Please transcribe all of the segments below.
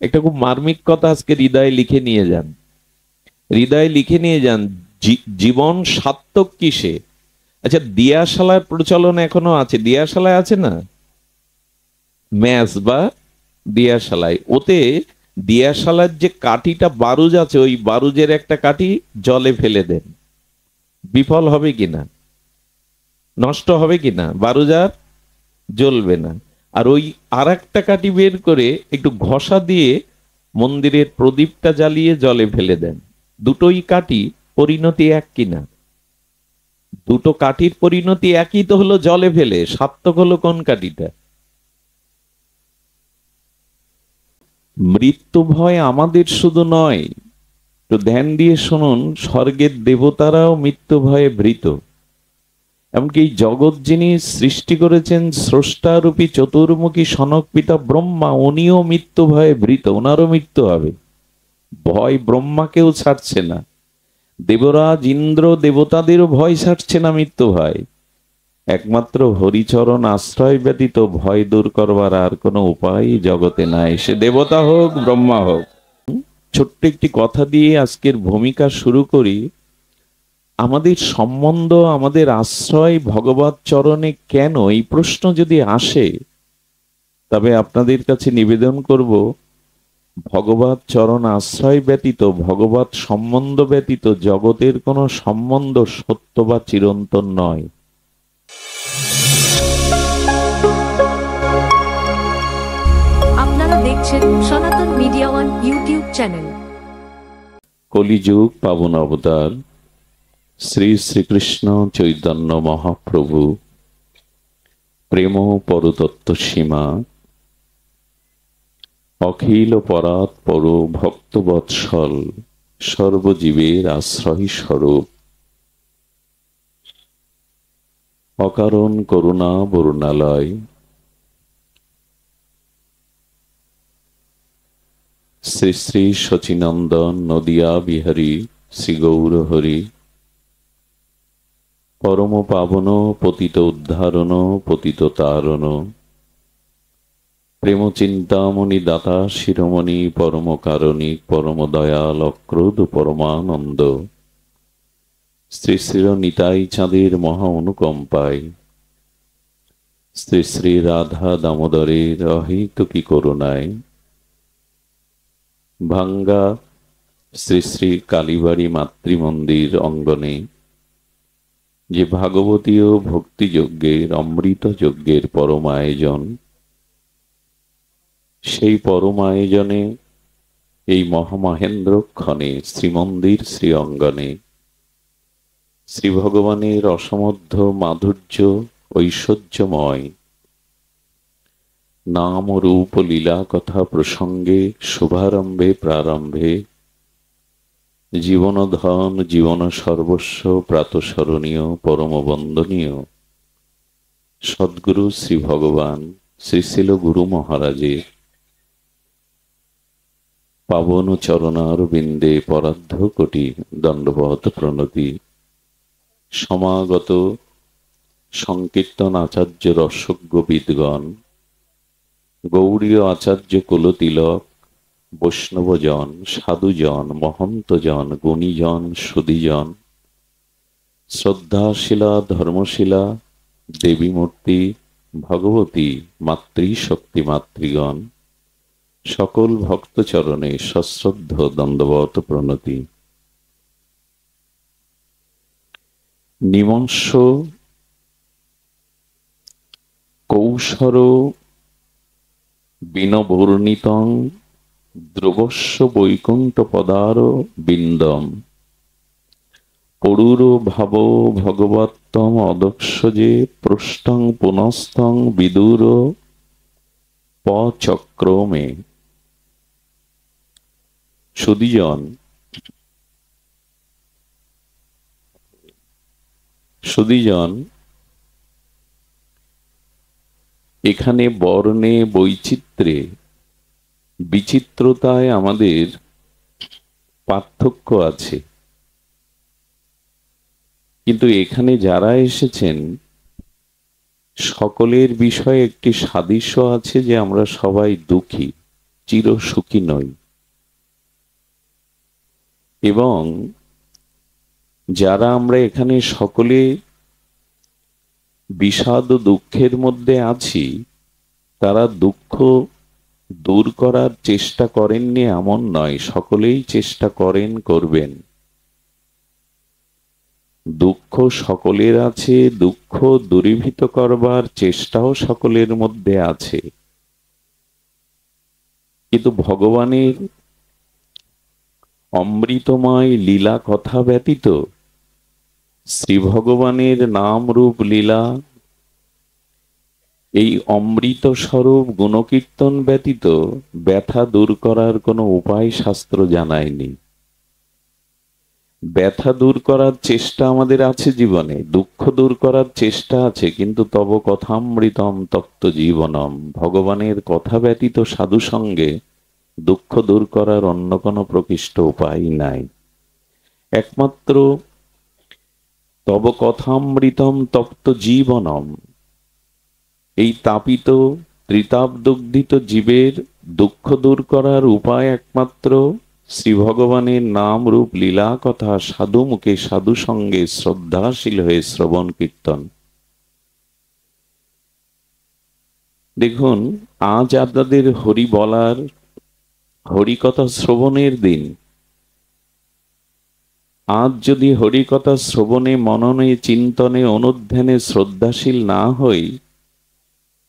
একটা খুব মার্মিক কথা আজকে হৃদয়ে লিখে নিয়ে যান, হৃদয়ে লিখে নিয়ে যান। জীবন সার্থক কিসে? আচ্ছা, দিয়াশালার প্রচলন এখনো আছে, দিয়াশালায় আছে না, ম্যাচ বা দিয়াশালায়, ওতে দিয়াশালার যে কাঠিটা বারুজ আছে, ওই বারুজের একটা কাঠি জলে ফেলে দেন, বিফল হবে কিনা, নষ্ট হবে কিনা, বারুজ আর জ্বলবে না। আর ওই আর একটা কাঠি বের করে একটু ঘষা দিয়ে মন্দিরের প্রদীপটা জ্বালিয়ে জলে ফেলে দেন, দুটোই কাঠি পরিণতি এক কিনা? দুটো কাঠির পরিণতি একই তো হলো, জলে ফেলে। সার্থক হলো কোন কাঠিটা? মৃত্যু ভয় আমাদের শুধু নয়, তো ধ্যান দিয়ে শুনুন, স্বর্গের দেবতারাও মৃত্যু ভয়ে ভীত। এমনকি এই জগৎ যিনি সৃষ্টি করেছেন, স্রষ্টারূপী চতুর্মুখী সনক পিতা ব্রহ্মা, উনিও মৃত্যু ভয়ে ভীত, ওনারও মৃত্যু হবে। ভয় ব্রহ্মাকেও ছাড়ছে না, দেবরাজ ইন্দ্র দেবতাদেরও ভয় ছাড়ছে না মৃত্যু ভয়। একমাত্র হরিচরণ আশ্রয় ব্যতীত ভয় দূর করবার আর কোনো উপায় জগতে নাই, সে দেবতা হোক ব্রহ্মা হোক। ছোট্ট একটি কথা দিয়ে আজকের ভূমিকা শুরু করি। আমাদের সম্বন্ধ, আমাদের আশ্রয় ভগবৎ চরণে কেন, এই প্রশ্ন যদি আসে, তবে আপনাদের কাছে নিবেদন করব, ভগবৎ চরণ আশ্রয় ব্যতীত, ভগবৎ সম্বন্ধ ব্যতীত জগতের কোনো সম্বন্ধ সত্য বা চিরন্তন নয়। আপনারা দেখছেন সনাতন মিডিয়া ওয়ান ইউটিউব চ্যানেল। কলিযুগ পাবন অবতার শ্রী শ্রীকৃষ্ণ চৈতন্য মহাপ্রভু, প্রেম পরতত্ত্ব সীমা, অখিল পরাৎপর ভক্তবৎসল, সর্বজীবের আশ্রয় স্বরূপ, অকারণ করুণা বরুণালয়, শ্রী শ্রী শচীনন্দন নদিয়া বিহারী শ্রী গৌর হরি, পরম পাবন পতিত উদ্ধারণ পতিত তারণ, প্রেম চিন্তামণি দাতা শিরোমণি পরম কারণিক পরম দয়াল অক্রোধ পরমানন্দ, শ্রী শ্রী নিতাই চাঁদের মহা অনুকম্পায়, শ্রী শ্রী রাধা দামোদরের অহেতুকী করুণায়, ভাঙ্গা শ্রী শ্রী কালীবাড়ি মাতৃমন্দির অঙ্গনে যে ভাগবতীয় ভক্তিযজ্ঞের অমৃত যজ্ঞের পরম আয়োজন, সেই পরম আয়োজনে এই মহামহেন্দ্রক্ষণে শ্রীমন্দির শ্রী অঙ্গনে শ্রী ভগবানের অসমধ্য মাধুর্য ঐশ্বর্যময় নাম রূপ লীলা কথা প্রসঙ্গে শুভারম্ভে প্রারম্ভে জীবন ধন জীবন সর্বস্ব প্রাতঃস্মরণীয় পরম বন্দনীয় সদ্গুরু শ্রী ভগবান শ্রীশিল গুরু মহারাজের পাবন চরণার বিন্দে পরার্ধ কোটি দণ্ডবত প্রণতি, সমাগত সংকীর্তন আচার্য রসজ্ঞ বিদগণ, গৌড়ীয় আচার্য কুলতিলক, বৈষ্ণবজন, সাধুজন, মহন্তজন, গুণীজন, সুধীজন, শ্রদ্ধাশীলা ধর্মশীলা দেবী মূর্তি ভগবতী মাতৃশক্তি মাতৃগণ, সকল ভক্তচরণে সশ্রদ্ধ দণ্ডবত প্রণতি। নিমংস কৌশর বিনবর্ণিতং ধ্রুবস্য বৈকুণ্ঠ পদার বিন্দম, পরুর ভাব ভগবত্তম অদক্ষ যে পৃষ্ঠং পুনস্তং বিদুর পচক্রমে। সুধীজন, এখানে বর্ণে বৈচিত্র্যে বিচিত্রতায় আমাদের পার্থক্য আছে, কিন্তু এখানে যারা এসেছেন সকলের বিষয়ে একটি সাদৃশ্য আছে যে আমরা সবাই দুঃখী। চিরসুখী নই। এবং যারা আমরা এখানে সকলে বিষাদ ও দুঃখের মধ্যে আছি, তারা দুঃখ দূর করার চেষ্টা করেননি এমন নয়, সকলেই চেষ্টা করেন, করবেন। দুঃখ সকলের আছে, দুঃখ দূরীভূত করবার চেষ্টাও সকলের মধ্যে আছে। কিন্তু ভগবানের অমৃতময় লীলা কথা ব্যতীত, শ্রী ভগবানের নাম রূপ লীলা, এই অমৃত স্বরূপ গুণকীর্তন ব্যতীত ব্যথা দূর করার কোনো উপায় শাস্ত্র জানায়নি। ব্যথা দূর করার চেষ্টা আমাদের আছে জীবনে, দুঃখ দূর করার চেষ্টা আছে, কিন্তু তব কথামৃতম তপ্ত জীবনম, ভগবানের কথা ব্যতীত সাধু সঙ্গে দুঃখ দূর করার অন্য কোনো প্রকৃষ্ট উপায় নাই। একমাত্র তব কথামৃতম তপ্ত জীবনম, এই তাপিত ত্রিতাপদগ্ধিত জীবের দুঃখ দূর করার উপায় একমাত্র শ্রী ভগবানের নাম রূপ লীলা কথা সাধু মুখে সাধু সঙ্গে শ্রদ্ধাশীল হয়ে শ্রবণ কীর্তন। দেখুন, আজ আপনাদের হরি বলার, হরিকথা শ্রবণের দিন। আজ যদি হরিকথা শ্রবণে, মননে, চিন্তনে, অনুধ্যানে শ্রদ্ধাশীল না হই,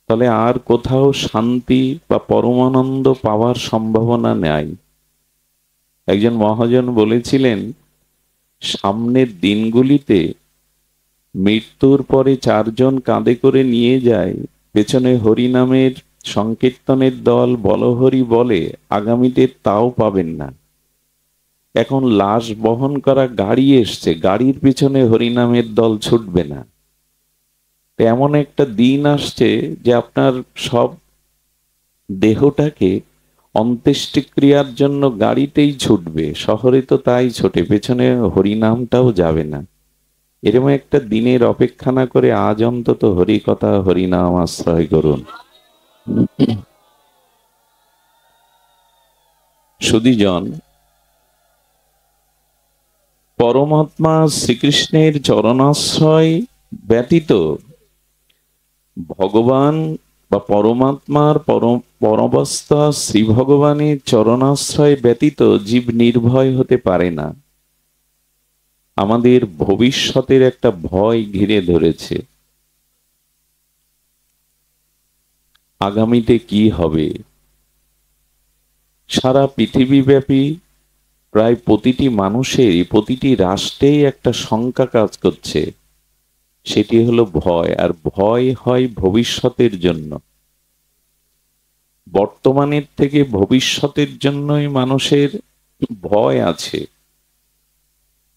তাহলে আর কোথাও শান্তি বা পরমানন্দ পাওয়ার সম্ভাবনা নাই। একজন মহাজন বলেছিলেন, সামনের দিনগুলিতে মৃত্যুর পরে চারজন কাঁধে করে নিয়ে যায়, পেছনে হরিনামের সংকীর্তনের দল বলহরি বলে, আগামীতে তাও পাবেন না। এখন লাশ বহন করা গাড়ি এসছে, গাড়ির পিছনে হরিনামের দল ছুটবে না। এমন একটা দিন আসছে যে আপনার সব দেহটাকে অন্ত্যেষ্টিক্রিয়ার জন্য গাড়িতেই ছুটবে, শহরে তো তাই ছোটে, পেছনে হরিনামটাও যাবে না। এরকম একটা দিনের অপেক্ষা না করে আজ অন্তত হরিকথা হরিনাম আশ্রয় করুন। সুধীজন, পরমাত্মা শ্রীকৃষ্ণের চরণাশ্রয় ব্যতীত, ভগবান বা পরমাত্মার পরমাবস্থা শ্রী ভগবানের চরণাশ্রয় ব্যতীত জীব নির্ভয় হতে পারে না। আমাদের ভবিষ্যতের একটা ভয় ঘিরে ধরেছে, আগামীতে কি হবে। সারা পৃথিবীব্যাপী প্রায় প্রতিটি মানুষেরই, প্রতিটি রাষ্ট্রেই একটা শঙ্কা কাজ করছে, সেটি হলো ভয়। আর ভয় হয় ভবিষ্যতের জন্য। বর্তমানের থেকে ভবিষ্যতের জন্যই মানুষের ভয় আছে।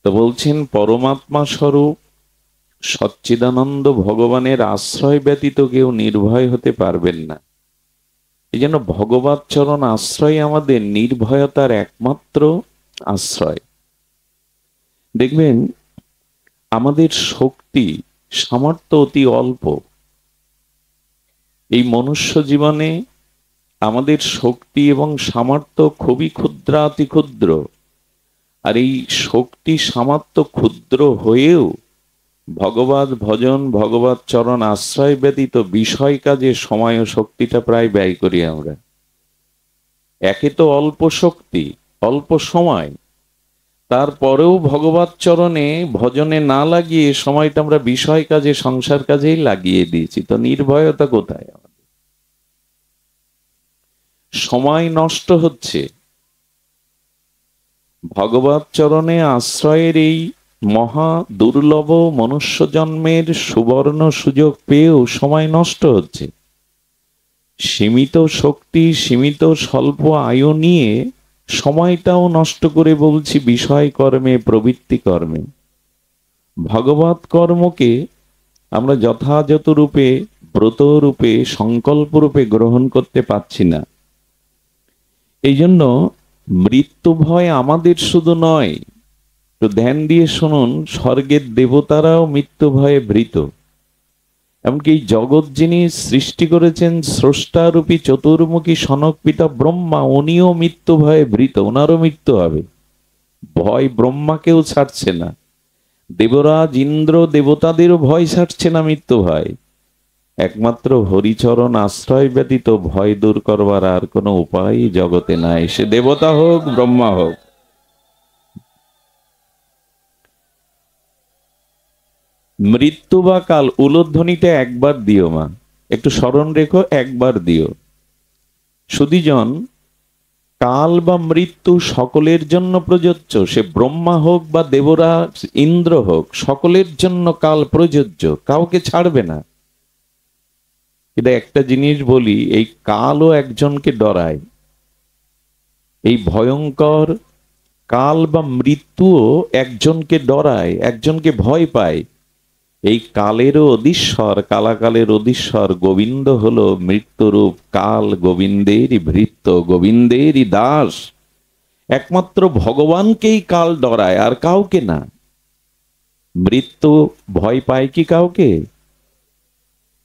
তো বলছেন, পরমাত্মা স্বরূপ সচ্চিদানন্দ ভগবানের আশ্রয় ব্যতীত কেউ নির্ভয় হতে পারবেন না। এই জন্য ভগবৎ চরণ আশ্রয় আমাদের নির্ভয়তার একমাত্র আশ্রয়। দেখবেন, আমাদের শক্তি সামর্থ্য অতি অল্প। এই মনুষ্য জীবনে আমাদের শক্তি এবং সামর্থ্য খুবই ক্ষুদ্রাতি ক্ষুদ্র। আর এই শক্তি সামর্থ্য ক্ষুদ্র হয়েও ভগবৎ ভজন, ভগবৎ চরণ আশ্রয় ব্যতীত বিষয় কাজে সময় ও শক্তিটা প্রায় ব্যয় করি আমরা। একে তো অল্প শক্তি, অল্প সময়, তারপরেও ভগবৎ চরণে ভজনে না লাগিয়ে সময়টা আমরা বিষয় কাজে, সংসার কাজেই লাগিয়ে দিয়েছি। তো নির্ভয়তা কোথায়? সময় নষ্ট হচ্ছে। ভগবৎ চরণে আশ্রয়ের এই মহা দুর্লভ মনুষ্য জন্মের সুবর্ণ সুযোগ পেয়েও সময় নষ্ট হচ্ছে। সীমিত শক্তি, সীমিত স্বল্প আয়ু নিয়ে সময়টাও নষ্ট করে বলছি বিষয় কর্মে, প্রবৃত্তি কর্মে। ভগবৎ কর্মকে আমরা যথাযথ রূপে, ব্রত রূপে, সংকল্প রূপে গ্রহণ করতে পারছি না। এই জন্য মৃত্যু ভয় আমাদের শুধু নয়, তো ধ্যান দিয়ে শুনুন, স্বর্গের দেবতারাও মৃত্যু ভয়ে ভীত। এমনকি এই জগৎ যিনি সৃষ্টি করেছেন স্রষ্টারূপী চতুর্মুখী সনক পিতা ব্রহ্মা, উনিও মৃত্যু ভয়ে ভীত, ওনারও মৃত্যু হবে। ভয় ব্রহ্মাকেও ছাড়ছে না, দেবরাজ ইন্দ্র দেবতাদেরও ভয় ছাড়ছে না মৃত্যু ভয়। একমাত্র হরিচরণ আশ্রয় ব্যতীত ভয় দূর করবার আর কোনো উপায় জগতে নাই, সে দেবতা হোক ব্রহ্মা হোক। মৃত্যু বা কাল উলোধ্বনিতে একবার দিও মা, একটু স্মরণ রেখো, একবার দিও। সুধীজন, কাল বা মৃত্যু সকলের জন্য প্রযোজ্য, সে ব্রহ্মা হোক বা দেবরাজ ইন্দ্র হোক, সকলের জন্য কাল প্রযোজ্য, কাউকে ছাড়বে না। কিন্তু একটা জিনিস বলি, এই কালও একজনকে ডরায়। এই ভয়ঙ্কর কাল বা মৃত্যুও একজনকে ডরায়, একজনকে ভয় পায়। এই কালেরও অধীশ্বর, কালাকালের অধীশ্বর গোবিন্দ হলো মৃত্যুরূপ কাল, গোবিন্দেরই ভৃত্য, গোবিন্দেরই দাস। একমাত্র ভগবানকেই কাল ডরায়, আর কাউকে না। মৃত্যু ভয় পায় কি কাউকে?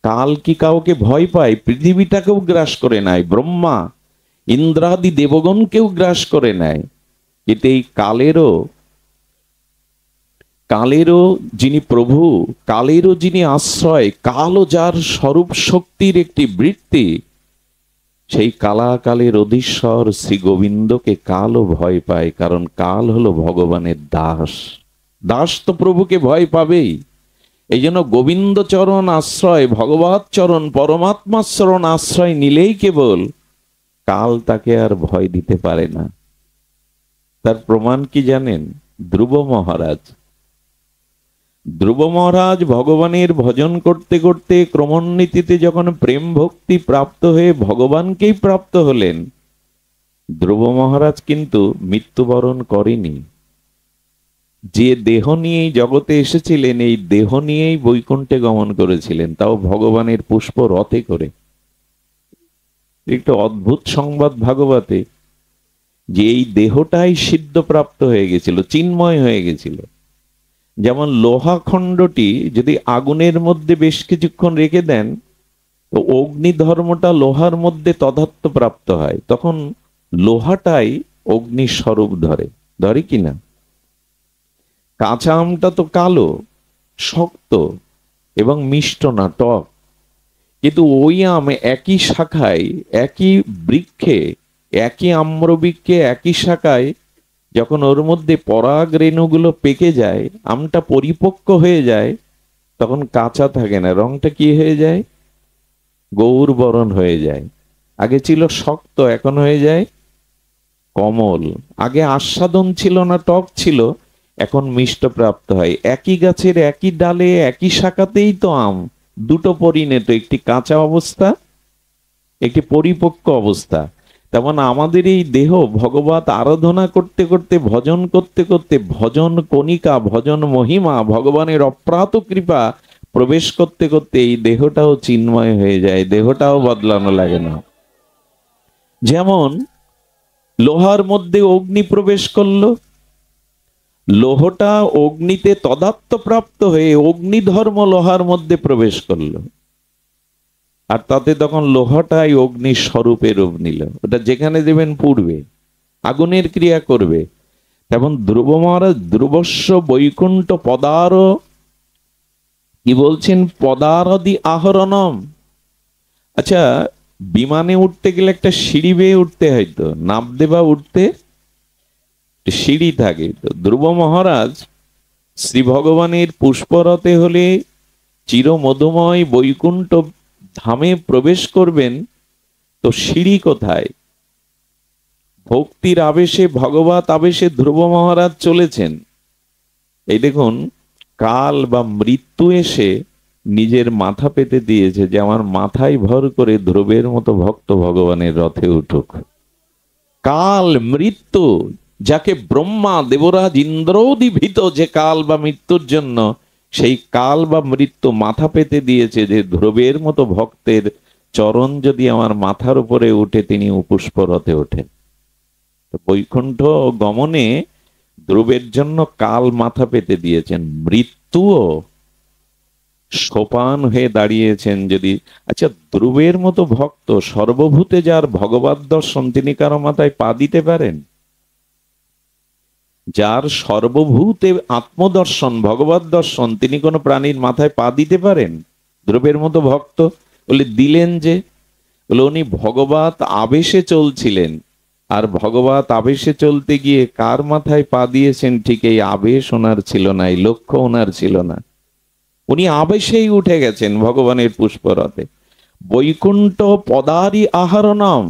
কাল কি কাউকে ভয় পায়? পৃথিবীটাকেও গ্রাস করে নেয়, ব্রহ্মা ইন্দ্রাদি দেবগণকেও গ্রাস করে নেয়। কিন্তু এই কালেরও যিনি প্রভু, কালেরও যিনি আশ্রয়, কালও যার স্বরূপ শক্তির একটি বৃত্তি, সেই কালাকালের অধীশ্বর শ্রী গোবিন্দকে কালও ভয় পায়, কারণ কাল হলো ভগবানের দাস। দাস তো প্রভুকে ভয় পাবেই। এই জন্য গোবিন্দ চরণ আশ্রয়, ভগবৎ চরণ পরমাত্মা চরণ আশ্রয় নিলেই কেবল কাল তাকে আর ভয় দিতে পারে না। তার প্রমাণ কি জানেন? ধ্রুব মহারাজ ভগবানের ভজন করতে করতে ক্রমোন্নতিতে যখন প্রেম ভক্তি প্রাপ্ত হয়ে ভগবানকেই প্রাপ্ত হলেন, ধ্রুব মহারাজ কিন্তু মৃত্যুবরণ করেনি। যে দেহ নিয়েই জগতে এসেছিলেন, এই দেহ নিয়েই বৈকুণ্ঠে গমন করেছিলেন, তাও ভগবানের পুষ্প রথে করে। একটু অদ্ভুত সংবাদ ভাগবতে, যে এই দেহটাই সিদ্ধপ্রাপ্ত হয়ে গেছিল, চিন্ময় হয়ে গেছিল। যেমন লোহা খণ্ডটি যদি আগুনের মধ্যে বেশ কিছুক্ষণ রেখে দেন, তো অগ্নি ধর্মটা লোহার মধ্যে তদাত্ম প্রাপ্ত হয়, তখন লোহাটাই অগ্নির স্বরূপ ধরে কিনা? কাঁচা আমটা তো কালো, শক্ত এবং মিষ্ট না, টক। কিন্তু ওই আম একই শাখায়, একই বৃক্ষে, একই আম্রবৃক্ষে, একই শাখায় যখন ওর মধ্যে পরাগ রেণুগুলো পেকে যায়, আমটা পরিপক্ক হয়ে যায়, তখন কাঁচা থাকে না, রংটা কি হয়ে যায়? গৌর বরণ হয়ে যায়। আগে ছিল শক্ত, এখন হয়ে যায় কমল। আগে আস্বাদন ছিল না, টক ছিল, এখন মিষ্ট প্রাপ্ত হয়। একই গাছের একই ডালে একই শাখাতেই তো আম, দুটো পরিণত, একটি কাঁচা অবস্থা, একটি পরিপক্ক অবস্থা। তেমন আমাদের এই দেহ ভগবত আরাধনা করতে করতে, ভজন করতে করতে, ভজন কণিকা, ভজন মহিমা, ভগবানের অপ্রাত কৃপা প্রবেশ করতে করতে এই দেহটাও চিন্ময় হয়ে যায়, দেহটাও বদলানো লাগে না। যেমন লোহার মধ্যে অগ্নি প্রবেশ করলো, লোহটা অগ্নিতে তদাত্ম প্রাপ্ত হয়ে অগ্নিধর্ম লোহার মধ্যে প্রবেশ করলো, আর তাতে তখন লোহাটাই অগ্নির স্বরূপে রূপ নিল। ওটা যেখানে দেবেন পুড়বে, আগুনের ক্রিয়া করবে। তেমন ধ্রুব মহারাজ ধ্রুবস্ব বৈকুণ্ঠ পদার, কি বলছেন? পদারদি আহরণম। আচ্ছা, বিমানে উঠতে গেলে একটা সিঁড়ি বেয়ে উঠতে হয়, তো নামতে বা উঠতে সিঁড়ি থাকে। তো ধ্রুব মহারাজ শ্রী ভগবানের পুষ্পরথে হলে চির মধুময় বৈকুণ্ঠ ধামে প্রবেশ করবেন, তো সিঁড়ি কোথায়? ভক্তির আবেশে, ভগবত আবেশে ধ্রুব মহারাজ চলেছেন। এই দেখুন, কাল বা মৃত্যু এসে নিজের মাথা পেতে দিয়েছে, যে আমার মাথায় ভর করে ধ্রুবের মতো ভক্ত ভগবানের রথে উঠুক। কাল মৃত্যু, যাকে ব্রহ্মা দেবরাজ ইন্দ্রদি ভীত, যে কাল বা মৃত্যুর জন্য, সেই কাল বা মৃত্যু মাথা পেতে দিয়েছে, যে ধ্রুবের মতো ভক্তের চরণ যদি আমার মাথার উপরে উঠে, তিনি পুষ্প রথে ওঠেন। বৈকুণ্ঠ গমনে ধ্রুবের জন্য কাল মাথা পেতে দিয়েছেন, মৃত্যুও সোপান হয়ে দাঁড়িয়েছেন। যদি আচ্ছা, ধ্রুবের মতো ভক্ত সর্বভূতে যার ভগবত দর্শন, তিনি কারো মাথায় পা দিতে পারেন? যার সর্বভূতে আত্মদর্শন, ভগবত দর্শন, তিনি কোনো প্রাণীর মাথায় পা দিতে পারেন? ধ্রুবের মতো ভক্ত বলে দিলেন যে, বলে উনি ভগবত আবেশে চলছিলেন, আর ভগবত আবেশে চলতে গিয়ে কার মাথায় পা দিয়েছেন ঠিক এই আবেশ ওনার ছিল না, এই লক্ষ্য ওনার ছিল না। উনি আবেশেই উঠে গেছেন ভগবানের পুষ্পরথে। বৈকুণ্ঠ পদারি আহরণম,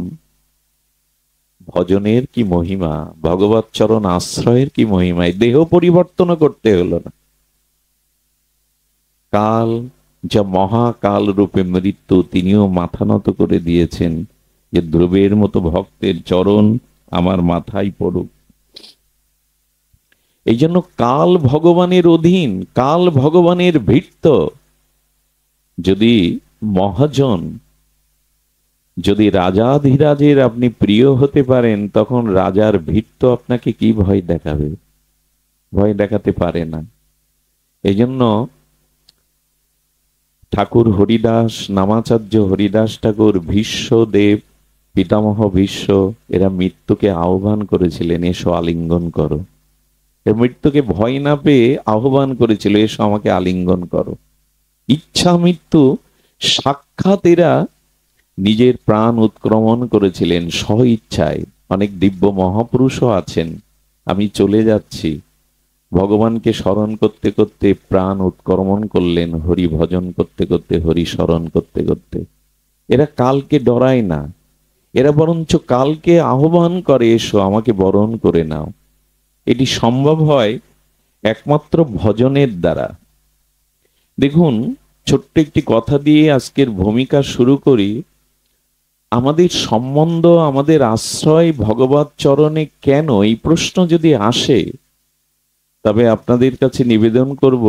ভজনের কি মহিমা, ভগবত চরণ আশ্রয়ের কি মহিমায় দেহ পরিবর্তন করতে হলো না। কাল, যা মহাকাল রূপে মৃত্যু, তিনিও মাথা নত করে দিয়েছেন যে ধ্রুবের মতো ভক্তের চরণ আমার মাথায় পড়ুক। এই জন্য কাল ভগবানের অধীন, কাল ভগবানের ভৃত্য। যদি মহাজন, যদি রাজাধিরাজের আপনি প্রিয় হতে পারেন, তখন রাজার ভৃত্য আপনাকে কি ভয় দেখাবে? ভয় দেখাতে পারে না। এই জন্য ঠাকুর হরিদাস, নামাচার্য হরিদাস ঠাকুর, ভীষ্মদেব, পিতামহ ভীষ্ম, এরা মৃত্যুকে আহ্বান করেছিলেন, এসো আলিঙ্গন করো। এর মৃত্যুকে ভয় না পেয়ে আহ্বান করেছিল, এসো আমাকে আলিঙ্গন করো। ইচ্ছা মৃত্যু সাক্ষাৎ এরা নিজের প্রাণ উৎক্রমণ করেছিলেন স্ব ইচ্ছায়। অনেক দিব্য মহাপুরুষও আছেন, আমি চলে যাচ্ছি, ভগবানকে স্মরণ করতে করতে প্রাণ উৎক্রমণ করলেন, হরি ভজন করতে করতে, হরি স্মরণ করতে করতে। এরা কালকে ডরায় না, এরা বরঞ্চ কালকে আহ্বান করে, এসো আমাকে বরণ করে নাও। এটি সম্ভব হয় একমাত্র ভজনের দ্বারা। দেখুন, ছোট্ট একটি কথা দিয়ে আজকের ভূমিকা শুরু করি। আমাদের সম্বন্ধ, আমাদের আশ্রয় ভগবত চরণে কেন, এই প্রশ্ন যদি আসে, তবে আপনাদের কাছে নিবেদন করব,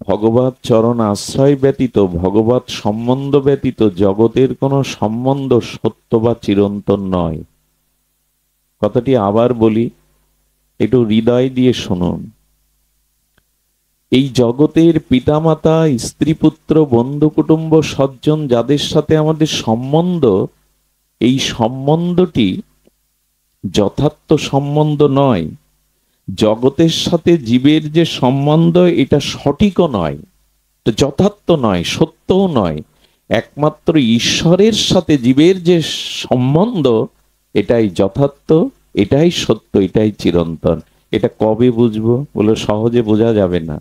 ভগবত চরণ আশ্রয় ব্যতীত, ভগবত সম্বন্ধ ব্যতীত জগতের কোনো সম্বন্ধ সত্য বা চিরন্তন নয়। কথাটি আবার বলি, একটু হৃদয় দিয়ে শুনুন। এই জগতের পিতামাতা, স্ত্রী পুত্র, বন্ধু কুটুম্ব, সজ্জন, যাদের সাথে আমাদের সম্বন্ধ, এই সম্বন্ধটি যথার্থ সম্বন্ধ নয়। জগতের সাথে জীবের যে সম্বন্ধ, এটা সঠিকও নয়, এটা যথার্থ নয়, সত্যও নয়। একমাত্র ঈশ্বরের সাথে জীবের যে সম্বন্ধ, এটাই যথার্থ, এটাই সত্য, এটাই চিরন্তন। এটা কবে বুঝবো? বলে সহজে বোঝা যাবে না।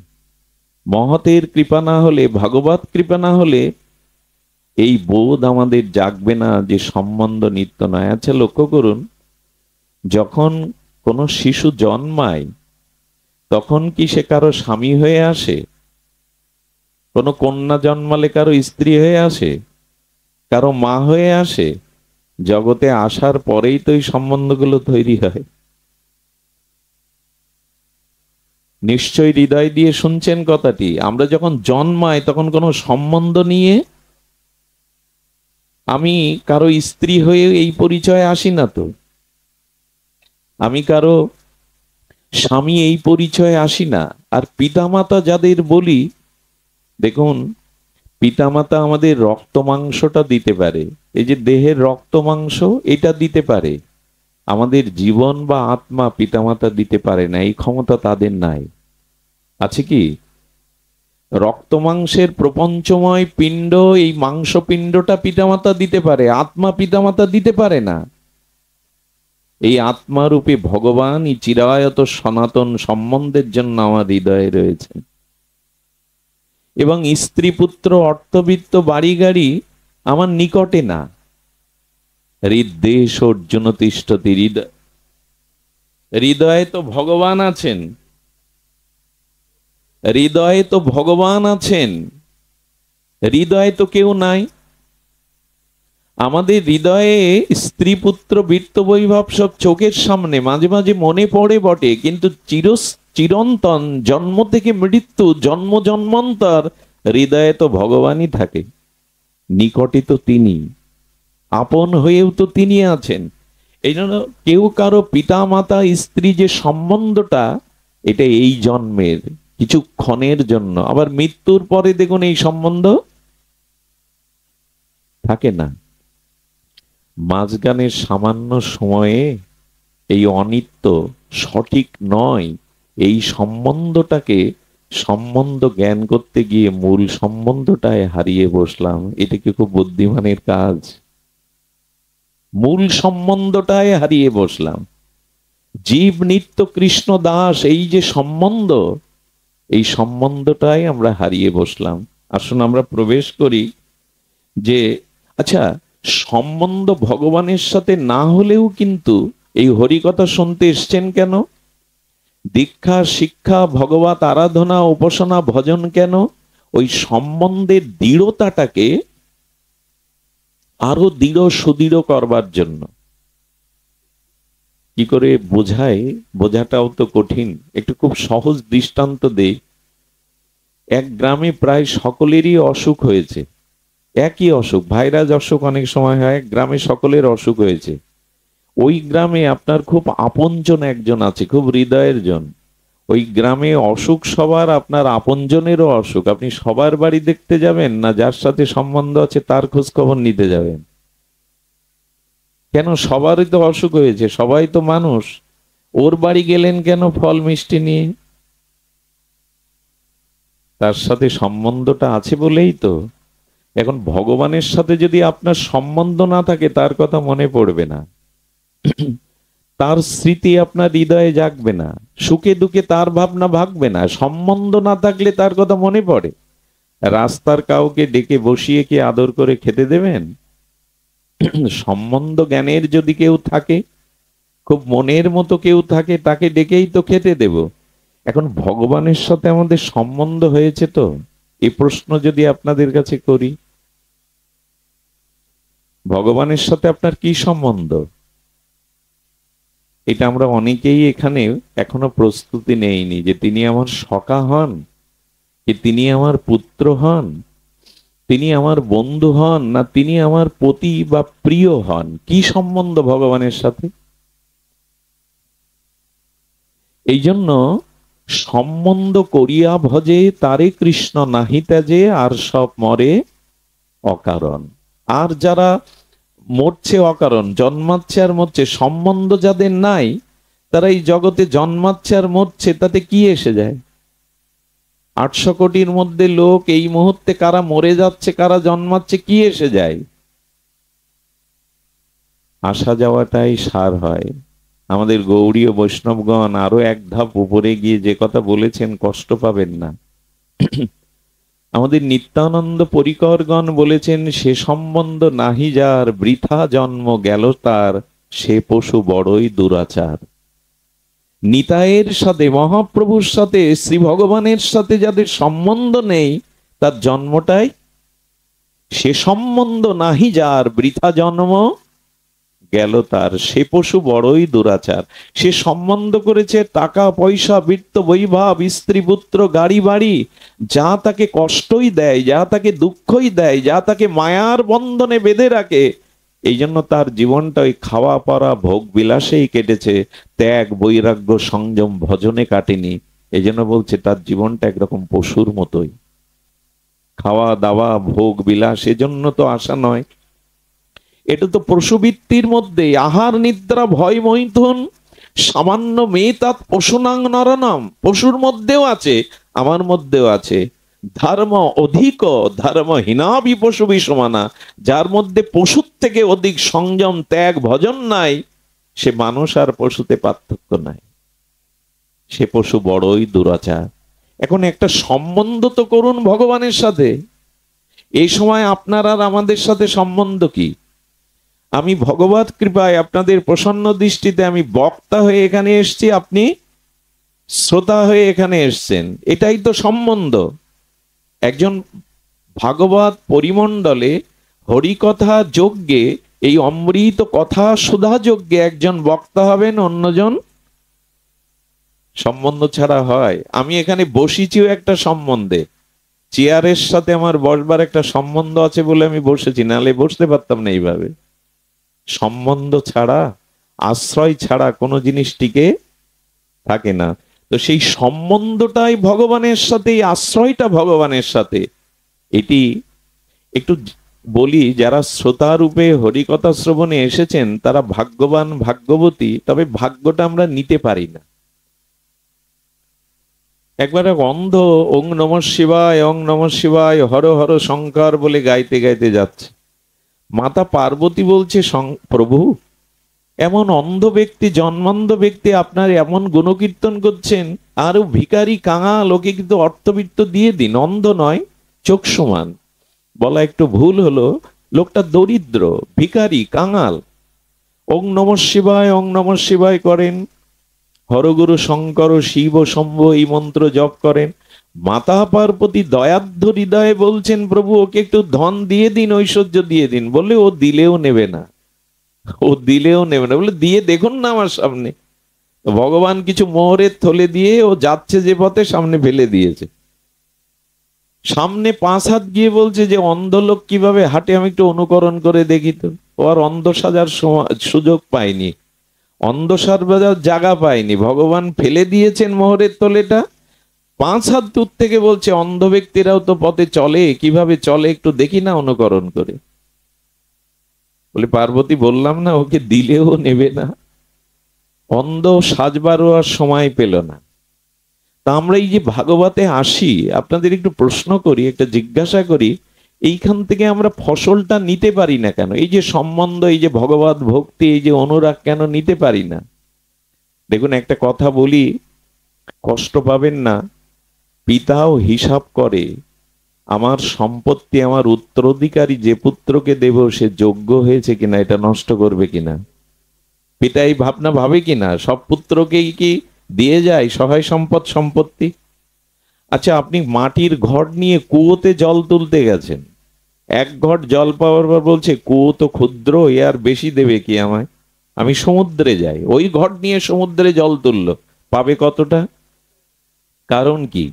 মহতের কৃপা না হলে, ভগবত কৃপা না হলে এই বোধ আমাদের জাগবে না যে সম্বন্ধ নিত্য নয়। আচ্ছা, লক্ষ্য করুন, যখন কোন শিশু জন্মায়, তখন কি সে কারো স্বামী হয়ে আসে? কোন কন্যা জন্মালে কারো স্ত্রী হয়ে আসে, কারো মা হয়ে আসে? জগতে আসার পরেই তো এই সম্বন্ধগুলো তৈরি হয়। নিশ্চয় হৃদয় দিয়ে শুনছেন কথাটি। আমরা যখন জন্মাই, তখন কোনো সম্বন্ধ নিয়ে আমি কারো স্ত্রী হয়ে এই পরিচয়ে আসি না তো, আমি কারো স্বামী এই পরিচয়ে আসি না। আর পিতামাতা যাদের বলি, দেখুন, পিতামাতা আমাদের রক্ত মাংসটা দিতে পারে, এই যে দেহের রক্ত মাংস, এটা দিতে পারে। আমাদের জীবন বা আত্মা পিতামাতা দিতে পারে না, এই ক্ষমতা তাদের নাই। আছে কি? রক্ত মাংসের প্রপঞ্চময় পিণ্ড, এই মাংস পিণ্ডটা পিতামাতা দিতে পারে, আত্মা পিতামাতা দিতে পারে না। এই আত্মারূপে ভগবান এই চিরায়ত সনাতন সম্বন্ধের জন্য আমার হৃদয়ে রয়েছেন। এবং স্ত্রী পুত্র, অর্থবিত্ত, বাড়ি গাড়ি আমার নিকটে না। হৃদ্দেশ অর্জুন তিষ্ঠতি, হৃদয়ে তো ভগবান আছেন, হৃদয়ে তো ভগবান আছেন, হৃদয়ে তো কেউ নাই। আমাদের হৃদয়ে স্ত্রী পুত্র বৃত্ত বৈভব সব চোখের সামনে, মাঝে মাঝে মনে পড়ে বটে, কিন্তু চিরন্তন, জন্ম থেকে মৃত্যু, জন্ম জন্মান্তর হৃদয়ে তো ভগবানই থাকে। নিকটে তো তিনি, আপন হয়েও তো তিনি আছেন। এই জন্য কেউ কারো পিতা মাতা স্ত্রী যে সম্বন্ধটা, এটা এই জন্মের, কিছু ক্ষণের জন্য, আবার মৃত্যুর পরে দেখুন এই সম্বন্ধ থাকে না। মাঝখানের সামান্য সময়ে এই অনিত্য, সঠিক নয়, এই সম্বন্ধটাকে সম্বন্ধ জ্ঞান করতে গিয়ে মূল সম্বন্ধটায় হারিয়ে বসলাম। এটা কি খুব বুদ্ধিমানের কাজ? মূল সম্বন্ধটায় হারিয়ে বসলাম। জীব নিত্য কৃষ্ণ দাস, এই যে সম্বন্ধ, এই সম্বন্ধটাই আমরা হারিয়ে বসলাম। আসুন আমরা প্রবেশ করি যে আচ্ছা, সম্বন্ধ ভগবানের সাথে না হলেও কিন্তু এই হরিকথা শুনতে এসছেন কেন? দীক্ষা, শিক্ষা, ভগবত আরাধনা, উপাসনা, ভজন কেন? ওই সম্বন্ধের দৃঢ়তাটাকে আরো দৃঢ় সুদৃঢ় করবার জন্য। কি করে বোঝায়? বোঝাটাও তো কঠিন। একটু খুব সহজ দৃষ্টান্ত দেই। এক গ্রামে প্রায় সকলেরই অসুখ হয়েছে, একই অসুখ, ভাইরাস অসুখ অনেক সময় হয়, এক গ্রামে সকলের অসুখ হয়েছে। ওই গ্রামে আপনার খুব আপনজন একজন আছে, খুব হৃদয়ের জন। ওই গ্রামে অসুখ সবার, আপনার আপনজনেরও অসুখ। আপনি সবার বাড়ি দেখতে যাবেন না যার সাথে সম্বন্ধ আছে তার খোঁজ খবর নিতে যাবেন? কেন? সবারই তো অসুখ হয়েছে, সবাই তো মানুষ। ওর বাড়ি গেলেন কেন ফল মিষ্টি নিয়ে? তার সাথে সম্বন্ধটা আছে বলেই তো। এখন ভগবানের সাথে যদি আপনার সম্বন্ধ না থাকে, তার কথা মনে পড়বে না, তার স্মৃতি আপনার হৃদয়ে জাগবে না, সুখে দুঃখে তার ভাবনা ভাগবে না। সম্বন্ধ না থাকলে তার কথা মনে পড়ে? রাস্তার কাউকে ডেকে বসিয়ে কি আদর করে খেতে দেবেন? সম্বন্ধ জ্ঞানের যদি কেউ থাকে, খুব মনের মতো কেউ থাকে, তাকে ডেকেই তো খেতে দেব। এখন ভগবানের সাথে আমাদের সম্বন্ধ হয়েছে তো? এই প্রশ্ন যদি আপনাদের কাছে করি, ভগবানের সাথে আপনার কি সম্বন্ধ? এটা আমরা অনেকেই এখানে এখনো প্রস্তুতি নেইনি যে তিনি আমার সখা হন, যে তিনি আমার পুত্র হন, তিনি আমার বন্ধু হন, না তিনি আমার পতি বা প্রিয় হন। কি সম্বন্ধ ভগবানের সাথে? এই জন্য সম্বন্ধ করিয়া ভজে তারে কৃষ্ণ নাহি ত্যাজে, আর সব মরে অকারণ। আর যারা মরছে অকারণ, জন্মাচ্ছে আর মরছে, সম্বন্ধ যাদের নাই, তারা এই জগতে জন্মাচ্ছে আর মরছে, তাতে কি এসে যায়? 800 কোটির মধ্যে লোক এই মুহূর্তে কারা মরে যাচ্ছে, কারা জন্মাচ্ছে, কি এসে যায়? আসা যাওয়াটাই সার হয়। আমাদের গৌড়ীয় বৈষ্ণবগণ আরো এক ধাপ উপরে গিয়ে যে কথা বলেছেন, কষ্ট পাবেন না। আমাদের নিত্যানন্দ পরিকরগণ বলেছেন, সে সম্বন্ধ নাহি যার, বৃথা জন্ম গেল তার, সে পশু বড়ই দুরাচার। নিতাইয়ের সাথে, মহাপ্রভুর সাথে, শ্রী ভগবানের সাথে যাদের সম্বন্ধ নেই, তার জন্মটাই, সে সম্বন্ধ নাহি যার, বৃথা জন্ম গেল তার, সে পশু বড়ই দুরাচার। সে সম্বন্ধ করেছে টাকা পয়সা, বৃত্ত বৈভব, স্ত্রী পুত্র, গাড়ি বাড়ি, যা তাকে কষ্টই দেয়, যা তাকে দুঃখই দেয়, যা তাকে মায়ার বন্ধনে বেঁধে রাখে। এই জন্য তার জীবনটা ওই খাওয়া পরা ভোগ বিলাসেই কেটেছে, ত্যাগ বৈরাগ্য সংযম ভজনে কাটেনি। এই জন্য বলছে তার জীবনটা একরকম পশুর মতোই, খাওয়া দাওয়া ভোগ বিলাস, এজন্য তো আশা নয়। এটা তো পশুবৃত্তির মধ্যে, আহার নিদ্রা ভয় মৈথুন সামান্য মেতাৎ পশুনাং নরনম, পশুর মধ্যেও আছে, আমার মধ্যেও আছে। ধর্ম অধিক ধর্মহীনা বিপশু বিষমানা, যার মধ্যে পশুর থেকে অধিক সংযম ত্যাগ ভজন নাই, সে মানুষ আর পশুতে পার্থক্য নাই, সে পশু বড়ই দুরাচার। এখন একটা সম্বন্ধ তো করুন ভগবানের সাথে। এই সময় আপনার আর আমাদের সাথে সম্বন্ধ কি? আমি ভগবত কৃপায় আপনাদের প্রসন্ন দৃষ্টিতে আমি বক্তা হয়ে এখানে এসেছি, আপনি শ্রোতা হয়ে এখানে এসছেন, এটাই তো সম্বন্ধ। একজন ভাগবত পরিমণ্ডলে হরিকথা যজ্ঞে, এই অমৃত কথা সুধা যজ্ঞে একজন বক্তা হবেন, অন্যজন সম্বন্ধ ছাড়া হয়? আমি এখানে বসিছিও একটা সম্বন্ধে, চেয়ারের সাথে আমার বসবার একটা সম্বন্ধ আছে বলে আমি বসেছি, নাহলে বসতে পারতাম না এইভাবে। সম্বন্ধ ছাড়া, আশ্রয় ছাড়া কোনো জিনিস টিকে থাকে না। তো তো সেই সম্বন্ধটাই ভগবানের সাথে, এই আশ্রয়টা ভগবানের সাথে। এটি একটু বলি, যারা শ্রোতা রূপে হরিকথা শ্রবণে এসেছেন তারা ভাগ্যবান, ভাগ্যবতী, তবে ভাগ্যটা আমরা নিতে পারি না। একবার এক অন্ধ ওং নমঃ শিবায়, ওং নমঃ শিবায়, হর হর শঙ্কর বলে গাইতে গাইতে যাচ্ছে। মাতা পার্বতী বলছে, প্রভু, এমন অন্ধ ব্যক্তি, জন্মান্ধ ব্যক্তি আপনার এমন গুণকীর্তন করছেন, আরো ভিখারি কাঙাল, ওকে কিন্তু অর্থবিত্ত দিয়ে দিন। অন্ধ নয়, চোখ সমান। বলা একটু ভুল হলো, লোকটা দরিদ্র, ভিখারি, কাঙাল। ওং নমঃ শিবায়, ওং নমঃ শিবায় করেন, হরগুরু শঙ্কর শিব শম্ভ এই মন্ত্র জপ করেন। মাতা পার্বতী দয়ার্ধ হৃদয়ে বলছেন, প্রভু ওকে একটু ধন দিয়ে দিন, ঐশ্বর্য দিয়ে দিন। বলে ও দিলেও নেবে না, ও দিলেও নেবে না। বলে দিয়ে দেখুন না আমার সামনে। ভগবান কিছু মোহরের থলে দিয়ে ও যাচ্ছে যে পথে, সামনে ফেলে দিয়েছে। সামনে 5 হাত গিয়ে বলছে যে অন্ধ লোক কিভাবে হাঁটে, আমি একটু অনুকরণ করে দেখি তো। ও আর অন্ধ সাজার সুযোগ পায়নি, অন্ধ সাজার জায়গা পায়নি। ভগবান ফেলে দিয়েছেন মোহরের তলেটা। 5 হাত দূর থেকে বলছে, অন্ধ ব্যক্তিরাও তো পথে চলে, কিভাবে চলে একটু দেখি না অনুকরণ করে। বলে পার্বতী, বললাম না ওকে দিলেও নেবে না। অন্ধ সাজবারও আর সময় পেল না। তা আমরা এই যে ভাগবতে আসি, আপনাদের একটু প্রশ্ন করি, একটা জিজ্ঞাসা করি, এইখান থেকে আমরা ফসলটা নিতে পারি না কেন? এই যে সম্বন্ধ, এই যে ভগবত ভক্তি, এই যে অনুরাগ কেন নিতে পারি না? দেখুন একটা কথা বলি, কষ্ট পাবেন না। পিতাও হিসাব করে, আমার সম্পত্তি, আমার উত্তরাধিকারী যে পুত্রকে দেব সে যোগ্য হয়েছে কিনা, এটা নষ্ট করবে কিনা। পিতা এই ভাবনা ভাবে কিনা, সব পুত্রকেই কি দিয়ে যায় সহায় সম্পদ, সম্পত্তি? আচ্ছা, আপনি মাটির ঘট নিয়ে কুয়োতে জল তুলতে গেছেন, 1 ঘট জল পাওয়ার পর বলছে, কুয়ো তো ক্ষুদ্র, এ আর বেশি দেবে কি আমায়, আমি সমুদ্রে যাই। ওই ঘট নিয়ে সমুদ্রে জল তুললো, পাবে কতটা? কারণ কি?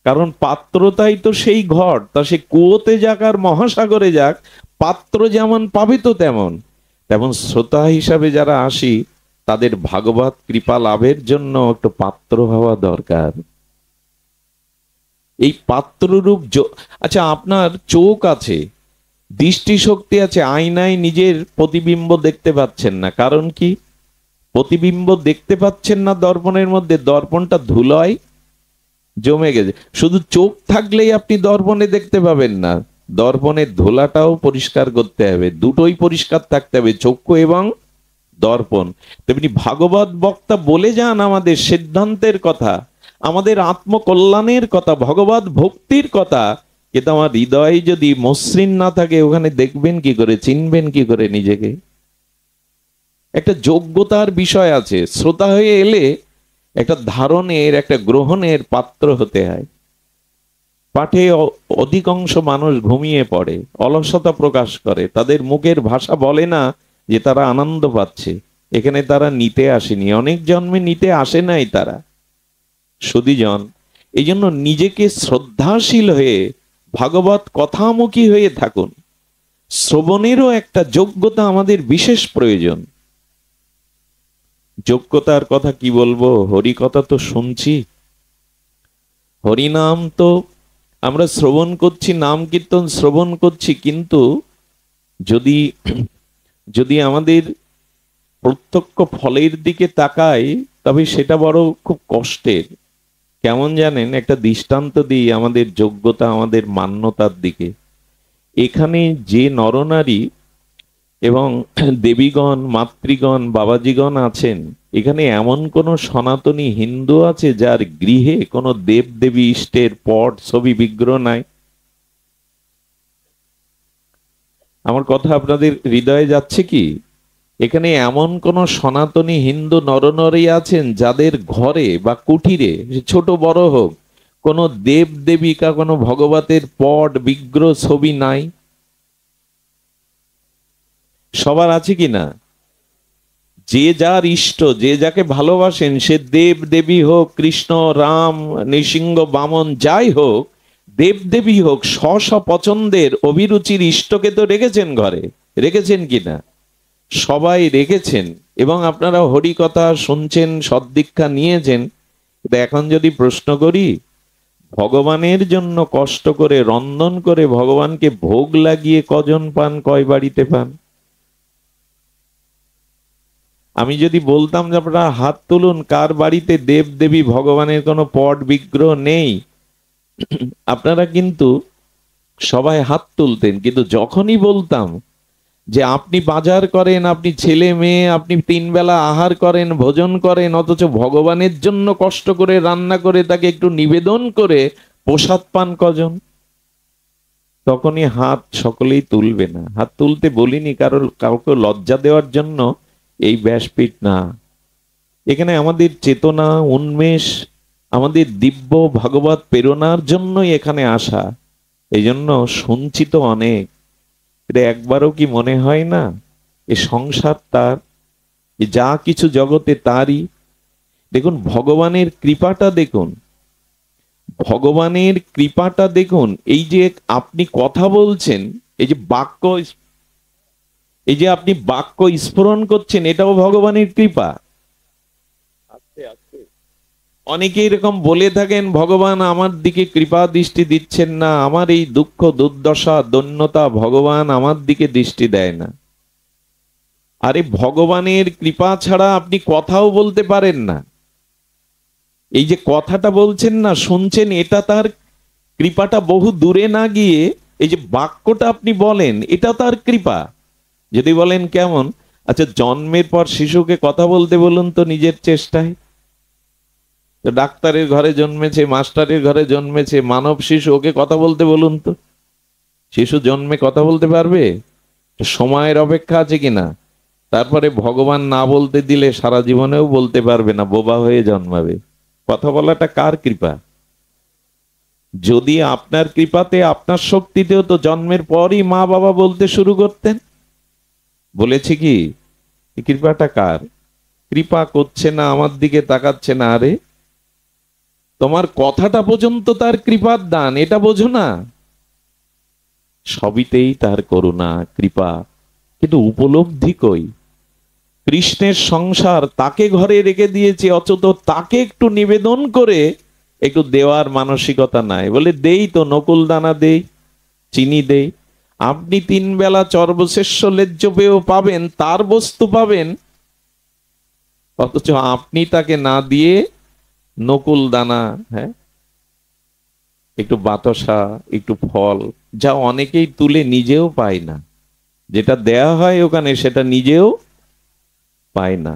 কারণ পাত্রতাই তো সেই ঘট। তা সে কুয়োতে যাক আর মহাসাগরে যাক, পাত্র যেমন পাবে তো তেমন। তেমন শ্রোতা হিসাবে যারা আসি, তাদের ভাগবত কৃপা লাভের জন্য একটু পাত্র হওয়া দরকার। এই পাত্ররূপ আচ্ছা, আপনার চোখ আছে, দৃষ্টিশক্তি আছে, আয়নায় নিজের প্রতিবিম্ব দেখতে পাচ্ছেন না, কারণ কি? প্রতিবিম্ব দেখতে পাচ্ছেন না দর্পণের মধ্যে, দর্পণটা ধুলায় জমে গেছে। শুধু চোখ থাকলেই আপনি দর্পণে দেখতে পাবেন না, দর্পণের ধুলাটাও পরিষ্কার করতে হবে, দুটোই পরিষ্কার থাকতে হবে, চক্ষু এবং দর্পণ। তেমনি ভাগবত বক্তা বলে যান আমাদের সিদ্ধান্তের কথা, আমাদের আত্মকল্যাণের কথা, ভগবত ভক্তির কথা। কিন্তু আমার হৃদয়ে যদি মসৃণ না থাকে, ওখানে দেখবেন কি করে, চিনবেন কি করে নিজেকে? একটা যোগ্যতার বিষয় আছে। শ্রোতা হয়ে এলে একটা ধারণের, একটা গ্রহণের পাত্র হতে হয়। পাঠে অধিকাংশ মানুষ ঘুমিয়ে পড়ে, অলসতা প্রকাশ করে, তাদের মুখের ভাষা বলে না যে তারা আনন্দ পাচ্ছে। এখানে তারা নিতে আসেনি, অনেক জন্মে নিতে আসে নাই তারা, সুধীজন। এই জন্য নিজেকে শ্রদ্ধাশীল হয়ে ভাগবত কথামুখী হয়ে থাকুন। শ্রবণেরও একটা যোগ্যতা আমাদের বিশেষ প্রয়োজন। যোগ্যতার কথা কি বলবো, হরি কথা তো শুনছি, হরিনাম তো আমরা শ্রবণ করছি, নাম কীর্তন শ্রবণ করছি, কিন্তু যদি যদি আমাদের প্রত্যক্ষ ফলের দিকে তাকাই, তবে সেটা বড় খুব কষ্টের। কেমন জানেন, একটা দৃষ্টান্ত দিই আমাদের যোগ্যতা, আমাদের মান্যতার দিকে। এখানে যে নরনারী এবং দেবীগণ, মাতৃগণ, বাবাজিগণ আছেন, এখানে এমন কোন সনাতনী হিন্দু আছে যার গৃহে কোনো দেব দেবী ইষ্টের পট, ছবি, বিগ্রহ নাই? আমার কথা আপনাদের হৃদয়ে যাচ্ছে কি? এখানে এমন কোন সনাতনী হিন্দু নরনারী আছেন যাদের ঘরে বা কুটিরে, ছোট বড় হোক, কোনো দেব দেবিকা, কোনো ভগবতের পট, বিগ্রহ, ছবি নাই? সবার আছে কিনা? যে যার ইষ্ট, যে যাকে ভালোবাসেন, সে দেব দেবী হোক, কৃষ্ণ, রাম, নৃসিংহ, বামন, যাই হোক, দেব দেবী হোক, স্ব পছন্দের অভিরুচির ইষ্টকে তো রেখেছেন ঘরে, রেখেছেন কিনা? সবাই রেখেছেন। এবং আপনারা হরি কথা শুনছেন, সদ্দীক্ষা নিয়েছেন। কিন্তু এখন যদি প্রশ্ন করি, ভগবানের জন্য কষ্ট করে রন্ধন করে ভগবানকে ভোগ লাগিয়ে কজন পান, কয় বাড়িতে পান? আমি যদি বলতাম যে আপনারা হাত তুলুন, কার বাড়িতে দেব দেবী ভগবানের কোনো পট বিগ্রহ নেই, আপনারা কিন্তু সবাই হাত তুলতেন। কিন্তু যখনই বলতাম যে আপনি বাজার করেন, আপনি ছেলে মেয়ে, আপনি 3 বেলা আহার করেন, ভোজন করেন, অথচ ভগবানের জন্য কষ্ট করে রান্না করে তাকে একটু নিবেদন করে প্রসাদ পান কজন, তখনই হাত সকলেই তুলবে না। হাত তুলতে বলিনি কাউকে লজ্জা দেওয়ার জন্য এই ব্যাসপীঠ না। এখানে আমাদের চেতনা উন্মেষ, আমাদের দিব্য ভাগবত প্রেরণার জন্যই এখানে আসা। এই জন্য শুনছি তো অনেক, এটা একবারও কি মনে হয় না এ সংসার তার, এ যা কিছু জগতে তারই? দেখুন ভগবানের কৃপাটা দেখুন, ভগবানের কৃপাটা দেখুন। এই যে আপনি কথা বলছেন, এই যে বাক্য, এই যে আপনি বাক্য স্ফুরণ করছেন, এটাও ভগবানের কৃপা। অনেকে এরকম বলে থাকেন, ভগবান আমার দিকে কৃপা দৃষ্টি দিচ্ছেন না, আমার এই দুঃখ দুর্দশা দৈন্যতা ভগবান আমার দিকে দৃষ্টি দেয় না। আরে ভগবানের কৃপা ছাড়া আপনি কথাও বলতে পারেন না। এই যে কথাটা বলছেন না, শুনছেন, এটা তার কৃপাটা বহু দূরে না গিয়ে এই যে বাক্যটা আপনি বলেন, এটা তার কৃপা। যদি বলেন কেমন, আচ্ছা জন্মের পর শিশুকে কথা বলতে বলুন তো নিজের চেষ্টায়। তো ডাক্তারের ঘরে জন্মেছে, মাস্টারের ঘরে জন্মেছে, মানব শিশু, ওকে কথা বলতে বলুন তো। শিশু জন্মে কথা বলতে পারবে? সময়ের অপেক্ষা আছে কিনা। তারপরে ভগবান না বলতে দিলে সারা জীবনেও বলতে পারবে না, বোবা হয়ে জন্মাবে। কথা বলাটা কার কৃপা? যদি আপনার কৃপাতে, আপনার শক্তিতেও তো জন্মের পরই মা বাবা বলতে শুরু করতেন। বলেছে কি? কৃপাটা কার? কৃপা করছে না, আমার দিকে তাকাচ্ছে না। আরে তোমার কথাটা পর্যন্ত তার কৃপার দান, এটা বোঝো না? সবিতেই তার করুণা কৃপা, কিন্তু উপলব্ধি কই? কৃষ্ণের সংসার তাকে ঘরে রেখে দিয়েছে, অথচ তাকে একটু নিবেদন করে একটু দেওয়ার মানসিকতা নাই। বলে দেই তো, নকুল দানা দেই, চিনি দেই। আপনি 3 বেলা চর্বশেষ্য লেজ্জ পেয়েও পাবেন, তার বস্তু পাবেন, অথচ আপনি তাকে না দিয়ে নকুল দানা, হ্যাঁ, একটু বাতাসা, একটু ফল, যা অনেকেই তুলে নিজেও পায় না। যেটা দেয়া হয় ওখানে সেটা নিজেও পায় না,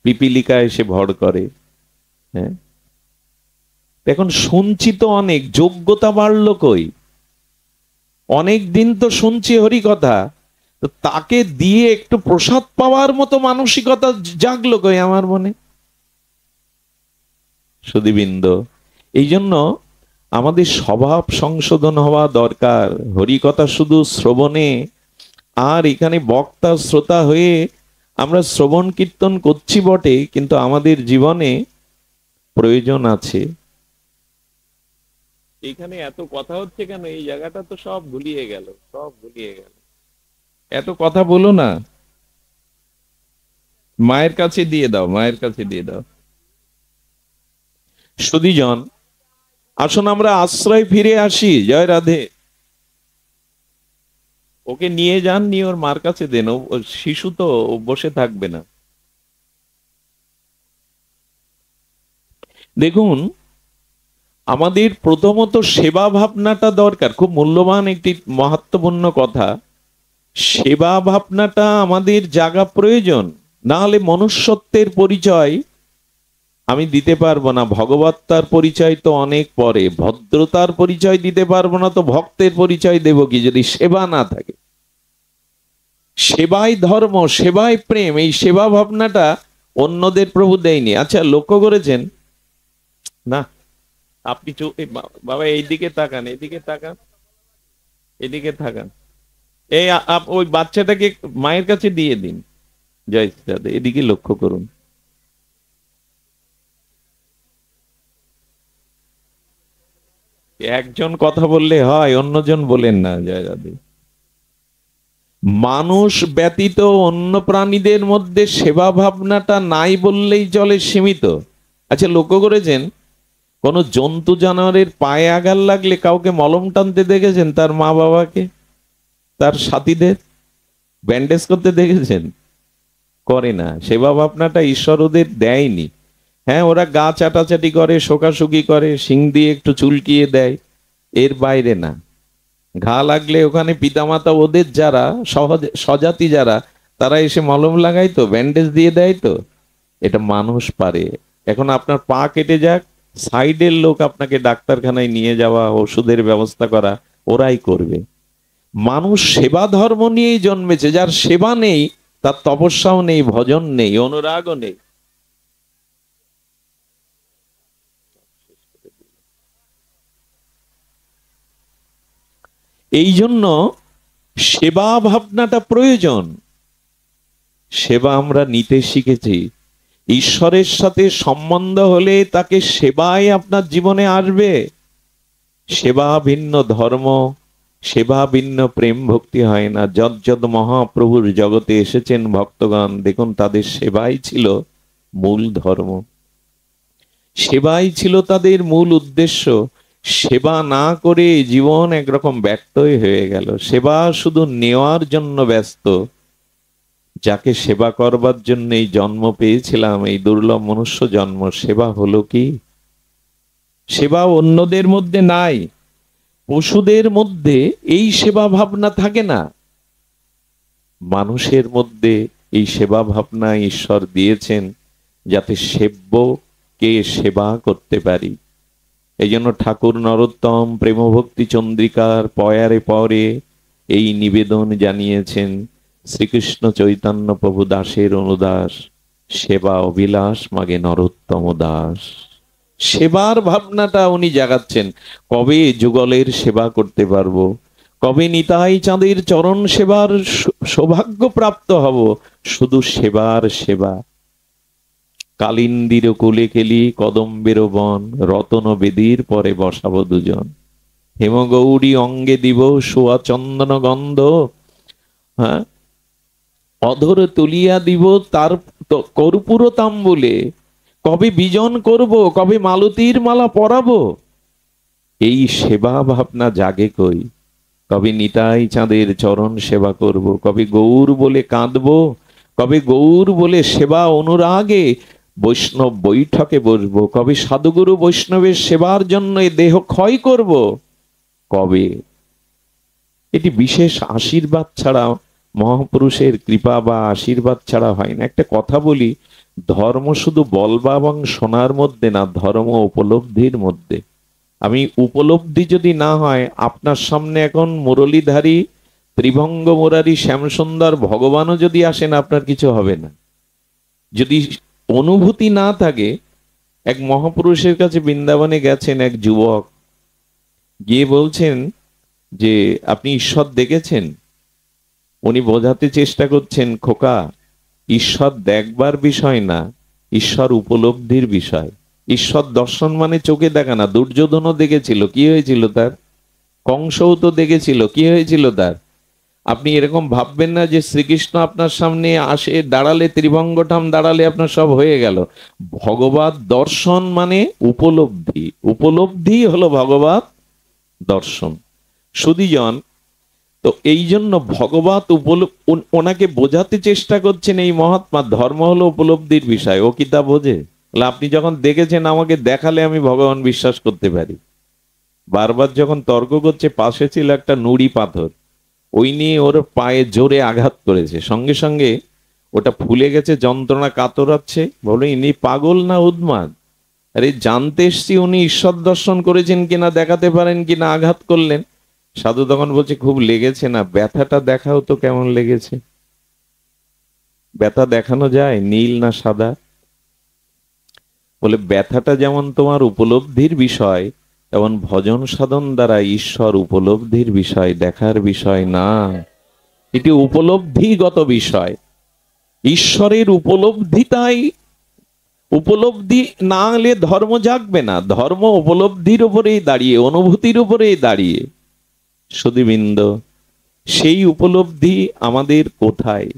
পিপিলিকা এসে ভর করে। হ্যাঁ, এখন শুনছি তো অনেক, যোগ্যতা বাড়লো কই? অনেক দিন তো শুনছি হরি কথা, তো তাকে দিয়ে একটু প্রসাদ পাওয়ার মতো মানসিকতা জাগলো কই আমার মনে? সুধীবৃন্দ, এই জন্য আমাদের স্বভাব সংশোধন হওয়া দরকার। হরি কথা শুধু শ্রবণে, আর এখানে বক্তা শ্রোতা হয়ে আমরা শ্রবণ কীর্তন করছি বটে, কিন্তু আমাদের জীবনে প্রয়োজন আছে। এখানে এত কথা হচ্ছে কেন? এই জায়গাটা তো সব ভুলিয়ে গেল, সব ভুলিয়ে গেল। এত কথা বলো না, মায়ের কাছে দিয়ে দাও, মায়ের কাছে দিয়ে দাও। সুধীজন, আসুন আমরা আশ্রয় ফিরে আসি। জয় রাধে। ওকে নিয়ে যান, নিয়ে ওর মার কাছে দেন। ও শিশু তো, ও বসে থাকবে না। দেখুন, আমাদের প্রথমত সেবা ভাবনাটা দরকার, খুব মূল্যবান একটি মহত্বপূর্ণ কথা। সেবা ভাবনাটা আমাদের জাগা প্রয়োজন, না হলে মনুষ্যত্বের পরিচয় আমি দিতে পারবো না। ভগবত্তার পরিচয় তো অনেক পরে, ভদ্রতার পরিচয় দিতে পারবো না, তো ভক্তের পরিচয় দেব কি যদি সেবা না থাকে? সেবাই ধর্ম, সেবাই প্রেম। এই সেবা ভাবনাটা অন্যদের প্রভু দেয়নি। আচ্ছা লক্ষ্য করেছেন না? আপনি বাবা এইদিকে তাকান, এদিকে তাকান, এদিকে তাকান। এই ওই বাচ্চাটাকে মায়ের কাছে দিয়ে দিন। জয় শ্রীরাধে। এদিকে লক্ষ্য করুন। একজন কথা বললে হয়, অন্যজন বলেন না। জয় রাধে। মানুষ ব্যতীত অন্য প্রাণীদের মধ্যে সেবা ভাবনাটা নাই বললেই চলে, সীমিত। আচ্ছা, লক্ষ্য করেছেন কোন জন্তু জানোয়ারের পায়ে আঘাত লাগলে কাউকে মলম টানতে দেখেছেন? তার মা বাবাকে, তার সাথীদের ব্যান্ডেজ করতে দেখেছেন? করে না। সেবা ভাবনাটা ঈশ্বর ওদের দেয়নি। হ্যাঁ, ওরা গা চাটাচাটি করে, শোকাশুকি করে, শিং দিয়ে একটু চুলকিয়ে দেয়, এর বাইরে না। ঘা লাগলে ওখানে পিতামাতা ওদের যারা স্বজাতি যারা, তারা এসে মলম লাগাই তো, ব্যান্ডেজ দিয়ে দেয় তো। এটা মানুষ পারে। এখন আপনার পা কেটে যাক, সাইডের লোক আপনাকে ডাক্তারখানায় নিয়ে যাওয়া, ওষুধের ব্যবস্থা করা ওরাই করবে। মানুষ সেবা ধর্ম নিয়েই জন্মেছে। যার সেবা নেই তার তপস্যাও নেই, ভজন নেই, অনুরাগও নেই। এই জন্য সেবা ভাবনাটা প্রয়োজন। সেবা আমরা নিতে শিখেছি। ঈশ্বরের সাথে সম্বন্ধ হলে তাকে সেবাই আপনার জীবনে আসবে। সেবা ভিন্ন ধর্ম, সেবা ভিন্ন প্রেম ভক্তি হয় না। যদ যদ মহাপ্রভুর জগতে এসেছেন ভক্তগণ, দেখুন তাদের সেবাই ছিল মূল ধর্ম, সেবাই ছিল তাদের মূল উদ্দেশ্য। সেবা না করে জীবন একরকম ব্যর্থই হয়ে গেল। সেবা শুধু নেওয়ার জন্য ব্যস্ত। যাকে সেবা করবার জন্য এই জন্ম পেয়েছিলাম, এই দুর্লভ মনুষ্য জন্ম, সেবা হলো কি? সেবা অন্যদের মধ্যে নাই। পশুদের মধ্যে এই সেবা ভাবনা থাকে না, মানুষের মধ্যে এই সেবা ভাবনা ঈশ্বর দিয়েছেন, যাতে সেব্যকে সেবা করতে পারি। এই জন্য ঠাকুর নরোত্তম প্রেমভক্তি চন্দ্রিকার পয়ারে পরে এই নিবেদন জানিয়েছেন, শ্রীকৃষ্ণ চৈতন্য প্রভু দাসের অনুদাস, সেবা অবিলাস মাগে নরোত্তম দাস। সেবার ভাবনাটা উনি জাগাচ্ছেন। কবে যুগলের সেবা করতে পারবো, কবে নিতাই চাঁদের চরণ সেবার সৌভাগ্য প্রাপ্ত হব? শুধু সেবার সেবা। কালিন্দির কোলে কেলি কদম্বের বন, রতন বেদির পরে বসাবো দুজন। হেমগৌরী অঙ্গে দিব সোয়া চন্দন গন্ধ, হ্যাঁ, অধর তুলিয়া দিব তার কর্পূর তাম্বুলে। কবে বিজন করব, কবে মালতীর মালা পরাবো? এই সেবা ভাবনা জাগে কই? কবে নিতাই চাঁদের চরণ সেবা করব, কবে গৌর বলে কাঁদবো, কবে গৌর বলে সেবা অনুরাগে বৈষ্ণব বৈঠকে বসবো, কবে সাধুগুরু বৈষ্ণবের সেবার জন্য দেহ ক্ষয় করব, কবে? এটি বিশেষ আশীর্বাদ ছাড়া, মহাপুরুষের কৃপা বা আশীর্বাদ ছাড়া হয় না। একটা কথা বলি, ধর্ম শুধু বলবা এবং শোনার মধ্যে না, ধর্ম উপলব্ধির মধ্যে। আমি উপলব্ধি যদি না হয়, আপনার সামনে এখন মুরলীধারী ত্রিভঙ্গ মুরারি শ্যামসুন্দর ভগবানও যদি আসেন, আপনার কিছু হবে না। যদি অনুভূতি না থাকে, এক মহাপুরুষের কাছে বৃন্দাবনে গেছেন এক যুবক, গিয়ে বলছেন যে আপনি ঈশ্বর দেখেছেন? উনি বোঝাতে চেষ্টা করছেন, খোকা, ঈশ্বর দেখবার বিষয় না, ঈশ্বর উপলব্ধির বিষয়। ঈশ্বর দর্শন মানে চোখে দেখা না। দুর্যোধনও দেখেছিল, কি হয়েছিল তার? কংসও তো দেখেছিল, কি হয়েছিল তার? আপনি এরকম ভাববেন না যে শ্রীকৃষ্ণ আপনার সামনে আসে দাঁড়ালে, ত্রিভঙ্গঠাম দাঁড়ালে আপনার সব হয়ে গেল। ভগবত দর্শন মানে উপলব্ধি, উপলব্ধি হলো ভগবত দর্শন। সুধীজন, তো এই জন্য ভগবত ওনাকে বোঝাতে চেষ্টা করছেন এই মহাত্মা, ধর্ম হলো উপলব্ধির বিষয়। ও কি তা বোঝে? আপনি যখন দেখেছেন, আমাকে দেখালে আমি ভগবান বিশ্বাস করতে পারি। বারবার যখন তর্ক করছে, পাশে ছিল একটা নুড়ি পাথর, ওই নিয়ে ওর পায়ে জোরে আঘাত করেছে, সঙ্গে সঙ্গে ওটা ফুলে গেছে, যন্ত্রণা কাতরাচ্ছে। বলে ইনি পাগল না উন্মাদ? আরে জানতে এসছি উনি ঈশ্বর দর্শন করেছেন কিনা, দেখাতে পারেন কিনা, আঘাত করলেন। সাধু তখন বলছে, খুব লেগেছে না? ব্যথাটা দেখাও তো কেমন লেগেছে। ব্যথা দেখানো যায়, নীল না সাদা? বলে ব্যথাটা যেমন তোমার উপলব্ধির বিষয়, তেমন ভজন সাধন দ্বারা ঈশ্বর উপলব্ধির বিষয়, দেখার বিষয় না। এটি উপলব্ধিগত বিষয়। ঈশ্বরের উপলব্ধিটাই, উপলব্ধি না হলে ধর্ম জাগবে না। ধর্ম উপলব্ধির উপরেই দাঁড়িয়ে, অনুভূতির উপরেই দাঁড়িয়ে। সুধীবৃন্দ, সেই উপলব্ধি আমাদের কোথায়?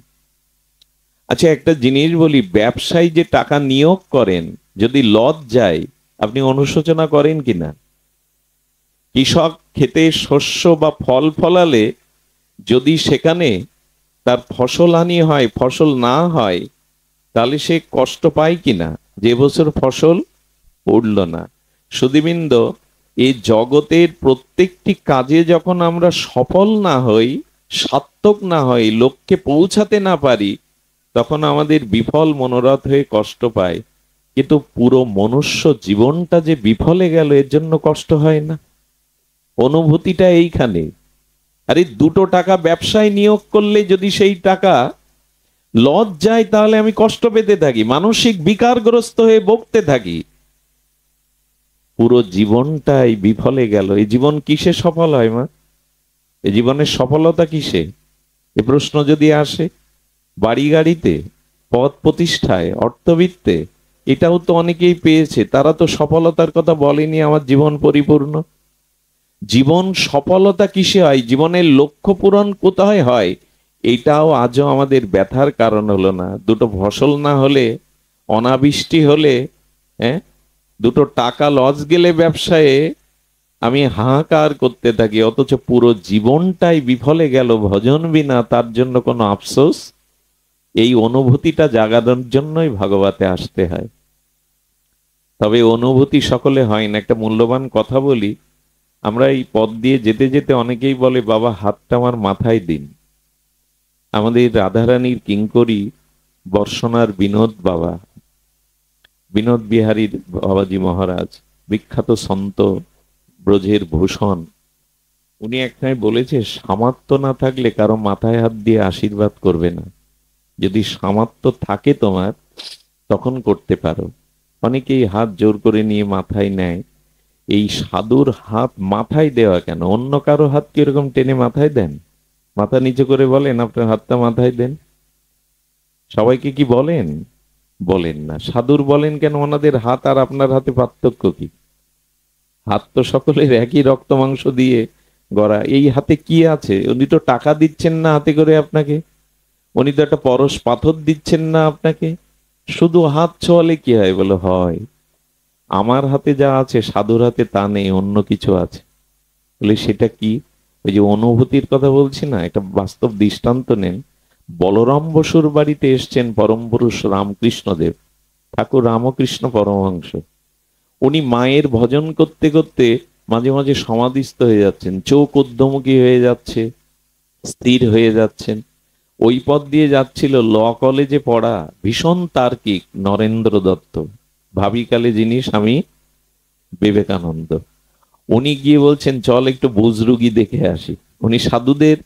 আচ্ছা, একটা জিনিস বলি, ব্যবসায় যে টাকা নিয়োগ করেন, যদি লস যায় আপনি অনুশোচনা করেন কিনা? কৃষক খেতে শস্য বা ফল ফলালে যদি সেখানে তার ফসল হানি হয়, ফসল না হয়, তাহলে সে কষ্ট পায় কিনা যে বছর ফসল উঠল না? সুধীবৃন্দ, এই জগতের প্রত্যেকটি কাজে যখন আমরা সফল না হই, সার্থক না হই, লক্ষ্যে পৌঁছাতে না পারি, তখন আমাদের বিফল মনোরথ হয়ে কষ্ট পায়। কিন্তু পুরো মনুষ্য জীবনটা যে বিফলে গেল এর জন্য কষ্ট হয় না। অনুভূতিটা এইখানে। আরে 2 টাকা ব্যবসায় নিয়োগ করলে যদি সেই টাকা লস যায়, তাহলে আমি কষ্ট পেতে থাকি, মানসিক বিকারগ্রস্ত হয়ে বকতে থাকি। পুরো জীবনটাই বিফলে গেল। এই জীবন কিসে সফল হয় মা? এই জীবনের সফলতা কিসে? এ প্রশ্ন যদি আসে, বাড়ি গাড়িতে, পদ প্রতিষ্ঠায়, অর্থবিত্তে, এটাও তো অনেকেই পেয়েছে, তারা তো সফলতার কথা বলেনি আমার জীবন পরিপূর্ণ। জীবন সফলতা কিসে হয়, জীবনের লক্ষ্য পূরণ কোথায় হয়, এটাও আজও আমাদের ব্যথার কারণ হলো না। 2 ফসল না হলে, অনাবৃষ্টি হলে, হ্যাঁ, 2 টাকা লস গেলে ব্যবসায়ে আমি হাহাকার করতে থাকি, অথচ পুরো জীবনটাই বিফলে গেল ভজন বিনা, তার জন্য কোনো আফসোস। এই অনুভূতিটা জাগানোর জন্যই ভাগবতে আসতে হয়। তবে অনুভূতি সকলে হয় না। একটা মূল্যবান কথা বলি, আমরা এই পথ দিয়ে যেতে যেতে অনেকেই বলে, বাবা হাতটা আমার মাথায় দিন। আমাদের রাধারানীর কিঙ্করী বর্ষণার বিনোদ বাবা, বিনোদ বিহারীর বাবাজি মহারাজ, বিখ্যাত সন্ত, ব্রজের ভূষণ, উনি একটাই বলেছে, সামর্থ্য না থাকলে কারো মাথায় হাত দিয়ে আশীর্বাদ করবে না। যদি সামর্থ্য থাকে তোমার, তখন করতে পারো। অনেকেই হাত জোর করে নিয়ে মাথায় নেয়। এই সাধুর হাত মাথায় দেওয়া কেন? অন্য কারো হাত কিরকম টেনে মাথায় দেন? মাথা নিচু করে বলেন আপনার হাতটা মাথায় দেন? সবাইকে কি বলেন? বলেন না। সাধুর বলেন কেন? ওনাদের হাত আর আপনার হাতে পার্থক্য কি? হাত তো সকলের একই রক্ত মাংস দিয়ে গড়া। এই হাতে কি আছে? উনি তো টাকা দিচ্ছেন না হাতে করে আপনাকে, উনি তো একটা পরশ পাথর দিচ্ছেন না আপনাকে। শুধু হাত ছোঁয়ালে কি হয়? বলে হয়। আমার হাতে যা আছে সাধুর হাতে তা নেই, অন্য কিছু আছে। বলে সেটা কি? ওই যে অনুভূতির কথা বলছি না, একটা বাস্তব দৃষ্টান্ত নেন। বলরাম বসুর বাড়িতে এসছেন পরম পুরুষ রামকৃষ্ণদেব, ঠাকুর রামকৃষ্ণ পরমহংস। উনি মায়ের ভজন করতে করতে মাঝে মাঝে সমাধিস্থ হয়ে যাচ্ছেন, চোখ ঊর্ধ্বমুখী হয়ে যাচ্ছে, স্থির হয়ে যাচ্ছেন। ওই পথ দিয়ে যাচ্ছিল ল কলেজে পড়া ভীষণ তার্কিক নরেন্দ্র দত্ত, ভাবিকালে যিনি স্বামী বিবেকানন্দ। উনি গিয়ে বলছেন, চল একটু বুজরুগি দেখে আসি। উনি সাধুদের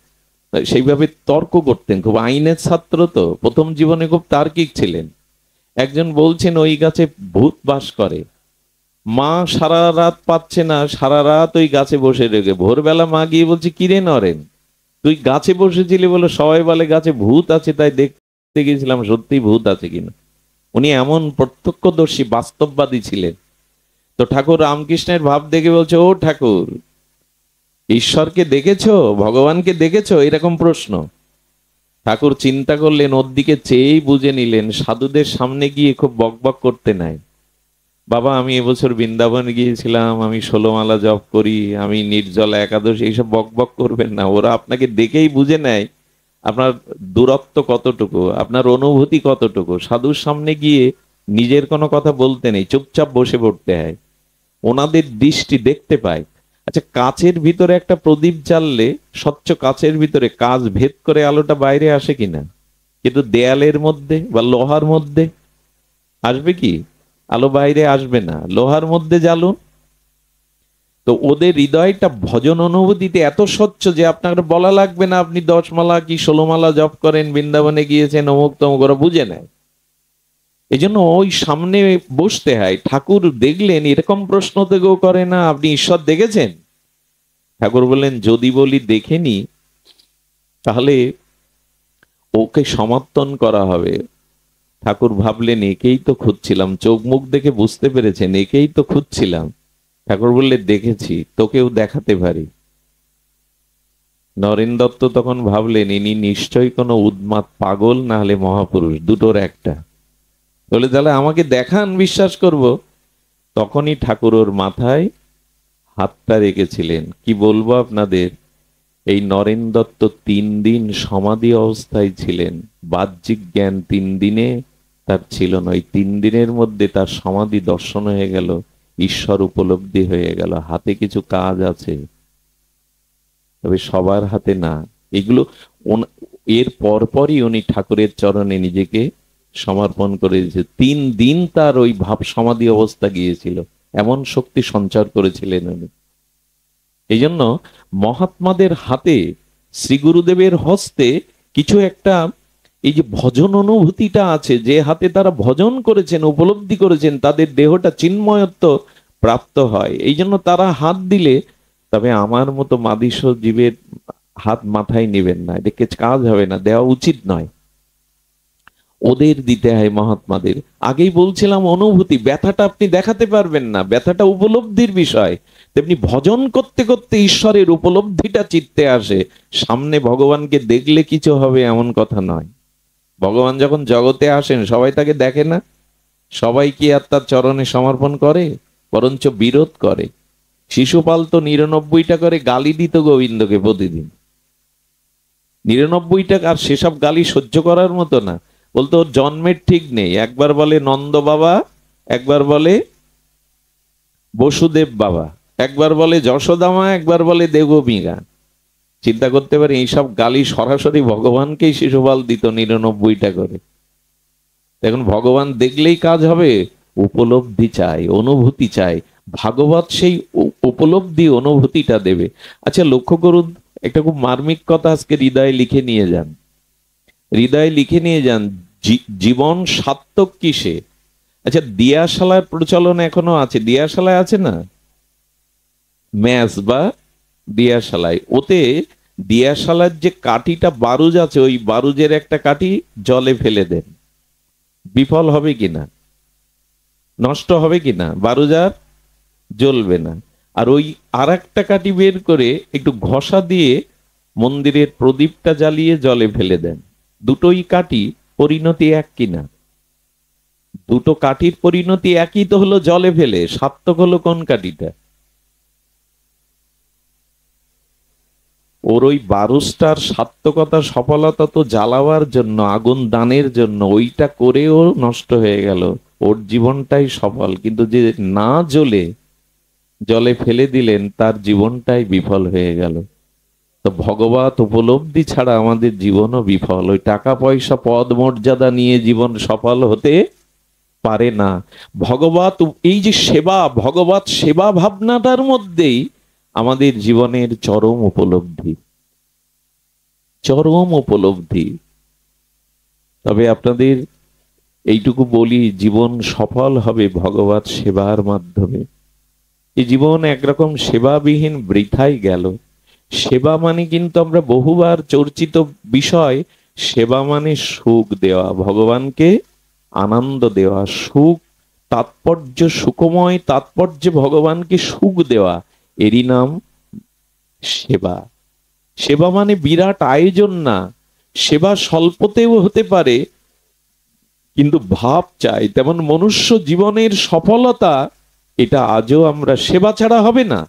সেইভাবে তর্ক করতেন, খুব আইনের ছাত্র তো, প্রথম জীবনে খুব তার্কিক ছিলেন। একজন বলছেন ওই গাছে ভূত বাস করে, মা সারা রাত পাচ্ছে না, সারা রাত ওই গাছে বসে রেখে, ভোরবেলা মা গিয়ে বলছে, কিরে নরেন তুই গাছে বসেছিলি? বলে সবাই বলে গাছে ভূত আছে, তাই দেখতে গেছিলাম সত্যি ভূত আছে কিনা। উনি এমন প্রত্যক্ষদর্শী বাস্তববাদী ছিলেন। তো ঠাকুর রামকৃষ্ণের ভাব দেখে বলছে, ও ঠাকুর, ঈশ্বরকে দেখেছো, ভগবানকে দেখেছো? এরকম প্রশ্ন। ঠাকুর চিন্তা করলেন, ওর দিকে চেয়েই বুঝে নিলেন, সাধুদের সামনে গিয়ে খুব বকবক করতে নাই। বাবা আমি এবছর বৃন্দাবন গিয়েছিলাম, আমি 16 মালা জপ করি, আমি নির্জলা একাদশী, এইসব বকবক করবেন না। ওরা আপনাকে দেখেই বুঝে নেয় আপনার দূরত্ব কতটুকু, আপনার অনুভূতি কতটুকু। সাধুর সামনে গিয়ে নিজের কোনো কথা বলতে নেই, চুপচাপ বসে পড়তে হয়। ওনাদের দৃষ্টি দেখতে পায়। আচ্ছা, কাচের ভিতরে একটা প্রদীপ জ্বাললে, স্বচ্ছ কাচের ভিতরে কাঁচ ভেদ করে আলোটা বাইরে আসে কিনা? কিন্তু দেয়ালের মধ্যে বা লোহার মধ্যে আসবে কি? আলো বাইরে আসবে না। লোহার মধ্যে জ্বালুন। তো ওদের হৃদয়টা ভজন অনুভূতিতে এত স্বচ্ছ যে আপনাকে বলা লাগবে না আপনি 10 মালা কি 16 মালা জপ করেন, বৃন্দাবনে গিয়েছেন, অমুক তমুক, ওরা বুঝে নেয়। এই জন্য ওই সামনে বসতে হয়। ঠাকুর দেখলেন এরকম প্রশ্ন তো কেউ করে না, আপনি ঈশ্বর দেখেছেন? ঠাকুর বললেন, যদি বলি দেখেনি তাহলে ওকে সমর্থন করা হবে। ঠাকুর ভাবলেন, একেই তো খুঁজছিলাম, চোখ মুখ দেখে বুঝতে পেরেছেন একেই তো খুঁজছিলাম। ঠাকুর বললে, দেখেছি, তোকেও দেখাতে পারি। নরেন দত্ত তখন ভাবলেন ইনি নিশ্চয়ই কোনো উন্মাদ পাগল, না হলে মহাপুরুষ, দুটোর একটা। বলে তাহলে আমাকে দেখান, বিশ্বাস করব। তখনই ঠাকুর ওর মাথায় হাতটা রেখেছিলেন। কি বলবো আপনাদের, এই নরেন দত্ত 3 দিন সমাধি অবস্থায় ছিলেন। বাহ্যিক জ্ঞান 3 দিনে তার ছিল না। ওই 3 দিনের মধ্যে তার সমাধি দর্শন হয়ে গেল, ঈশ্বর উপলব্ধি হয়ে গেল। হাতে কিছু কাজ আছে, তবে সবার হাতে না। এগুলো এর পরপরই উনি ঠাকুরের চরণে নিজেকে সমর্পণ করে দিয়েছে। 3 দিন তার ওই ভাব সমাধি অবস্থা গিয়েছিল, এমন শক্তি সঞ্চার করেছিলেন উনি। এই জন্য মহাত্মাদের হাতে, শ্রী গুরুদেবের হস্তে কিছু একটা, এই যে ভজন অনুভূতিটা আছে, যে হাতে তারা ভজন করেছেন, উপলব্ধি করেছেন, তাদের দেহটা চিন্ময়ত্ব প্রাপ্ত হয়। এই জন্য তারা হাত দিলে, তবে আমার মতো মাদিস জীবের হাত মাথায় নেবেন না, এটাকে কাজ হবে না, দেওয়া উচিত নয়। ওদের দিতে হয় মহাত্মাদের। আগেই বলছিলাম অনুভূতি, ব্যথাটা আপনি দেখাতে পারবেন না, ব্যথাটা উপলব্ধির বিষয়। তেমনি ভজন করতে করতে ঈশ্বরের উপলব্ধিটা চিত্তে আসে। সামনে ভগবানকে দেখলে কিছু হবে এমন কথা নয়। ভগবান যখন জগতে আসেন সবাই তাকে দেখে না, সবাই কি আর তার চরণে সমর্পণ করে? বরঞ্চ বিরোধ করে। শিশুপাল তো 99টা করে গালি দিত গোবিন্দকে প্রতিদিন। 99টা, আর সেসব গালি সহ্য করার মতো না। বলতো ওর জন্মের ঠিক নেই, একবার বলে নন্দ বাবা, একবার বলে বসুদেব বাবা, একবার বলে যশোদামা, একবার বলে দেবমীরা। চিন্তা করতে পারি, এইসব গালি সরাসরি ভগবানকেই শিশুপাল দিত 99টা করে। এখন ভগবান দেখলেই কাজ হবে? উপলব্ধি চাই, অনুভূতি চাই। ভাগবত সেই উপলব্ধি অনুভূতিটা দেবে। আচ্ছা লক্ষ্য করুন, একটা খুব মার্মিক কথা আজকে হৃদয়ে লিখে নিয়ে যান। হৃদয়ে লিখে নিয়ে যান, জীবন সার্থক কিসে? আচ্ছা, দিয়াশালার প্রচলন এখনো আছে, দিয়াশালায় আছে না, ম্যাচ বা দিয়াশালায়, ওতে দিয়াশালার যে কাঠিটা বারুজ আছে, ওই বারুজের একটা কাঠি জলে ফেলে দেন, বিফল হবে কিনা, নষ্ট হবে কিনা, বারুজ আর জ্বলবে না। আর ওই আর একটা কাঠি বের করে একটু ঘষা দিয়ে মন্দিরের প্রদীপটা জ্বালিয়ে জলে ফেলে দেন। দুটোই কাঠি, পরিণতি এক কিনা? দুটো কাঠির পরিণতি একই তো হলো, জলে ফেলে। সার্থক হলো কোন কাঠিটা? ওর ওই বারুসটার সার্থকতা, সফলতা তো জ্বালাবার জন্য, আগুন দানের জন্য। ওইটা করেও নষ্ট হয়ে গেল, ওর জীবনটাই সফল। কিন্তু যে না জ্বলে জলে ফেলে দিলেন, তার জীবনটাই বিফল হয়ে গেল। তো ভগবত উপলব্ধি ছাড়া আমাদের জীবনও বিফল। ওই টাকা পয়সা পদ মর্যাদা নিয়ে জীবন সফল হতে পারে না। ভগবত, এই যে সেবা, ভগবত সেবা ভাবনাটার মধ্যেই আমাদের জীবনের চরম উপলব্ধি, চরম উপলব্ধি। তবে আপনাদের এইটুকু বলি, জীবন সফল হবে ভগবত সেবার মাধ্যমে। এই জীবন একরকম সেবাবিহীন বৃথাই গেল। সেবা মানে কিন্তু আমরা বহুবার চর্চিত বিষয়, সেবা মানে সুখ দেওয়া, ভগবানকে আনন্দ দেওয়া, সুখ, তাৎপর্য, সুখময় তাৎপর্য, ভগবানকে সুখ দেওয়া, এরই নাম সেবা। সেবা মানে বিরাট আয়োজন না, সেবা স্বল্পতেও হতে পারে, কিন্তু ভাব চাই। তেমন মনুষ্য জীবনের সফলতা, এটা আজও আমরা, সেবা ছাড়া হবে না।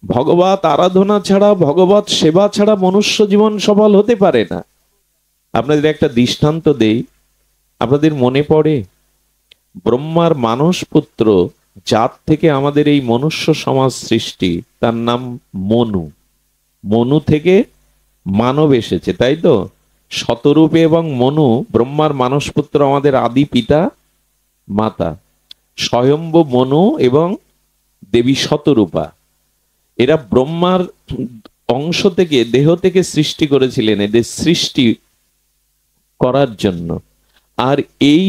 ভগবত আরাধনা ছাড়া, ভগবত সেবা ছাড়া মনুষ্য জীবন সফল হতে পারে না। আপনাদের একটা দৃষ্টান্ত দেই, আপনাদের মনে পড়ে ব্রহ্মার মানস পুত্র, যার থেকে আমাদের এই মনুষ্য সমাজ সৃষ্টি, তার নাম মনু। মনু থেকে মানব এসেছে, তাই তো? শতরূপে এবং মনু, ব্রহ্মার মানস পুত্র, আমাদের আদি পিতা মাতা। স্বয়ম্ভু মনু এবং দেবী শতরূপা, এরা ব্রহ্মার অংশ থেকে, দেহ থেকে সৃষ্টি করেছিলেন, এদের সৃষ্টি করার জন্য। আর এই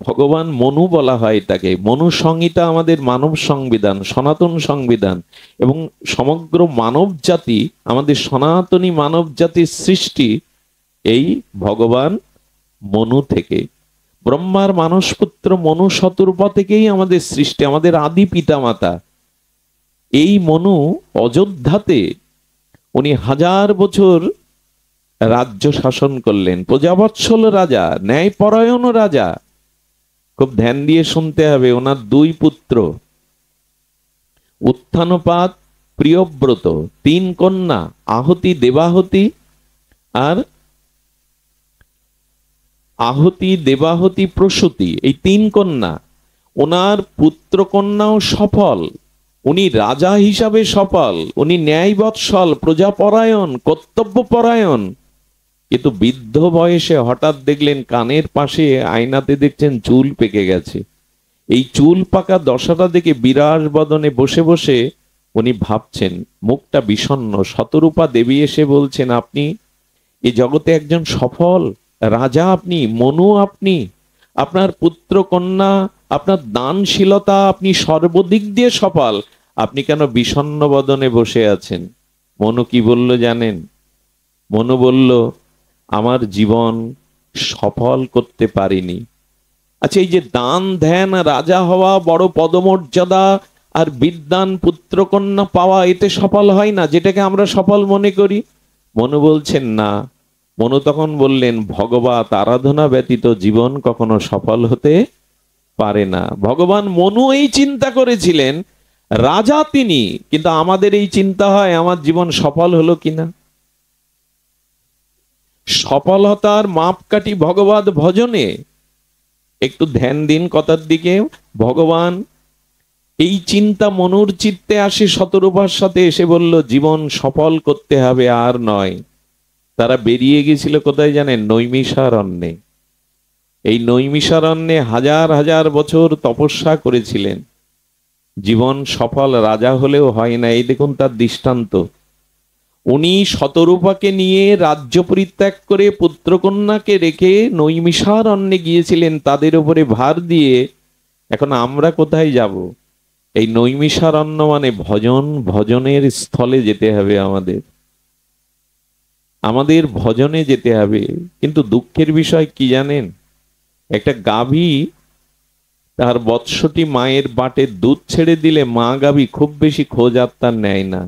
ভগবান মনু বলা হয় তাকে। মনু সংহিতা আমাদের মানব সংবিধান, সনাতন সংবিধান, এবং সমগ্র মানব জাতি, আমাদের সনাতনী মানব জাতির সৃষ্টি এই ভগবান মনু থেকে। ব্রহ্মার মানসপুত্র মনু শতরূপা থেকেই আমাদের সৃষ্টি, আমাদের আদি পিতা মাতা। এই মনু অযোধ্যাতে উনি 1000 বছর রাজ্য শাসন করলেন, প্রজাবৎসল রাজা, ন্যায়পরায়ণ রাজা। খুব ধ্যান দিয়ে শুনতে হবে। ওনার 2 পুত্র, উত্থানপাত, প্রিয়ব্রত, 3 কন্যা, আহতি, দেবাহতি আর আহতি, দেবাহতি, প্রসূতি, এই 3 কন্যা। ওনার পুত্র কন্যাও সফল, উনি রাজা হিসাবে সফল, উনি ন্যায়বৎসল, প্রজাপরায়ণ, কর্তব্যপরায়ণ। কিন্তু বৃদ্ধ বয়সে হঠাৎ দেখলেন কানের পাশে আয়নাতে দেখছেন চুল পেকে গেছে। এই চুল পাকা দশাটা দেখে বিরাজ বদনে বসে বসে উনি ভাবছেন, মুখটা বিষণ্ণ। শতরূপা দেবী এসে বলছেন, আপনি এই জগতে একজন সফল রাজা, আপনি মনু, আপনি, আপনার পুত্র কন্যা, আপনার দানশীলতা, আপনি সর্বদিক দিয়ে সফল, আপনি কেন বিষণ্ণ বদনে বসে আছেন? মনু কি বলল জানেন? মনু বলল, আমার জীবন সফল করতে পারিনি। আচ্ছা, এই যে দান ধ্যান, রাজা হওয়া, বড় পদমর্যাদা আর বিদ্যান পুত্রকন্যা পাওয়া, এতে সফল হয় না যেটাকে আমরা সফল মনে করি? মনু বলছেন না। মনু তখন বললেন, ভগবত আরাধনা ব্যতীত জীবন কখনো সফল হতে পারে না। ভগবান মনু এই চিন্তা করেছিলেন, রাজা তিনি, কিন্তু আমাদের এই চিন্তা হয় আমার জীবন সফল হলো কিনা। সফলতার মাপকাঠি ভগবত ভজনে। একটু ধ্যান দিন কথার দিকে। ভগবান এই চিন্তা মনুর চিত্তে আসে, শতরূপার সাথে এসে বলল, জীবন সফল করতে হবে, আর নয়। তারা বেরিয়ে গেছিল কোথায় জানেন? নৈমিষারণ্যে। এই নৈমিষারণ্যে 1000 বছর তপস্যা করেছিলেন। জীবন সফল রাজা হলেও হয় না। এই দেখুন তার দৃষ্টান্ত। উনি শতরূপাকে নিয়ে রাজ্য পরিত্যাগ করে পুত্রকন্যাকে রেখে নৈমিষারণ্যে গিয়েছিলেন তাদের উপরে ভার দিয়ে। এখন আমরা কোথায় যাব? এই নৈমিষারণ্য মানে ভজন, ভজনের স্থলে যেতে হবে আমাদের। আমাদের ভজনে যেতে হবে। কিন্তু দুঃখের বিষয় কি জানেন? একটা গাভী তার বৎসটি মায়ের বাটে দুধ ছেড়ে দিলে মা গাভী খুব বেশি খোঁজ আত্মার নেয় না।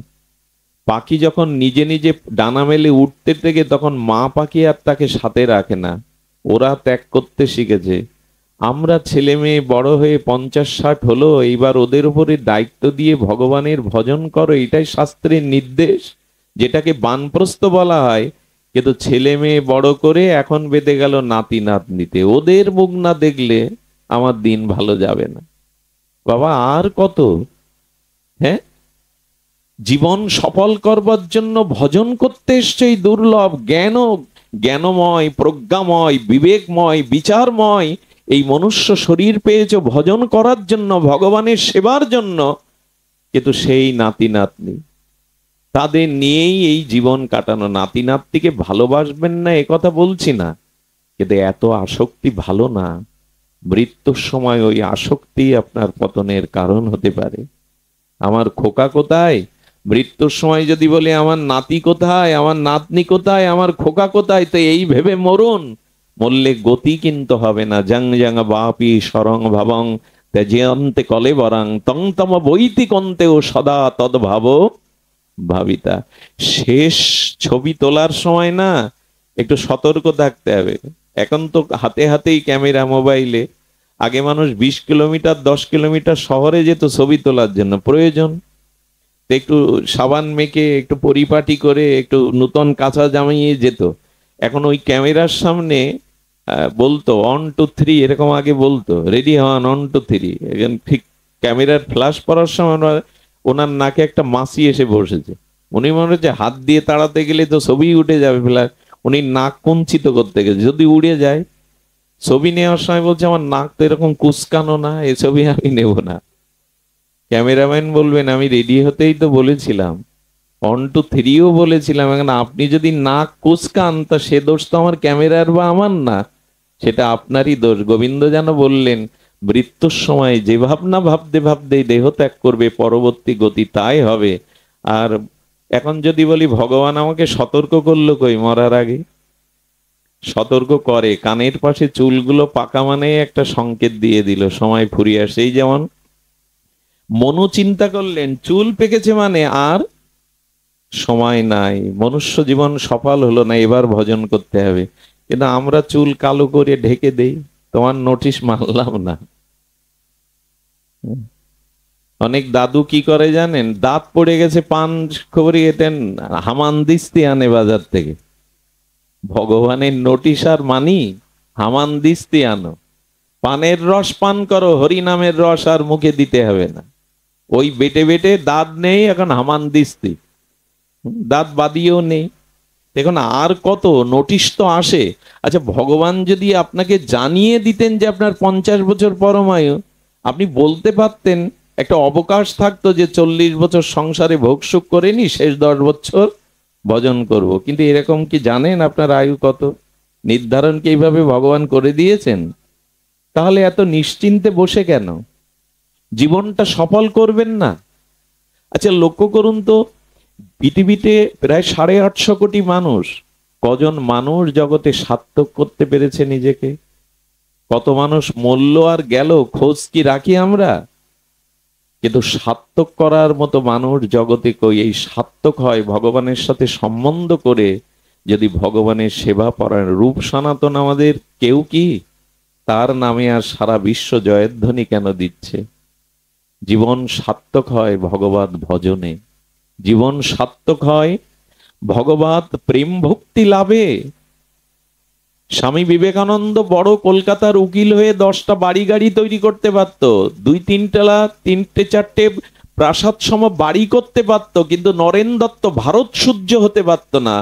পাখি যখন নিজে নিজে ডানা মেলে উঠতে থেকে তখন মা পাখি আর তাকে সাথে রাখে না, ওরা ত্যাগ করতে শিখেছে। আমরা ছেলে মেয়ে বড় হয়ে 50-60 হলো, এইবার ওদের উপরে দায়িত্ব দিয়ে ভগবানের ভজন করো, এটাই শাস্ত্রের নির্দেশ, যেটাকে বানপ্রস্থ বলা হয়। কিন্তু ছেলে মেয়ে বড় করে এখন বেঁধে গেল নাতি নাতনিতে। ওদের মুখ না দেখলে আমার দিন ভালো যাবে না। বাবা আর কত? হ্যাঁ, জীবন সফল করবার জন্য ভজন করতে এসছে এই দুর্লভ জ্ঞানময়, প্রজ্ঞাময়, বিবেকময়, বিচারময় এই মনুষ্য শরীর পেয়েছো ভজন করার জন্য, ভগবানের সেবার জন্য। কিন্তু সেই নাতি নাতনি, তাদের নিয়েই এই জীবন কাটানো। নাতি নাতনিকে ভালোবাসবেন না এ কথা বলছি না, কিন্তু এত আসক্তি ভালো না। মৃত্যুর সময় ওই আসক্তি আপনার পতনের কারণ হতে পারে। আমার খোকা কোথায়? মৃত্যুর সময় যদি বলে আমার নাতি কোথায়, আমার নাতনি কোথায়, আমার খোকা কোথায়, তো এই ভেবে মরুন। মরলে গতি কিন্তু হবে না। জং জং বাপি সরং ভাবং তেজন্তে কলে বরং তং তম বৈতি কন্তে ও সদা তদ ভাব ভাবিতা। শেষ ছবি তোলার সময় না একটু সতর্ক থাকতে হবে। এখন তো হাতে হাতেই ক্যামেরা, মোবাইলে। আগে মানুষ 20 কিলোমিটার 10 কিলোমিটার শহরে যেত ছবি তোলার জন্য, প্রয়োজন একটু সাবান মেখে একটু পরিপাটি করে একটু নূতন কাঁচা জামিয়ে যেত। এখন ওই ক্যামেরার সামনে বলতো 1 2 3, এরকম আগে বলতো রেডি হন 1 2 3। এখন ঠিক ক্যামেরার ফ্ল্যাশ পড়ার সময় ওনার নাকে একটা মাছি এসে বসেছে। উনি মনে হচ্ছে হাত দিয়ে তাড়াতে গেলে তো ছবি উঠে যাবে ফ্ল্যাশ, উনি নাক কুঞ্চিত করতে গেছে, যদি উড়ে যায়। ছবি নেওয়ার সময় বলছে আমার নাক তো এরকম কুচকানো না, এ ছবি আমি নেব না। ক্যামেরাম্যান বলবেন আমি রেডি হতেই তো বলেছিলাম, 1 2 3ও বলেছিলাম। এখন আপনি যদি নাক কুচকান তা সে দোষ তো আমার ক্যামেরার বা আমার না, সেটা আপনারই দোষ। গোবিন্দ যেন বললেন, মৃত্যুর সময় যে ভাবনা ভাবতে ভাবতেই দেহ ত্যাগ করবে, পরবর্তী গতি তাই হবে। আর এখন যদি বলি ভগবান আমাকে সতর্ক করলো কই? মরার আগে সতর্ক করে। কানের পাশে চুলগুলো পাকা মানে একটা সংকেত দিয়ে দিল সময় ফুরিয়ে আসে। এই যেমন মনু চিন্তা করলেন চুল পেকেছে মানে আর সময় নাই, মনুষ্য জীবন সফল হলো না, এবার ভজন করতে হবে। কিন্তু আমরা চুল কালো করে ঢেকে দেই, তোমার নোটিশ মানলাম না। অনেক দাদু কি করে জানেন, দাঁত পড়ে গেছে, পান খবরি এটেন হামানদিস্তি আনে বাজার থেকে। ভগবানের নোটিশ আর মানি? হামানদিস্তি আনো, পানের রস পান করো, হরি নামের রস আর মুখে দিতে হবে না। ওই বেটে বেটে দাঁত নেই, এখন হামানদিস্তি, দাঁত বাদিয়েও নেই। দেখুন আর কত নোটিশ তো আসে। আচ্ছা, ভগবান যদি আপনাকে জানিয়ে দিতেন যে আপনার 50 বছর পরমায়ু, আপনি বলতে পারতেন, একটা অবকাশ থাকতো যে 40 বছর সংসারে ভোগ সুখ করে নি, শেষ 10 বছর ভজন করব। কিন্তু এরকম কি জানেন আপনার আয়ু কত? নির্ধারণ কি এইভাবে ভগবান করে দিয়েছেন? তাহলে এত নিশ্চিন্তে বসে কেন? জীবনটা সফল করবেন না? আচ্ছা লক্ষ্য করুন তো, পৃথিবীতে প্রায় 850 কোটি মানুষ, কজন মানুষ জগতে সার্থক করতে পেরেছে নিজেকে? কত মানুষ মরল আর গেল, খোঁজ কি রাখি আমরা? কিন্তু সার্থক করার মতো মানুষ জগতে কই? এই সার্থক হয় ভগবানের সাথে সম্বন্ধ করে, যদি ভগবানের সেবা পরায়ণ। রূপ সনাতন আমাদের কেউ কি তার নামে আর সারা বিশ্ব জয়ধ্বনি কেন দিচ্ছে? জীবন সার্থক হয় ভগবত ভজনে, জীবন সার্থক হয় ভগবত প্রেম ভক্তি লাভে। স্বামী বিবেকানন্দ বড় কলকাতার উকিল হয়ে 10টা বাড়ি গাড়ি তৈরি করতে পারত, 2-3 তলা 3-4টে প্রাসাদ সম বাড়ি করতে পারত, কিন্তু নরেন দত্ত ভারত সূর্য হতে পারত না,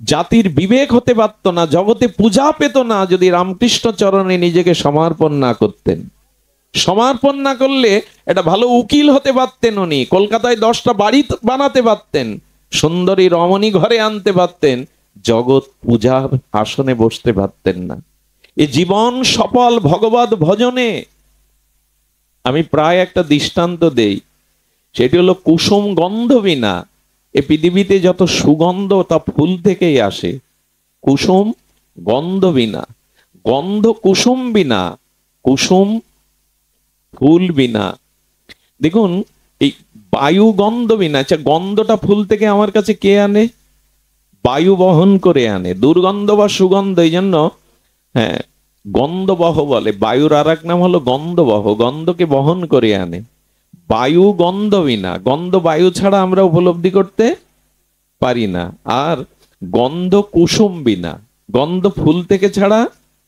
জাতির বিবেক হতে পারত না, জগতে পূজা পেত না, যদি রামকৃষ্ণ চরণে নিজেকে সমর্পণ না করতেন। সমর্পণ না করলে এটা ভালো উকিল হতে পারতেন উনি, কলকাতায় 10টা বাড়ি বানাতে পারতেন, সুন্দরী রমণী ঘরে আনতে পারতেন, জগৎ পূজার আসনে বসতে পারতেন না। এ জীবন সফল ভগবত ভজনে। আমি প্রায় একটা দৃষ্টান্ত দেই, সেটি হলো কুসুম গন্ধ বিনা এ পৃথিবীতে যত সুগন্ধ তা ফুল থেকেই আসে। কুসুম গন্ধ বিনা, গন্ধ কুসুম বিনা, কুসুম ফুল বিনা। দেখুন এই বায়ু গন্ধ বিনা, আচ্ছা গন্ধটা ফুল থেকে আমার কাছে কে আনে? বায়ু বহন করে আনে, দুর্গন্ধ বা সুগন্ধ। এই জন্য হ্যাঁ গন্ধবহ বলে, বায়ুর আর এক নাম হলো গন্ধবহ, গন্ধকে বহন করে আনে। বায়ু গন্ধ বিনা, গন্ধ বায়ু ছাড়া আমরা উপলব্ধি করতে পারি না। আর গন্ধ কুসুম বিনা, গন্ধ ফুল থেকে ছাড়া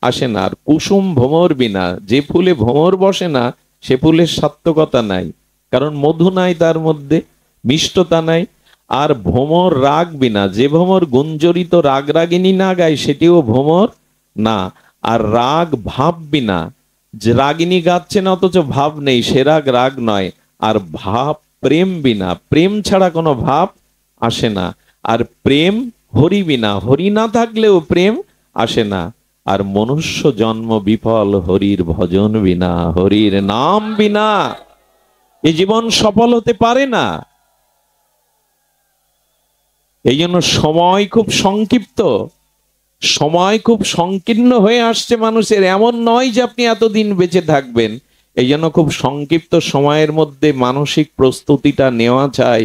আসে না। আর কুসুম ভ্রমর বিনা, যে ফুলে ভ্রমর বসে না সে ফুলের সার্থকতা নাই, কারণ মধু নাই তার মধ্যে, মিষ্টতা নাই। আর ভ্রমর রাগ বিনা, যে ভ্রমর গুঞ্জরিত রাগ রাগিনী না গায় সেটিও ভ্রমর না। আর রাগ ভাব বিনা, যে রাগিনী গাচ্ছে না অথচ ভাব নেই, সে রাগ রাগ নয়। আর ভাব প্রেম বিনা, প্রেম ছাড়া কোনো ভাব আসে না। আর প্রেম হরি বিনা, হরি না থাকলেও প্রেম আসে না। আর মনুষ্য জন্ম বিফল হরির ভজন বিনা, হরির নাম বিনা এ জীবন সফল হতে পারে না। এই জন্য সময় খুব সংক্ষিপ্ত, সময় খুব সংকীর্ণ হয়ে আসছে মানুষের। এমন নয় যে আপনি এতদিন বেঁচে থাকবেন। এই জন্য খুব সংক্ষিপ্ত সময়ের মধ্যে মানসিক প্রস্তুতিটা নেওয়া চাই,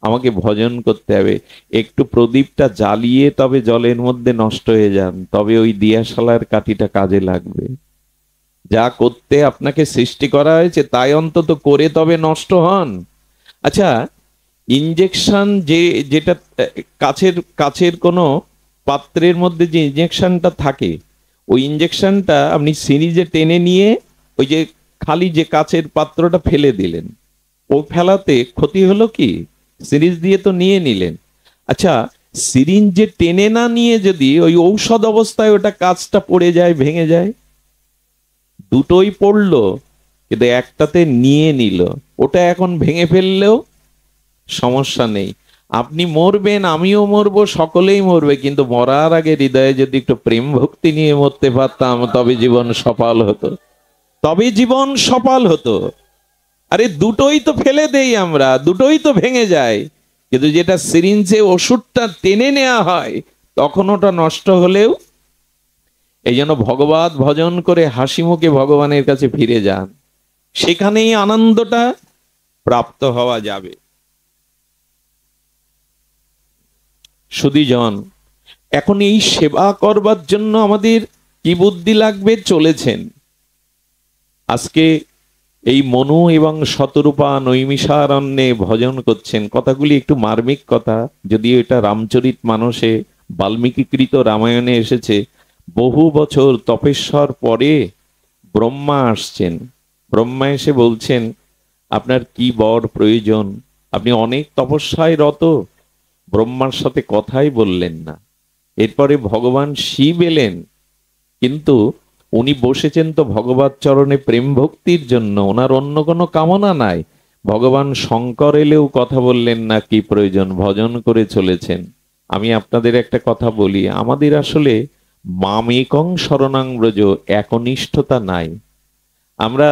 আমাকে ভজন করতে হবে। একটু প্রদীপটা জ্বালিয়ে তবে জলের মধ্যে নষ্ট হয়ে যান, তবে ওই দিয়াশালার কাঠিটা কাজে লাগবে। যা করতে আপনাকে সৃষ্টি করা হয়েছে তাই অন্তত করে তবে নষ্ট হন। আচ্ছা ইনজেকশন যেটা কাছের কাছের কোনো পাত্রের মধ্যে যে ইনজেকশনটা থাকে, ওই ইনজেকশনটা আপনি সিরিজে টেনে নিয়ে ওই যে খালি যে কাচের পাত্রটা ফেলে দিলেন, ও ফেলাতে ক্ষতি হলো কি? সিরিজ দিয়ে তো নিয়ে নিলেন। আচ্ছা সিরিঞ্জে টেনে না নিয়ে যদি ওই ঔষধ অবস্থায় ওটা কাচটা পড়ে যায়, ভেঙে যায়, দুটোই পড়লো কিন্তু একটাতে নিয়ে নিল, ওটা এখন ভেঙে ফেললেও সমস্যা নেই। আপনি মরবেন, আমিও মরবো, সকলেই মরবে, কিন্তু মরার আগে হৃদয়ে যদি একটু প্রেম ভক্তি নিয়ে মরতে পারতাম তবে জীবন সফল হতো, তবে জীবন সফল হতো। আরে দুটোই তো ফেলে দেই আমরা, দুটোই তো ভেঙে যায়, কিন্তু যেটা সিরিঞ্জে ওষুধটা টেনে নেওয়া হয় তখন ওটা নষ্ট হলেও। এই জন্য ভগবত ভজন করে হাসি মুখে ভগবানের কাছে ফিরে যান, সেখানেই আনন্দটা প্রাপ্ত হওয়া যাবে। সুধীজন, এখন এই সেবা করবার জন্য আমাদের কি বুদ্ধি লাগবে? চলেছেন আজকে এই মনু এবং শতরূপা নৈমিষারণ্যে ভজন করছেন। কথাগুলি একটু মার্মিক কথা, যদিও এটা রামচরিত মানসে বাল্মীকিকৃত রামায়ণে এসেছে। বহু বছর তপস্যার পরে ব্রহ্মা আসছেন। ব্রহ্মা এসে বলছেন, আপনার কি বর প্রয়োজন? আপনি অনেক তপস্যায় রত, ব্রহ্মার সাথে কথাই বললেন না। এরপরে ভগবান শিব এলেন, কিন্তু উনি বসেছেন তো ভগবত চরণে প্রেম ভক্তির জন্য, ওনার অন্য কোনো কামনা নাই। ভগবান শঙ্কর এলেও কথা বললেন না, কি প্রয়োজন, ভজন করে চলেছেন। আমি আপনাদের একটা কথা বলি, আমাদের আসলে মামেকং শরণাং ব্রজ, একনিষ্ঠতা নাই। আমরা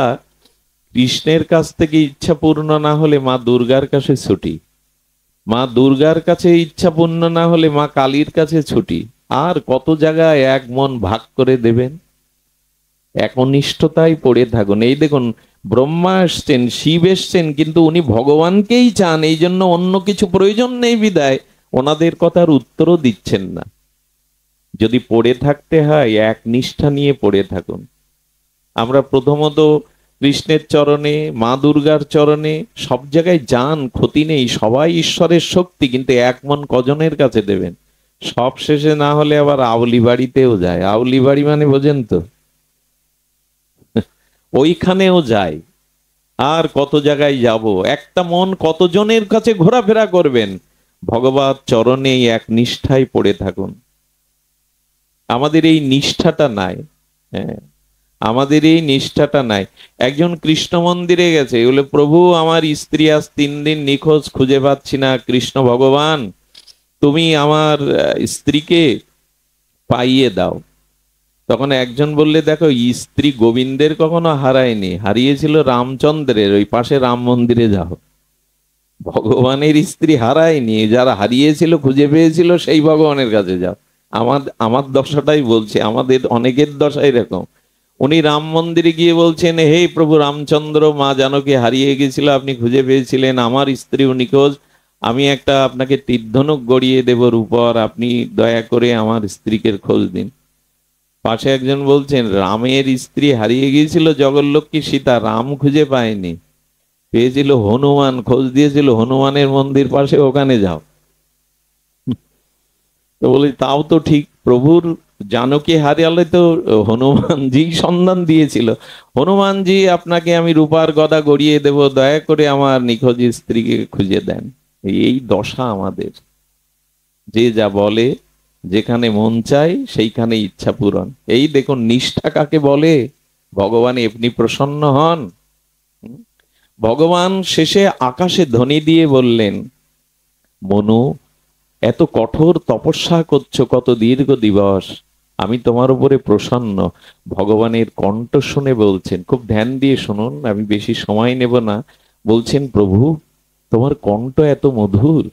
কৃষ্ণের কাছ থেকে ইচ্ছা পূর্ণ না হলে মা দুর্গার কাছে ছুটি, মা দুর্গার কাছে ইচ্ছা পূর্ণ না হলে মা কালীর কাছে ছুটি। আর কত জায়গায় এক মন ভাগ করে দেবেন? একনিষ্ঠতায় পড়ে থাকুন। এই দেখুন, ব্রহ্মা এসছেন, শিব এসছেন, কিন্তু উনি ভগবানকেই চান, এই জন্য অন্য কিছু প্রয়োজন নেই বিদায় ওনাদের কথার উত্তরও দিচ্ছেন না। যদি পড়ে থাকতে হয়, এক নিষ্ঠা নিয়ে পড়ে থাকুন। আমরা প্রথমত কৃষ্ণের চরণে, মা দুর্গার চরণে, সব জায়গায় যান, ক্ষতি নেই, সবাই ঈশ্বরের শক্তি, কিন্তু এক মন কজনের কাছে দেবেন? সব শেষে না হলে আবার আউলি বাড়িতেও যায়। আউলি বাড়ি মানে বোঝেন তো, ওইখানেও যায়। আর কত জায়গায় যাব? একটা মন কতজনের কাছে ঘোরাফেরা করবেন? ভগবত চরণে এক নিষ্ঠায় পড়ে থাকুন। আমাদের এই নিষ্ঠাটা নাই। হ্যাঁ, আমাদের এই নিষ্ঠাটা নাই। একজন কৃষ্ণ মন্দিরে গেছে, বলে প্রভু আমার স্ত্রী আজ 3 দিন নিখোঁজ, খুঁজে পাচ্ছি না, কৃষ্ণ ভগবান তুমি আমার স্ত্রীকে পাইয়ে দাও। তখন একজন বললে, দেখো স্ত্রী গোবিন্দের কখনো হারায়নি, হারিয়েছিল রামচন্দ্রের, ওই পাশে রাম মন্দিরে যাও। ভগবানের স্ত্রী হারায়নি, যারা হারিয়েছিল, খুঁজে পেয়েছিল, সেই ভগবানের কাছে যাও। আমার দশাটাই বলছে, আমাদের অনেকের দশা এরকম। উনি রাম মন্দিরে গিয়ে বলছেন, হে প্রভু রামচন্দ্র, মা জানকী হারিয়ে গেছিল, আপনি খুঁজে পেয়েছিলেন, আমার স্ত্রীও নিখোঁজ, আমি একটা আপনাকে তীর্ধনুক গড়িয়ে দেব রূপর, আপনি দয়া করে আমার স্ত্রীকে খোঁজ দিন। পাশে একজন বলছেন, রামের স্ত্রী হারিয়ে গিয়েছিল জগৎলক্ষ্মী সীতা, রাম খুঁজে পায়নি, পেয়েছিল হনুমান, খোঁজ দিয়েছিল হনুমানের মন্দির পাশে, ওখানে যাও। তো বলি, তাও তো ঠিক, প্রভুর জানকী হারিয়ালে তো হনুমানজি সন্ধান দিয়েছিল, হনুমানজি আপনাকে আমি রূপার গদা গড়িয়ে দেব, দয়া করে আমার নিখোঁজ স্ত্রীকে খুঁজে দেন। এই দশা আমাদের। যে যা বলে, যেখানে মন চায় সেইখানে ইচ্ছা পূরণ। এই দেখুন নিষ্ঠা কাকে বলে? ভগবান এমনি প্রসন্ন হন। ভগবান শেষে আকাশে ধ্বনি দিয়ে বললেন, মনু এত কঠোর তপস্যা করছো কত দীর্ঘ দিবস, আমি তোমার উপরে প্রসন্ন। ভগবানের কণ্ঠ শুনে বলছেন, খুব ধ্যান দিয়ে শুনুন, আমি বেশি সময় নেব না। বলছেন, প্রভু তোমার কণ্ঠ এত মধুর,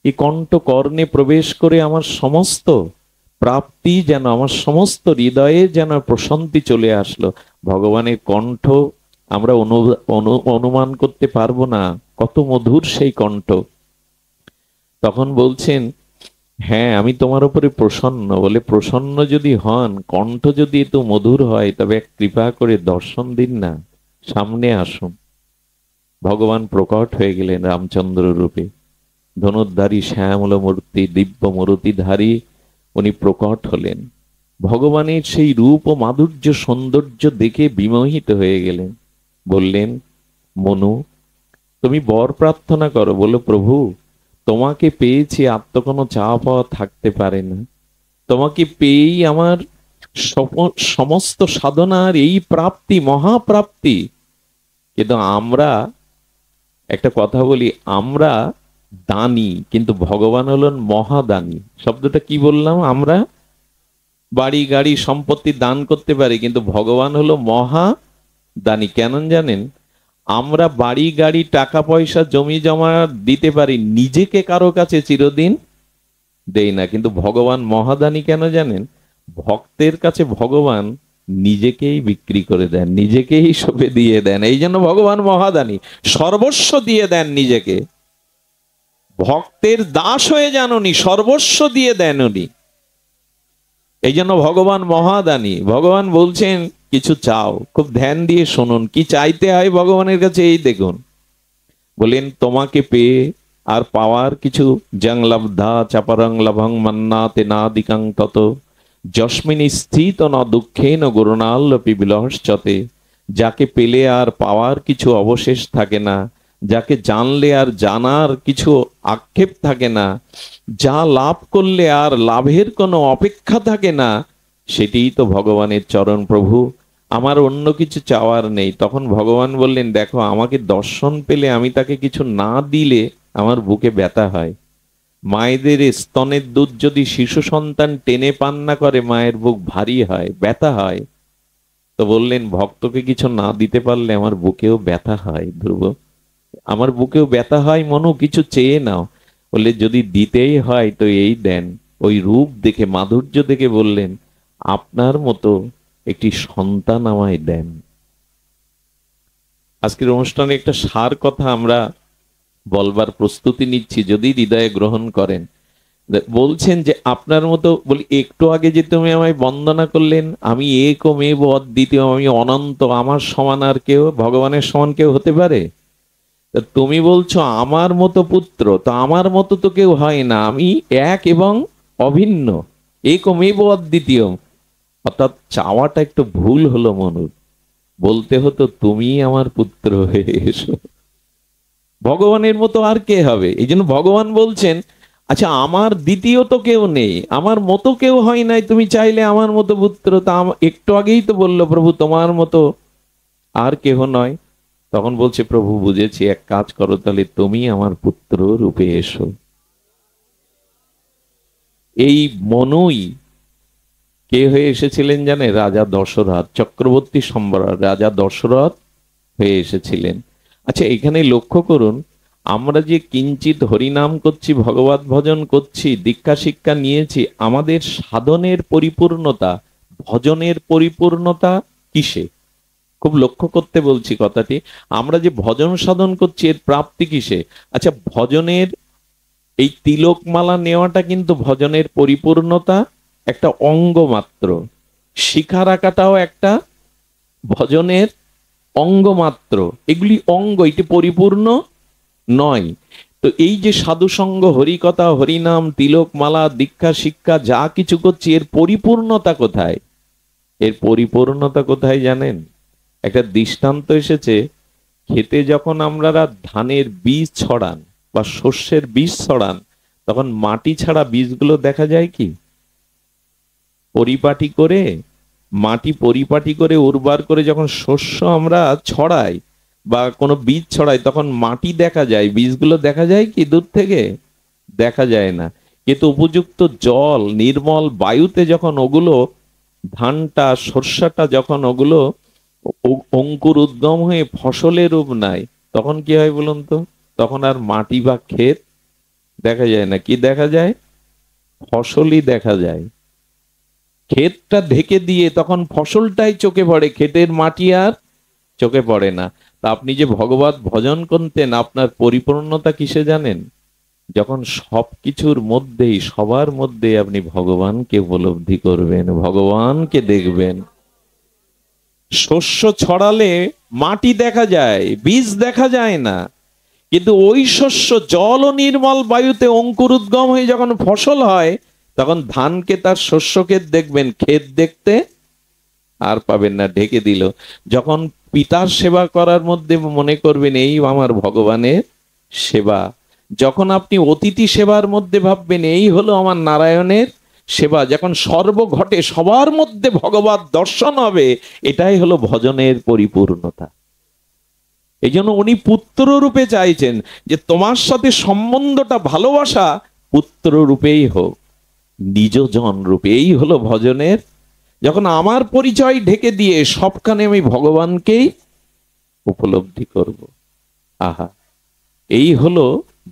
এই কণ্ঠ কর্ণে প্রবেশ করে আমার সমস্ত প্রাপ্তি যেন, আমার সমস্ত হৃদয়ে যেন প্রশান্তি চলে আসলো। ভগবানের কণ্ঠ আমরা অনুমান করতে পারবো না, কত মধুর সেই কণ্ঠ। তখন বলছেন, হ্যাঁ আমি তোমার উপরে প্রসন্ন। বলে, প্রসন্ন যদি হন, কণ্ঠ যদি এত মধুর হয়, তবে কৃপা করে দর্শন দিন না, সামনে আসুন। ভগবান প্রকট হয়ে গেলেন রামচন্দ্র রূপে, ধনুর্ধারী শ্যামল মূর্তি, দিব্য মূর্তিধারী উনি প্রকট হলেন। ভগবানের সেই রূপ ও মাধুর্য সৌন্দর্য দেখে বিমোহিত হয়ে গেলেন। বললেন, মনু তুমি বর প্রার্থনা করো। বলো, প্রভু তোমাকে পেয়েছি, আর তো কোনো চাওয়া পাওয়া থাকতে পারে না, তোমাকে পেয়েই আমার সমস্ত সাধনার এই প্রাপ্তি, মহাপ্রাপ্তি। কিন্তু আমরা একটা কথা বলি, আমরা দানী, কিন্তু ভগবান হলেন মহাদানী। শব্দটা কি বললাম? আমরা বাড়ি গাড়ি সম্পত্তি দান করতে পারি, কিন্তু ভগবান হলো মহাদানী। কেন জানেন? আমরা বাড়ি গাড়ি টাকা পয়সা জমি জমা দিতে পারি, নিজেকে কারো কাছে চিরদিন দেই না, কিন্তু ভগবান মহাদানী। কেন জানেন? ভক্তের কাছে ভগবান নিজেকেই বিক্রি করে দেন, নিজেকেই সঁপে দিয়ে দেন। এই জন্য ভগবান মহাদানী, সর্বস্ব দিয়ে দেন নিজেকে। ভক্তের দাস হয়ে জানুনি, সর্বস্ব দিয়ে দেন উনি। এই জন্য ভগবান মহাদানী। ভগবান বলছেন কিছু চাও, খুব ধ্যান দিয়ে শুনুন কি চাইতে হয় ভগবানের কাছে। এই দেখুন, বলেন তোমাকে পেয়ে আর পাওয়ার কিছু, জং লব্ধা চাপরং লভং মন্নাতে নাদিকাং তত যস্মিন স্থিত ন দুঃখেন গুরুণাল্লপি বিলহশ্চতে। যাকে পেলে আর পাওয়ার কিছু অবশেষ থাকে না, যাকে জানলে আর জানার কিছু আক্ষেপ থাকে না, যা লাভ করলে আর লাভের কোনো অপেক্ষা থাকে না, সেটিই তো ভগবানের চরণ। প্রভু আমার অন্য কিছু চাওয়ার নেই। তখন ভগবান বললেন দেখো, আমাকে দর্শন পেলে আমি তাকে কিছু না দিলে আমার বুকে ব্যথা হয়। মায়েদের স্তনের দুধ যদি শিশু সন্তান টেনে পান না করে, মায়ের বুক ভারী হয়, ব্যথা হয়। তো বললেন ভক্তকে কিছু না দিতে পারলে আমার বুকেও ব্যথা হয়। ধ্রুব, আমার বুকেও ব্যথা হয়, মনু কিছু চেয়ে নাও। বললে যদি দিতেই হয় তো এই দেন। ওই রূপ দেখে, মাধুর্য দেখে বললেন আপনার মতো একটি সন্তান আমায় দেন। আজকের অনুষ্ঠানে একটা সার কথা আমরা বলবার প্রস্তুতি নিচ্ছি, যদি হৃদয়ে গ্রহণ করেন। বলছেন যে আপনার মতো, বলি একটু আগে যে তুমি আমায় বন্দনা করলেন, আমি একমেব অদ্বিতীয়, আমি অনন্ত, আমার সমান আর কেউ, ভগবানের সমান কেউ হতে পারে? তুমি বলছো আমার মতো পুত্র, তো আমার মতো তো কেউ হয় না, আমি এক এবং অভিন্ন, একমেব অদ্বিতীয়। অর্থাৎ চাওয়াটা একটু ভুল হলো মনুর, বলতে হতো তুমি আমার পুত্র হয়ে এসো। ভগবানের মতো আর কে হবে? এই জন্য ভগবান বলছেন আচ্ছা আমার দ্বিতীয় তো কেউ নেই, আমার মতো কেউ হয় নাই, তুমি চাইলে আমার মতো পুত্র। তা একটু আগেই তো বললো প্রভু তোমার মতো আর কেহ নয়। তখন বলছে প্রভু বুঝেছি, এক কাজ করো তাহলে তুমি আমার পুত্র রূপে এসো। এই মনুই কে হয়ে এসেছিলেন জানে? রাজা দশরথ, চক্রবর্তী সম্রাট রাজা দশরথ হয়ে এসেছিলেন। আচ্ছা এখানে লক্ষ্য করুন, আমরা যে কিঞ্চিত হরিনাম করছি, ভগবত ভজন করছি, দীক্ষা শিক্ষা নিয়েছি, আমাদের সাধনের পরিপূর্ণতা, ভজনের পরিপূর্ণতা কিসে? খুব লক্ষ্য করতে বলছি কথাটি। আমরা যে ভজন সাধন করছি এর প্রাপ্তি কিসে? আচ্ছা ভজনের এই তিলকমালা নেওয়াটা কিন্তু ভজনের পরিপূর্ণতা একটা অঙ্গ মাত্র, শিখা রাখাটাও একটা ভজনের অঙ্গ মাত্র। এগুলি অঙ্গ, এটি পরিপূর্ণ নয়। তো এই যে সাধু সঙ্গ, হরিকথা, হরিনাম, তিলকমালা, দীক্ষা শিক্ষা যা কিছু করছি, এর পরিপূর্ণতা কোথায়? এর পরিপূর্ণতা কোথায় জানেন? একটা দৃষ্টান্ত এসেছে, খেতে যখন আমরা ধানের বীজ ছড়ান বা শস্যের বীজ ছড়ান, তখন মাটি ছাড়া বীজগুলো দেখা যায় কি? পরিপাটি করে, মাটি পরিপাটি করে উর্বর করে যখন শস্য আমরা ছড়াই বা কোনো বীজ ছড়াই, তখন মাটি দেখা যায়, বীজগুলো দেখা যায় কি দূর থেকে? দেখা যায় না। কিন্তু উপযুক্ত জল, নির্মল বায়ুতে যখন ওগুলো, ধানটা, সর্ষাটা যখন ওগুলো অঙ্কুর উদ্গম হয়ে ফসলের রূপ নেয়, তখন কি হয় বলুন তো? তখন আর মাটি বা ক্ষেত দেখা যায় না। কি দেখা যায়? ফসলই দেখা যায়। ক্ষেতটা ঢেকে দিয়ে তখন ফসলটাই চোখে পড়ে, ক্ষেতের মাটি আর চোখে পড়ে না। তা আপনি যে ভগবত ভজন করতেন, আপনার পরিপূর্ণতা কিসে জানেন? যখন সবকিছুর মধ্যেই, সবার মধ্যে আপনি ভগবানকে উপলব্ধি করবেন, ভগবানকে দেখবেন। শস্য ছড়ালে মাটি দেখা যায়, বীজ দেখা যায় না, কিন্তু ওই শস্য জল ও নির্মল বায়ুতে অঙ্কুর উদ্গম হয়ে যখন ফসল হয়, তখন ধানকে তার শস্য ক্ষেত দেখবেন, ক্ষেত দেখতে আর পাবেন না, ঢেকে দিল। যখন পিতার সেবা করার মধ্যে মনে করবেন এই আমার ভগবানের সেবা, যখন আপনি অতিথি সেবার মধ্যে ভাববেন এই হলো আমার নারায়ণের সেবা, যখন সর্ব ঘটে সবার মধ্যে ভগবত দর্শন হবে, এটাই হলো ভজনের পরিপূর্ণতা। এই জন্য উনি পুত্র রূপে চাইছেন যে তোমার সাথে সম্বন্ধটা, ভালোবাসা পুত্র রূপেই হোক, নিজ জন রূপে। এই হলো ভজনের। যখন আমার পরিচয় ঢেকে দিয়ে সবখানে আমি ভগবানকেই উপলব্ধি করব, আহা, এই হলো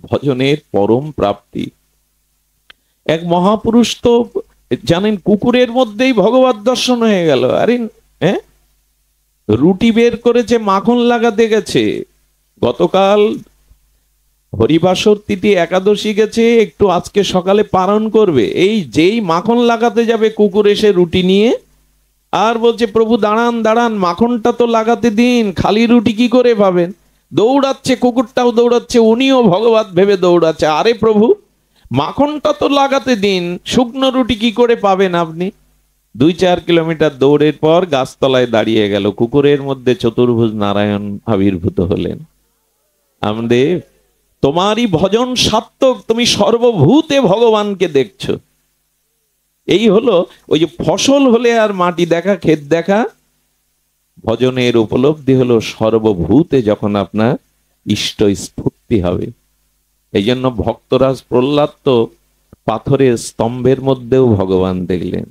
ভজনের পরম প্রাপ্তি। এক মহাপুরুষ তো জানেন, কুকুরের মধ্যেই ভগবত দর্শন হয়ে গেল। আরে হ্যাঁ, রুটি বের করেছে, মাখন লাগাতে গেছে। গতকাল হরিবাসর তিথি একাদশী গেছে, একটু আজকে সকালে পালন করবে, এই যেই মাখন লাগাতে যাবে কুকুর এসে রুটি নিয়ে আর বলছে প্রভু দাঁড়ান দাঁড়ান, মাখনটা তো লাগাতে দিন, খালি রুটি কি করে পাবেন। দৌড়াচ্ছে, কুকুরটাও দৌড়াচ্ছে, উনিও ভগবত ভেবে দৌড়াচ্ছে, আরে প্রভু মাখনটা তো লাগাতে দিন, শুকনো রুটি কি করে পাবেন আপনি। 2-4 কিলোমিটার দৌড়ের পর গাছতলায় দাঁড়িয়ে গেল, কুকুরের মধ্যে চতুর্ভুজ নারায়ণ আবির্ভূত হলেন। আমাদের তোমারই ভজন সার্থক, তুমি সর্বভূতে ভগবানকে দেখছো। এই হলো ওই যে ফসল হলে আর মাটি দেখা, ক্ষেত দেখা, ভজনের উপলব্ধি হলো সর্বভূতে যখন আপনার ইষ্ট স্ফূর্তি হবে। এই জন্য ভক্তরাজ প্রহ্লাদ তো পাথরের স্তম্ভের মধ্যেও ভগবান দেখলেন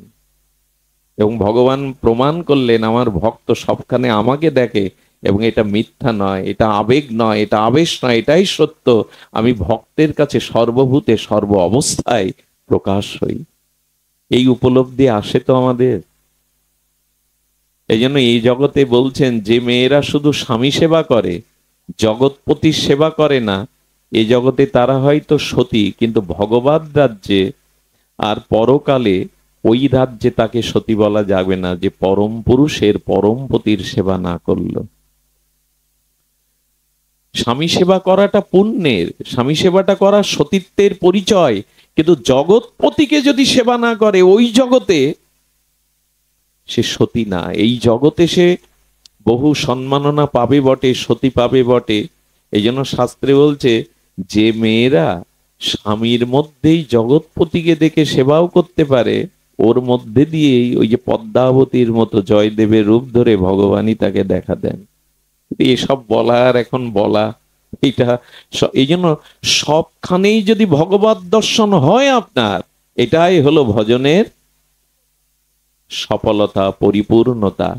এবং ভগবান প্রমাণ করলেন আমার ভক্ত সবখানে আমাকে দেখে এবং এটা মিথ্যা নয়, এটা আবেগ নয়, এটা আবেশ নয়, এটাই সত্য। আমি ভক্তের কাছে সর্বভূতে সর্ব অবস্থায় প্রকাশ হই। এই উপলব্ধি আসে তো আমাদের। এই জন্য এই জগতে বলছেন যে মেয়েরা শুধু স্বামী সেবা করে, জগৎপতির সেবা করে না, এই জগতে তারা হয়তো সতী, কিন্তু ভগবত রাজ্যে আর পরকালে ওই রাজ্যে তাকে সতী বলা যাবে না যে পরম পুরুষের পরম পতির সেবা না করলো। স্বামী সেবা করাটা পুণ্যের, স্বামী সেবাটা করা সতীত্বের পরিচয়, কিন্তু জগৎপতিকে যদি সেবা না করে ওই জগতে সে সতী না। এই জগতে সে বহু সম্মাননা পাবে বটে, সতী পাবে বটে। এই জন্য শাস্ত্রে বলছে যে মেয়েরা স্বামীর মধ্যেই জগৎপতিকে দেখে সেবাও করতে পারে, ওর মধ্যে দিয়েই ওই যে পদ্মাবতীর মতো জয়দেবের রূপ ধরে ভগবানই তাকে দেখা দেন। এসব বলার এখন বলা, এটা এই জন্য সবখানেই যদি ভগবত দর্শন হয় আপনার, এটাই হলো ভজনের সফলতা, পরিপূর্ণতা।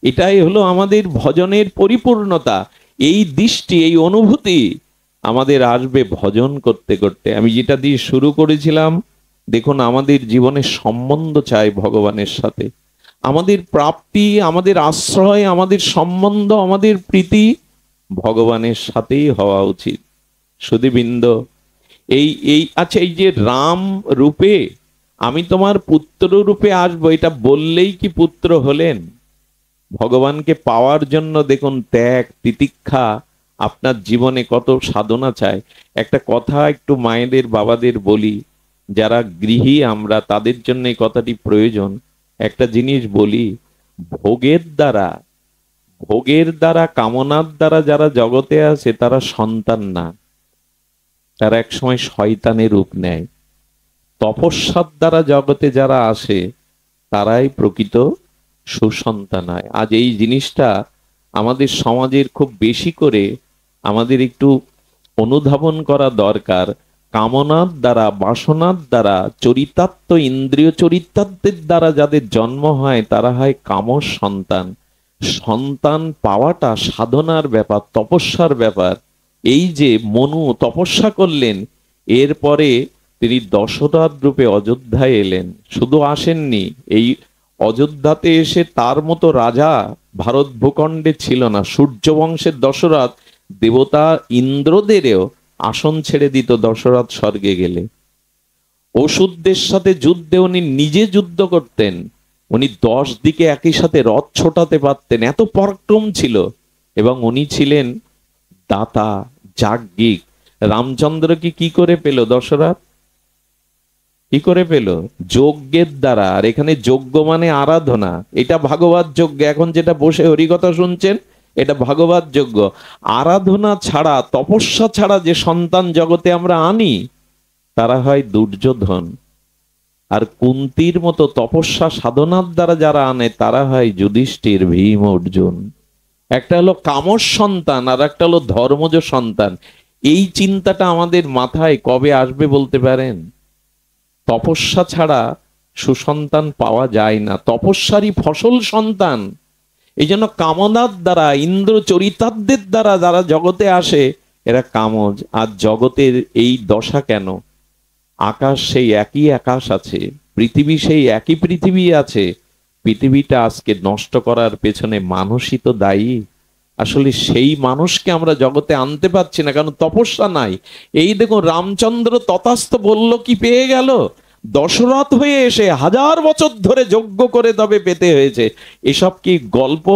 এটাই হলো আমাদের ভজনের পরিপূর্ণতা। এই দৃষ্টি, এই অনুভূতি আমাদের আসবে ভজন করতে করতে। আমি যেটা দিয়ে শুরু করেছিলাম, দেখুন আমাদের জীবনের সম্বন্ধ চাই ভগবানের সাথে, আমাদের প্রাপ্তি, আমাদের আশ্রয়, আমাদের সম্বন্ধ, আমাদের প্রীতি ভগবানের সাথেই হওয়া উচিত। সুধীবৃন্দ, এই আচ্ছা, এই যে রাম রূপে আমি তোমার পুত্র রূপে আসবো, এটা বললেই কি পুত্র হলেন? ভগবানকে পাওয়ার জন্য দেখুন ত্যাগ, তিতিক্ষা, আপনার জীবনে কত সাধনা চায়। একটা কথা একটু মায়েদের বাবাদের বলি, যারা গৃহী আমরা তাদের জন্য এই কথাটি প্রয়োজন। একটা জিনিস বলি, ভোগের দ্বারা কামনার দ্বারা যারা জগতে আছে তারা সন্তান না, তারা একসময় শয়তানের রূপ নেয়। তপস্যার দ্বারা জগতে যারা আসে তারাই প্রকৃত সুসন্তান হয়। আজ এই জিনিসটা আমাদের সমাজের খুব বেশি করে আমাদের একটু অনুধাবন করা দরকার। কামনার দ্বারা, বাসনার দ্বারা, চরিতার্থ ইন্দ্রিয় চরিতার্থের দ্বারা যাদের জন্ম হয় তারা হয় কামর সন্তান। সন্তান পাওয়াটা সাধনার ব্যাপার, তপস্যার ব্যাপার। এই যে মনু তপস্যা করলেন, এরপরে তিনি দশরথ রূপে অযোধ্যায় এলেন। শুধু আসেননি, এই অযোধ্যাতে এসে তার মতো রাজা ভারত ভূখণ্ডে ছিল না। সূর্যবংশের দশরথ দেবতা ইন্দ্রদেরও আসন ছেড়ে দিত দশরথ স্বর্গে গেলে। অসুরদের সাথে যুদ্ধে উনি নিজে যুদ্ধ করতেন, উনি 10 দিকে একই সাথে রথ ছোটাতে পারতেন, এত পরাক্রম ছিল। এবং উনি ছিলেন দাতা, যাজ্ঞিক। রামচন্দ্রকে কি করে পেল দশরথ? কি করে পেল? যজ্ঞের দ্বারা। আর এখানে যজ্ঞ মানে আরাধনা, এটা ভাগবত যজ্ঞ। এখন যেটা বসে হরিকথা শুনছেন এটা ভাগবত যজ্ঞ। আরাধনা ছাড়া, তপস্যা ছাড়া যে সন্তান জগতে আমরা আনি তারা হয় দুর্যোধন। আর কুন্তির মতো তপস্যা সাধনার দ্বারা যারা আনে তারা হয় যুধিষ্ঠির, ভীম, অর্জুন। একটা হলো কামর সন্তান আর একটা হলো ধর্মজ সন্তান। এই চিন্তাটা আমাদের মাথায় কবে আসবে বলতে পারেন? তপস্যা ছাড়া সুসন্তান পাওয়া যায় না, তপস্যারই ফসল সন্তান। এই জন্য কামনার দ্বারা, ইন্দ্র চরিতার্থের দ্বারা যারা জগতে আসে এরা কামজ। আর জগতের এই দশা কেন? আকাশ সেই একই আকাশ আছে, পৃথিবী সেই একই পৃথিবী আছে। পৃথিবীটা আজকে নষ্ট করার পেছনে মানুষই তো দায়ী। আসলে সেই মানুষকে আমরা জগতে আনতে পারছি না, কারণ তপস্যা নাই। এই দেখুন রামচন্দ্র তথাস্থ বলল কি পেয়ে গেল, দশরথ হয়ে এসে 1000 বছর ধরে যজ্ঞ করে তবে পেতে হয়েছে। এসব কি গল্প,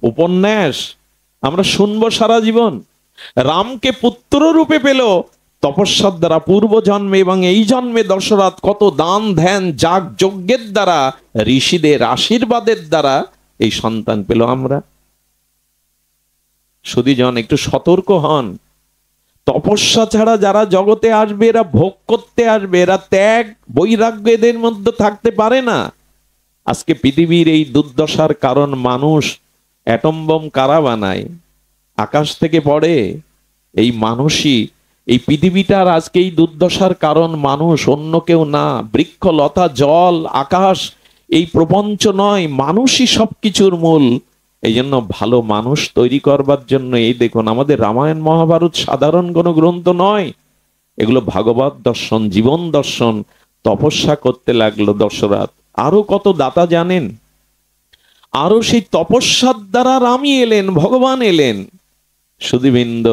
উপন্যাস আমরা শুনবো সারা জীবন? রামকে পুত্র রূপে পেল তপস্যার দ্বারা পূর্ব জন্মে, এবং এই জন্মে দশরথ কত দান ধ্যান যাগ যজ্ঞের দ্বারা, ঋষিদের আশীর্বাদের দ্বারা এই সন্তান পেল। আমরা সুধীজন একটু সতর্ক হন। তপস্যা ছাড়া যারা জগতে আসবে এরা ভোগ করতে আসবে, এরা ত্যাগ বৈরাগ্য এদের মধ্যে থাকতে পারে না। আজকে পৃথিবীর এই দুর্দশার কারণ মানুষ। অ্যাটম বোম কারা বানায়? আকাশ থেকে পড়ে। এই মানুষই, এই পৃথিবীটার আজকে এই দুর্দশার কারণ মানুষ, অন্য কেউ না। বৃক্ষ লতা জল আকাশ এই প্রপঞ্চ নয়, মানুষই সবকিছুর মূল। এই জন্য ভালো মানুষ তৈরি করবার জন্য এই দেখুন আমাদের রামায়ণ মহাভারত সাধারণ কোনো গ্রন্থ নয়, এগুলো ভাগবত দর্শন, জীবন দর্শন। তপস্যা করতে লাগলো দশরথ। আরো কত দাতা জানেন, আরো সেই তপস্যার দ্বারা রামই এলেন, ভগবান এলেন। সুধীবৃন্দ,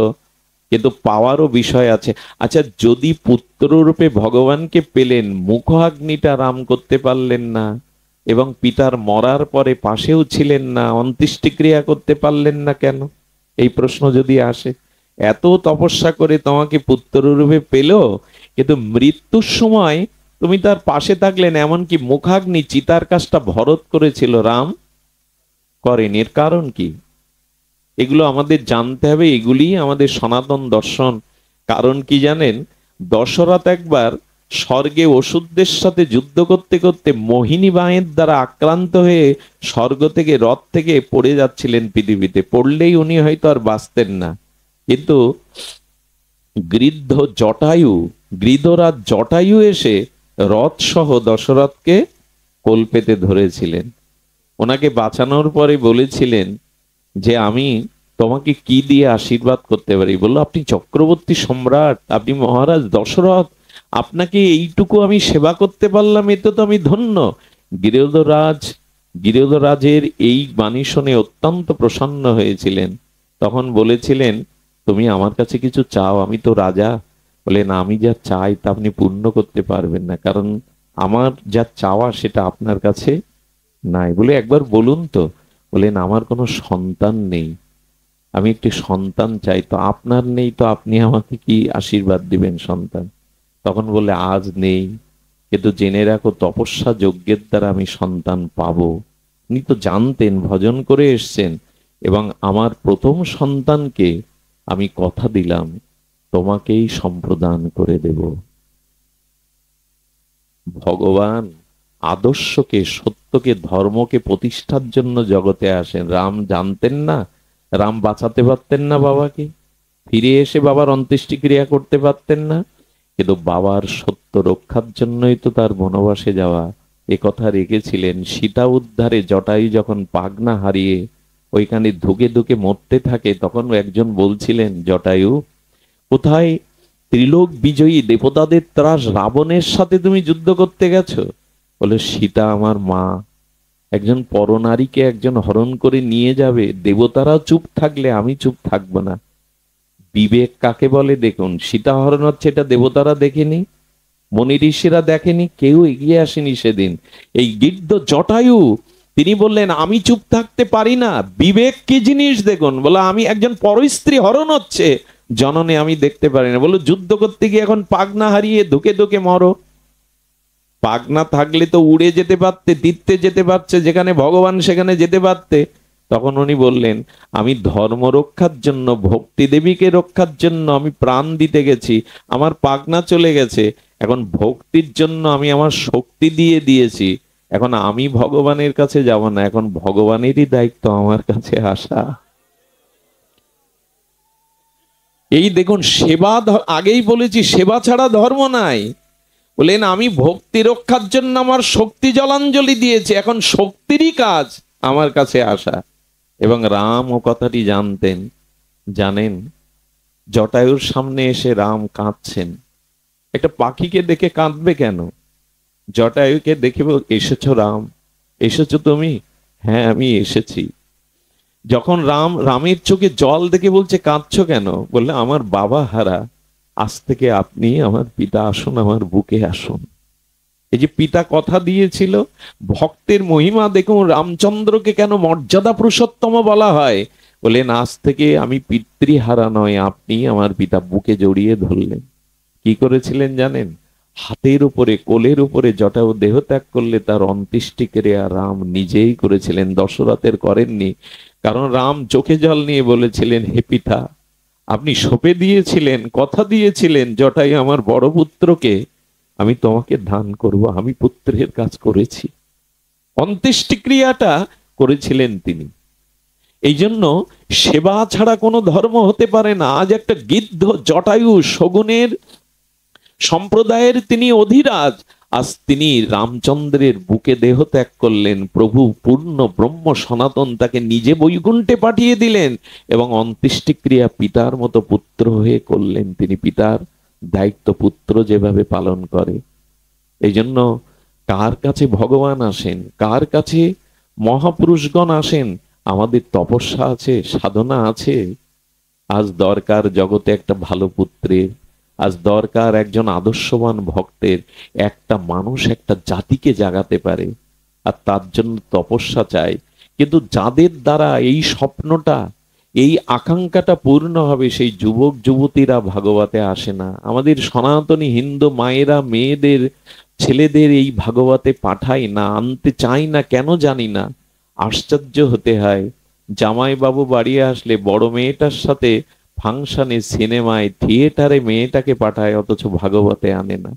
কিন্তু পাওয়ারও বিষয় আছে। আচ্ছা, যদি পুত্র রূপে ভগবানকে পেলেন, মুখাগ্নিটা রাম করতে পারলেন না, এবং পিতার মরার পরে পাশেও ছিলেন না, অন্ত্যেষ্টিক্রিয়া করতে পারলেন না কেন? এই প্রশ্ন যদি আসে, এত তপস্যা করে তোমাকে পুত্র রূপে পেল, কিন্তু মৃত্যুর সময় তুমি তার পাশে থাকলেন, এমনকি মুখাগ্নি চিতার কাজটা ভরত করেছিল, রাম করেন। এর কারণ কি? এগুলো আমাদের জানতে হবে, এগুলি আমাদের সনাতন দর্শন। কারণ কি জানেন, দশরথ একবার স্বর্গে অসুরদের সাথে যুদ্ধ করতে করতে মোহিনী বাঁয়ের দ্বারা আক্রান্ত হয়ে স্বর্গ থেকে, রথ থেকে পড়ে যাচ্ছিলেন পৃথিবীতে। পড়লেই উনি হয়তো আর বাঁচতেন না, কিন্তু গৃদ্ধ জটায়ু, গৃধরাজ জটায়ু এসে রথ সহ দশরথকে কোল পেতে ধরেছিলেন। ওনাকে বাঁচানোর পরে বলেছিলেন যে আমি তোমাকে কি দিয়ে আশীর্বাদ করতে পারি? বললো, আপনি চক্রবর্তী সম্রাট, আপনি মহারাজ দশরথ, আপনাকে এইটুকু আমি সেবা করতে পারলাম, এতে তো আমি ধন্য। গিরিধরাজের এই বাণী শুনে অত্যন্ত প্রসন্ন হয়েছিলেন। তখন বলেছিলেন, তুমি আমার কাছে কিছু চাও, আমি তো রাজা। বলে, না, আমি যা চাই তা আপনি পূর্ণ করতে পারবেন না, কারণ আমার যা চাওয়া সেটা আপনার কাছে নাই। বলে, একবার বলুন তো। বলেন, আমার কোনো সন্তান নেই, আমি একটি সন্তান চাই। তো আপনার নেই, তো আপনি আমাকে কি আশীর্বাদ দিবেন সন্তান? তখন বলে, আজ নেই, কিন্তু জেনে রাখো তপস্যা যজ্ঞের দ্বারা আমি সন্তান পাবো। উনি তো জানতেন, ভজন করে এসছেন। এবং আমার প্রথম সন্তানকে আমি কথা দিলাম তোমাকেই সম্প্রদান করে দেব। ভগবান আদর্শকে, সত্যকে, ধর্মকে প্রতিষ্ঠার জন্য জগতে আসেন। রাম জানতেন না? রাম বাঁচাতে পারতেন না বাবাকে? ফিরে এসে বাবার অন্ত্যেষ্টিক্রিয়া করতে পারতেন না? কিন্তু বাবার সত্য রক্ষার জন্যই তো তার বনবাসে যাওয়া। এ কথা রেখেছিলেন। সীতা উদ্ধারে জটায়ু যখন পাগনা হারিয়ে ওইখানে ধুকে ধুকে মরতে থাকে, তখন একজন বলছিলেন, জটায়ু কোথায় ত্রিলোক বিজয়ী দেবতাদের ত্রাস রাবণের সাথে তুমি যুদ্ধ করতে গেছো? বলে, সীতা আমার মা, একজন পরনারীকে একজন হরণ করে নিয়ে যাবে, দেবতারা চুপ থাকলে আমি চুপ থাকবো না। বিবেক কাকে বলে দেখুন। সীতা হরণ হচ্ছে, এটা দেবতারা দেখেনি, মনি ঋষিরা দেখেনি, কেউ এগিয়ে আসেনি সেদিন। এই গিদ্ধ জটায়ু তিনি বললেন, আমি চুপ থাকতে পারি না। বিবেক কি জিনিস দেখুন। বলে, আমি একজন পরস্ত্রী হরণ হচ্ছে, জননে আমি দেখতে পারি না। বলো, যুদ্ধ করতে গিয়ে এখন পাগনা হারিয়ে ধুকে ধুকে মরো। পাগনা থাকলে তো উড়ে যেতে পারতে, তীর্থে যেতে পারছে, যেখানে ভগবান সেখানে যেতে পারতে। তখন উনি বললেন, আমি ধর্ম রক্ষার জন্য, ভক্তি দেবীকে রক্ষার জন্য আমি প্রাণ দিতে গেছি, আমার পাগনা চলে গেছে, এখন ভক্তির জন্য আমি আমার শক্তি দিয়ে দিয়েছি, এখন আমি ভগবানের কাছে যাব না, এখন ভগবানেরই দায়িত্ব আমার কাছে আসা। এই দেখুন, সেবা, আগেই বলেছি সেবা ছাড়া ধর্ম নাই। বলেন, আমি ভক্তি রক্ষার জন্য আমার শক্তি জলাঞ্জলি দিয়েছি, এখন শক্তিরই কাজ আমার কাছে আসা। এবং রাম ও কথাটি জানতেন। জানেন, জটায়ুর সামনে এসে রাম কাঁদছেন। একটা পাখিকে দেখে কাঁদবে কেন? জটায়ুকে দেখে এসেছো রাম, এসেছো তুমি? হ্যাঁ, আমি এসেছি। যখন রামের চোখে জল দেখে বলছে কাঁদছো কেন, বললে আমার বাবা হারা, আজ থেকে আপনি আমার পিতা, আসুন আমার বুকে আসুন। এই যে পিতা কথা দিয়েছিল, ভক্তের মহিমা দেখুন। রামচন্দ্রকে কেন মর্যাদা পুরুষোত্তম বলা হয়, বলেন আজ থেকে আমি পিতৃহারা নয়, আপনি আমার পিতা। বুকে জড়িয়ে ধরলেন। কি করেছিলেন জানেন? হাতের উপরে, কোলের উপরে জটায়ু দেহ ত্যাগ করলে তার অন্ত্যেষ্টি ক্রিয়া রাম নিজেই করেছিলেন, দশরথের করেননি। কারণ রাম চোখে জল নিয়ে বলেছিলেন, হে পিতা, আপনি সঁপে দিয়েছিলেন, কথা দিয়েছিলেন জটায়ু আমার বড় পুত্রকে আমি তোমাকে দান করব, আমি পুত্রের কাজ করেছি। অন্ত্যেষ্টি ক্রিয়াটা করেছিলেন তিনি। এই জন্য সেবা ছাড়া কোনো ধর্ম হতে পারে না। আজ একটা গিদ্ধ জটায়ু, শগুনের সম্প্রদায়ের তিনি অধিরাজ, আজ তিনি রামচন্দ্রের বুকে দেহ ত্যাগ করলেন। প্রভু পূর্ণ ব্রহ্ম সনাতন তাকে নিজে বৈকুণ্ঠে পাঠিয়ে দিলেন এবং অন্ত্যেষ্টিক্রিয়া পিতার মতো পুত্র হয়ে করলেন। তিনি পিতার দায়িত্ব পুত্র যেভাবে পালন করে। এই জন্য কার কাছে ভগবান আসেন, কার কাছে মহাপুরুষগণ আসেন, আমাদের তপস্যা আছে, সাধনা আছে। আজ দরকার জগতে একটা ভালো পুত্রের, আজ দরকার একজন আদর্শবান ভক্তের। একটা মানুষ একটা জাতিকে জাগাতে পারে, আর তার জন্য তপস্যা চাই। কিন্তু যাদের দ্বারা এই স্বপ্নটা, এই আকাঙ্ক্ষাটা পূর্ণ হবে, সেই যুবক যুবতীরা ভাগবতে আসে না। আমাদের সনাতনী হিন্দু মায়েরা মেয়েদের, ছেলেদের এই ভাগবতে পাঠায় না, আনতে চাই না, কেন জানি না। আশ্চর্য হতে হয়, জামাই বাবু বাড়ি আসলে বড় মেয়েটার সাথে ফাংশনে, সিনেমায়, থিয়েটারে মেয়েটাকে পাঠায়, অথচ ভাগবতে আনে না।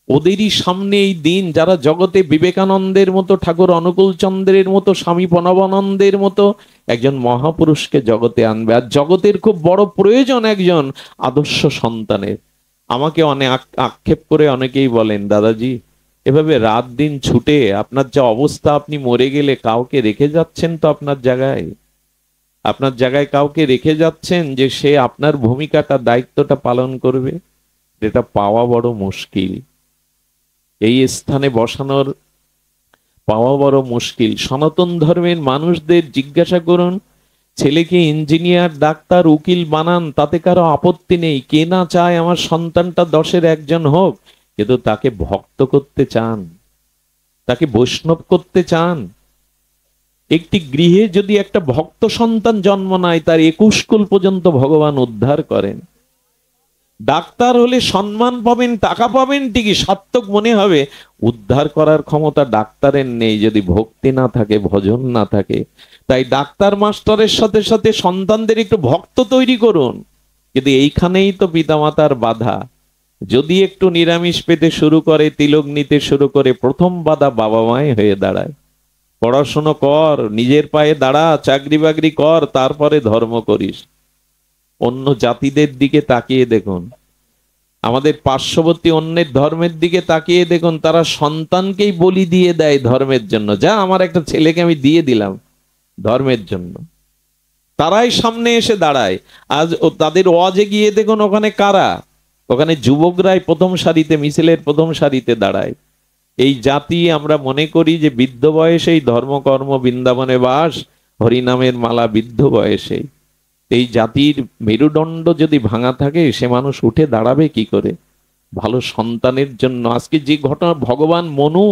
ওদেরই সামনে এই দিন, যারা জগতে বিবেকানন্দের মতো, ঠাকুর অনুকূল চন্দ্রের মতো, স্বামী প্রণবানন্দের মতো একজন মহাপুরুষকে জগতে আনবে। আর জগতের খুব বড় প্রয়োজন একজন আদর্শ সন্তানের। আমাকে অনেক আক্ষেপ করে অনেকেই বলেন, দাদাজি এভাবে রাত দিন ছুটে আপনার যা অবস্থা, আপনি মরে গেলে কাউকে রেখে যাচ্ছেন তো আপনার জায়গায়, আপনার জায়গায় কাউকে রেখে যাচ্ছেন যে সে আপনার ভূমিকাটা, দায়িত্বটা পালন করবে। যেটা পাওয়া বড় মুশকিল, এই স্থানে বসানোর পাওয়া বড় মুশকিল। সনাতন ধর্মের মানুষদের জিজ্ঞাসা করুন, ছেলেকে ইঞ্জিনিয়ার, ডাক্তার, উকিল বানান, তাতে কারো আপত্তি নেই। কে না চায় আমার সন্তানটা 10-এর একজন হোক? কিন্তু তাকে ভক্ত করতে চান, তাকে বৈষ্ণব করতে চান। একটি গৃহে যদি একটা ভক্ত সন্তান জন্ম নেয়, তার 21 কুল পর্যন্ত ভগবান উদ্ধার করেন। ডাক্তার হলে সম্মান পাবেন, টাকা পাবেন ঠিকই, সার্থক মনে হবে। উদ্ধার করার ক্ষমতা ডাক্তারের নেই যদি ভক্তি না থাকে, ভজন না থাকে। তাই ডাক্তার মাস্টারের সাথে সাথে সন্তানদের একটু ভক্ত তৈরি করুন। কিন্তু এইখানেই তো পিতামাতার বাধা। যদি একটু নিরামিষ পেতে শুরু করে, তিলক নিতে শুরু করে, প্রথম বাধা বাবা মাই হয়ে দাঁড়ায়। পড়াশুনো কর, নিজের পায়ে দাঁড়া, চাকরি বাকরি কর, তারপরে ধর্ম করিস। অন্য জাতিদের দিকে তাকিয়ে দেখুন, আমাদের পার্শ্ববর্তী অন্যের ধর্মের দিকে তাকিয়ে দেখুন, তারা সন্তানকেই বলি দিয়ে দেয় ধর্মের জন্য। যা, আমার একটা ছেলেকে আমি দিয়ে দিলাম ধর্মের জন্য। তারাই সামনে এসে দাঁড়ায়। আজ তাদের ওয়াজে গিয়ে দেখুন, ওখানে কারা? ওখানে যুবকরাই প্রথম সারিতে, মিছিলের প্রথম সারিতে দাঁড়ায়। এই জাতি আমরা মনে করি যে বৃদ্ধ বয়সেই ধর্মকর্ম, বৃন্দাবনে বাস, হরিনামের মালা বৃদ্ধ বয়সেই। এই জাতির মেরুদণ্ড যদি ভাঙা থাকে, সে মানুষ উঠে দাঁড়াবে কি করে ভালো সন্তানের জন্য? আজকে যে ঘটনা, ভগবান মনু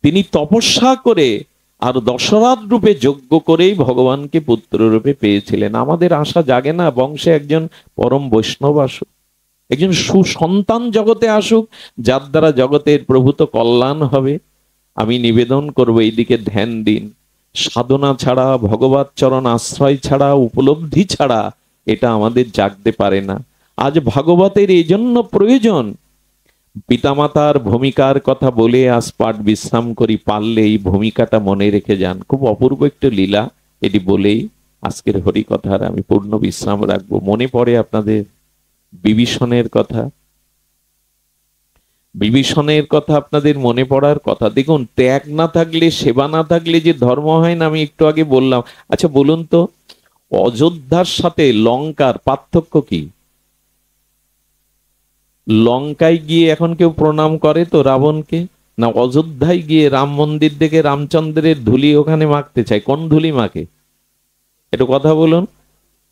তিনি তপস্যা করে আর দশরথ রূপে যজ্ঞ করেই ভগবানকে পুত্র রূপে পেয়েছিলেন। আমাদের আশা জাগে না বংশে একজন পরম বৈষ্ণব আসুক, একজন সুসন্তান জগতে আসুক, যার দ্বারা জগতের প্রভূত কল্যাণ হবে। আমি নিবেদন করব, এইদিকে ধ্যান দিন। সাধনা ছাড়া, ভগবত চরণ আশ্রয় ছাড়া, উপলব্ধি ছাড়া এটা আমাদের জাগতে পারে না। আজ ভাগবতের এই জন্য প্রয়োজন। পিতামাতার ভূমিকার কথা বলে আজ পাঠ বিশ্রাম করি, পারলে এই ভূমিকাটা মনে রেখে যান। খুব অপূর্ব একটু লীলা, এটি বলেই আজকের হরি কথার আমি পূর্ণ বিশ্রাম রাখবো। মনে পড়ে আপনাদের বিভীষণের কথা, বিভীষণের কথা আপনাদের মনে পড়ার কথা। দেখুন, ত্যাগ না থাকলে, সেবা না থাকলে যে ধর্ম হয় না, আমি একটু আগে বললাম। আচ্ছা বলুন তো, অযোধ্যার সাথে লঙ্কার পার্থক্য কি? লঙ্কায় গিয়ে এখন কেউ প্রণাম করে তো রাবণকে? না অযোধ্যায় গিয়ে রাম মন্দির দেখে রামচন্দ্রের ধুলি ওখানে মাখতে চায়? কোন ধুলি মাখে? একটু কথা বলুন।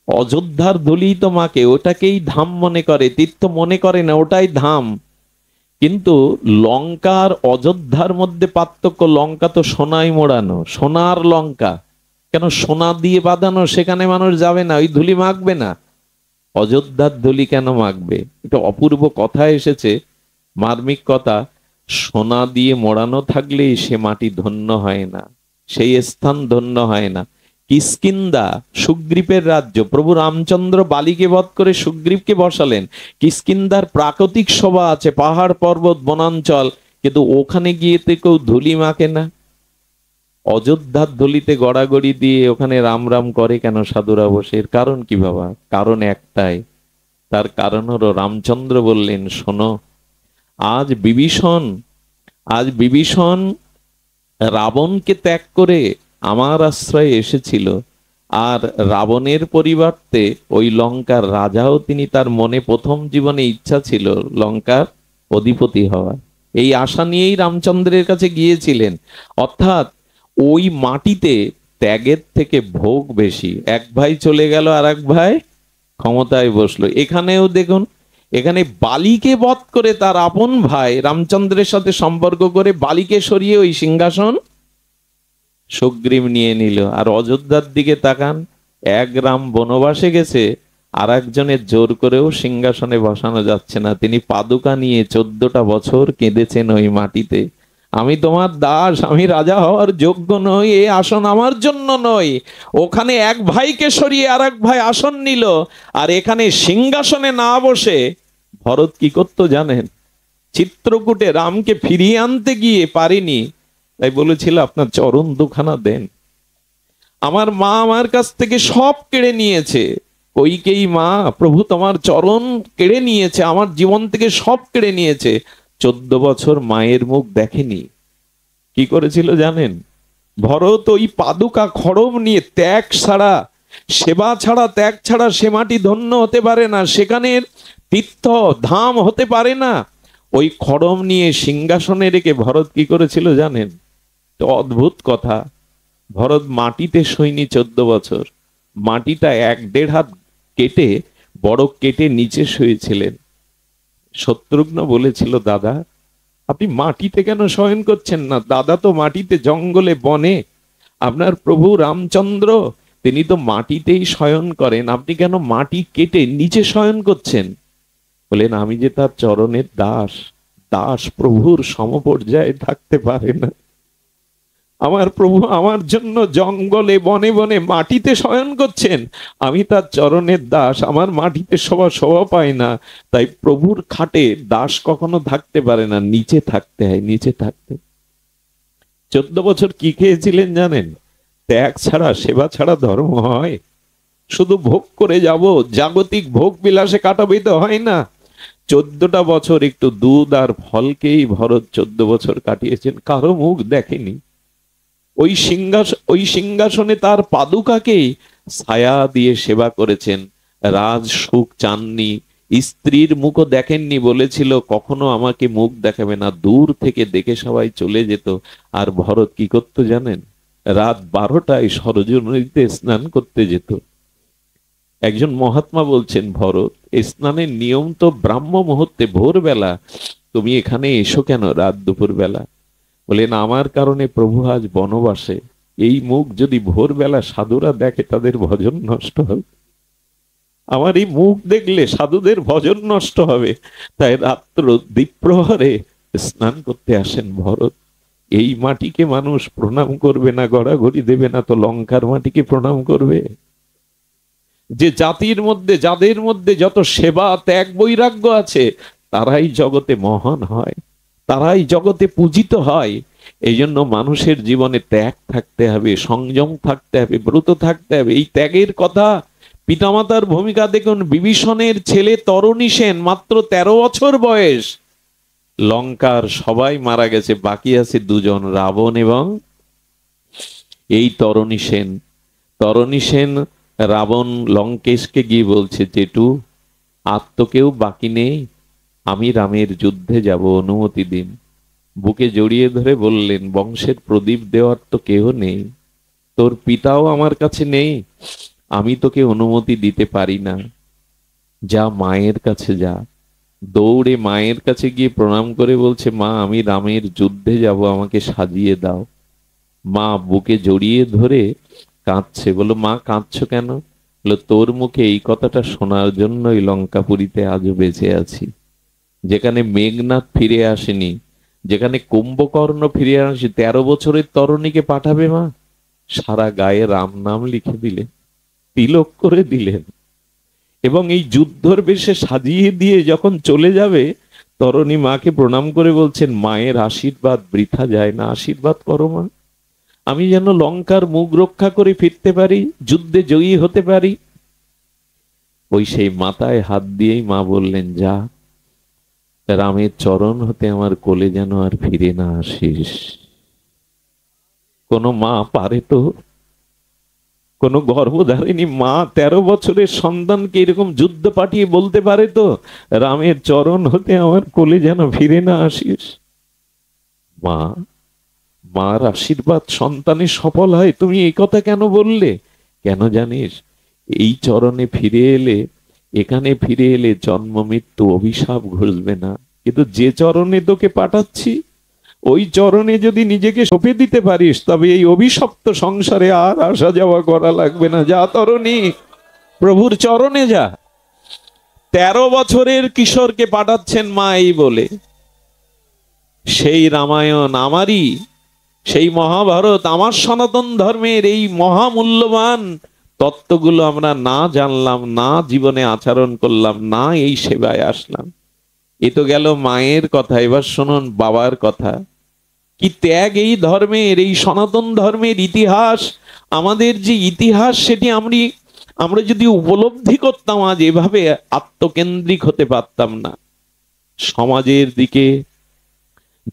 অযোধ্যার ধুলি তো মাকে, ওটাকেই ধাম মনে করে, তীর্থ মনে করে না, ওটাই ধাম। কিন্তু লঙ্কার অযোধ্যার মধ্যে পার্থক্য, লঙ্কা তো সোনায় মোড়ানো, সোনার লঙ্কা, কেন সোনা দিয়ে বাঁধানো, সেখানে মানুষ যাবে না, ওই ধুলি মাখবে না। অযোধ্যার ধুলি কেন মাখবে? এটা অপূর্ব কথা এসেছে, মার্মিক কথা। সোনা দিয়ে মোড়ানো থাকলেই সে মাটি ধন্য হয় না, সেই স্থান ধন্য হয় না। কিষ্কিন্ধা, সুগ্রীবের রাজ্য, প্রভু রামচন্দ্র বালিকে বধ করে সুগ্রীবকে বসালেন। কিষ্কিন্ধার প্রাকৃতিক শোভা আছে, পাহাড় পর্বত বনাঞ্চল, কিন্তু ওখানে গিয়ে তো কেউ ধুলি মাখে না। অযোধ্যার ধুলিতে গড়াগড়ি দিয়ে ওখানে রাম রাম করে কেন সাধুরা বসে? এর কারণ কি বাবা? কারণ একটাই, তার কারণ হলো রামচন্দ্র বললেন, শোনো, আজ বিভীষণ রাবণকে ত্যাগ করে আমার আশ্রয়ে এসেছিল, আর রাবণের পরিবর্তে ওই লঙ্কার রাজাও তিনি, তার মনে প্রথম জীবনে ইচ্ছা ছিল লঙ্কার অধিপতি হওয়া। এই আশা নিয়েই রামচন্দ্রের কাছে গিয়েছিলেন। অর্থাৎ ওই মাটিতে ত্যাগের থেকে ভোগ বেশি। এক ভাই চলে গেল, আর এক ভাই ক্ষমতায় বসলো। এখানেও দেখুন, এখানে বালিকে বধ করে তার আপন ভাই রামচন্দ্রের সাথে সম্পর্ক করে বালিকে সরিয়ে ওই সিংহাসন সুগ্রীব নিয়ে নিল। আর অযোধ্যার দিকে তাকান, এক রাম বনবাসে গেছে, আর একজনের জোর করেও সিংহাসনে বসানো যাচ্ছে না। তিনি পাদুকা নিয়ে 14টা বছর কেঁদেছেন ওই মাটিতে, আমি তোমার দাস, আমি রাজা হওয়ার যোগ্য নই, এই আসন আমার জন্য নয়। ওখানে এক ভাইকে সরিয়ে আর এক ভাই আসন নিল, আর এখানে সিংহাসনে না বসে ভরত কি করতো জানেন? চিত্রকূটে রামকে ফিরিয়ে আনতে গিয়ে পারিনি, তাই বলেছিল আপনার চরণ দুখানা দেন। আমার মা আমার কাছ থেকে সব কেড়ে নিয়েছে, কইকেই মা, প্রভু তোমার চরণ কেড়ে নিয়েছে, আমার জীবন থেকে সব কেড়ে নিয়েছে। 14 বছর মায়ের মুখ দেখেনি। কি করেছিল জানেন? ভরত ওই পাদুকা খড়ম নিয়ে, ত্যাগ ছাড়া, সেবা ছাড়া, ত্যাগ ছাড়া সে মাটি ধন্য হতে পারে না, সেখানের তীর্থ ধাম হতে পারে না। ওই খড়ম নিয়ে সিংহাসনে রেখে ভরত কি করেছিল জানেন? তো অদ্ভুত কথা, ভরত মাটিতে শোয়নি 14 বছর, মাটিটা 1-1.5 হাত কেটে, বড় কেটে নিচে শুয়েছিলেন। শত্রুঘ্ন বলেছিল, দাদা আপনি মাটিতে কেন শয়ন করছেন না? দাদা তো মাটিতে, জঙ্গলে, বনে। আপনার প্রভু রামচন্দ্র তিনি তো মাটিতেই শয়ন করেন, আপনি কেন মাটি কেটে নিচে শয়ন করছেন? বলেন, আমি যে তার চরণের দাস, দাস প্রভুর সমপর্যায়ে থাকতে পারে না। আমার প্রভু আমার জন্য জঙ্গলে, বনে বনে, মাটিতে শয়ন করছেন, আমি তার চরণের দাস, আমার মাটিতে শোভা পায় না। তাই প্রভুর খাটে দাস কখনো থাকতে পারে না, নিচে থাকতে হয়, নিচে থাকতে। 14 বছর কি খেয়েছিলেন জানেন? ত্যাগ ছাড়া, সেবা ছাড়া ধর্ম হয়? শুধু ভোগ করে যাব, জাগতিক ভোগ বিলাসে কাটাবে তো হয় না। 14টা বছর একটু দুধ আর ফলকেই ভরত 14 বছর কাটিয়েছেন, কারো মুখ দেখেনি। ওই সিংহাসনে তার পাদুকাকেই ছায়া দিয়ে সেবা করেছেন। রাজ সুখ চাননি, স্ত্রীর মুখও দেখেননি, বলেছিল কখনো আমাকে মুখ দেখাবে না, দূর থেকে দেখে সবাই চলে যেত। আর ভরত কি করতো জানেন? রাত 12টায় সরজু নদীতে স্নান করতে যেত। একজন মহাত্মা বলছেন, ভরত, স্নানের নিয়ম তো ব্রাহ্ম মুহূর্তে, ভোরবেলা, তুমি এখানে এসো কেন রাত দুপুর বেলা? বলেন, আমার কারণে প্রভু আজ বনবাসে, এই মুখ যদি ভোরবেলা সাধুরা দেখে তাদের ভজন নষ্ট হবে, আমার এই মুখ দেখলে সাধুদের ভজন নষ্ট হবে। তাই রাত্র দ্বীপ্রহরে স্নান করতে আসেন ভরত। এই মাটিকে মানুষ প্রণাম করবে না, গড়াগড়ি দেবে না, তো লঙ্কার মাটিকে প্রণাম করবে? যে জাতির মধ্যে, যাদের মধ্যে যত সেবা, ত্যাগ, বৈরাগ্য আছে, তারাই জগতে মহান হয়, তারাই জগতে পূজিত হয়। এই জন্য মানুষের জীবনে ত্যাগ থাকতে হবে, সংযম থাকতে হবে, ব্রত থাকতে হবে। এই ত্যাগের কথা পিতামাতার ভূমিকা দেখুন। বিভীষণের ছেলে তরণী সেন, মাত্র 13 বছর বয়স, লঙ্কার সবাই মারা গেছে, বাকি আছে 2 জন, রাবণ এবং এই তরণী সেন রাবণ লঙ্কেশকে গিয়ে বলছে, জেঠু আর তো কেউ বাকি নেই, আমি রামের যুদ্ধে যাব, অনুমতি দিন। বুকে জড়িয়ে ধরে বললেন, বংশের প্রদীপ দেওয়ার তো কেউ নেই, তোর পিতাও আমার কাছে নেই, আমি তোকে অনুমতি দিতে পারি না, যা মায়ের কাছে যা। দৌড়ে মায়ের কাছে গিয়ে প্রণাম করে বলছে, মা আমি রামের যুদ্ধে যাব, আমাকে সাজিয়ে দাও। মা বুকে জড়িয়ে ধরে কাঁদছে। বলো, মা কাঁদছো কেন? বলো, তোর মুখে এই কথাটা শোনার জন্যই লঙ্কাপুরীতে আজও বেঁচে আছি, যেখানে মেঘনাথ ফিরে আসেনি, যেখানে কুম্ভকর্ণ ফিরে আসে। 13 বছরের তরুণীকে পাঠাবে মা, সারা গায়ে রাম নাম লিখে দিলেন, তিলক করে দিলেন, এবং এই যুদ্ধর বেশে সাজিয়ে দিয়ে যখন চলে যাবে, তরুণী মাকে প্রণাম করে বলছেন, মায়ের আশীর্বাদ বৃথা যায় না, আশীর্বাদ করো মা, আমি যেন লঙ্কার মুখ রক্ষা করে ফিরতে পারি, যুদ্ধে জয়ী হতে পারি। ওই সেই মাথায় হাত দিয়েই মা বললেন, যা, রামের চরণ হতে আমার কোলে যেন আর ফিরে না আসিস। কোন মা পারে তো? কোন গর্ভধারিণী মা 13 বছরের সন্তানকে এরকম যুদ্ধ পাঠিয়ে বলতে পারে তো, রামের চরণ হতে আমার কোলে যেন ফিরে না আসিস? মা, মার আশীর্বাদ সন্তানে সফল হয়। তুমি এই কথা কেন বললে? কেন জানিস? এই চরণে ফিরে এলে, এখানে ফিরে এলে জন্ম মৃত্যু অভিশাপ ঘুষবে না। কিন্তু যে চরণে তোকে পাঠাচ্ছি, ওই চরণে যদি নিজেকে সঁপে দিতে পারিস, তবে এই অভিশপ্ত সংসারে আর আসা যাওয়া করা লাগবে না। যা তরুণী, প্রভুর চরণে যা। 13 বছরের কিশোরকে পাঠাচ্ছেন মা এই বলে। সেই রামায়ণ আমারই, সেই মহাভারত আমার, সনাতন ধর্মের এই মহামূল্যবান তত্ত্বগুলো আমরা না জানলাম, না জীবনে আচরণ করলাম, না এই সেবায় আসলাম। এ তো গেল মায়ের কথা। এবার শুনুন বাবার কথা। কি ত্যাগ এই ধর্মের, এই সনাতন ধর্মের ইতিহাস। আমাদের যে ইতিহাস, সেটি আমরা যদি উপলব্ধি করতাম, আজ এভাবে আত্মকেন্দ্রিক হতে পারতাম না। সমাজের দিকে,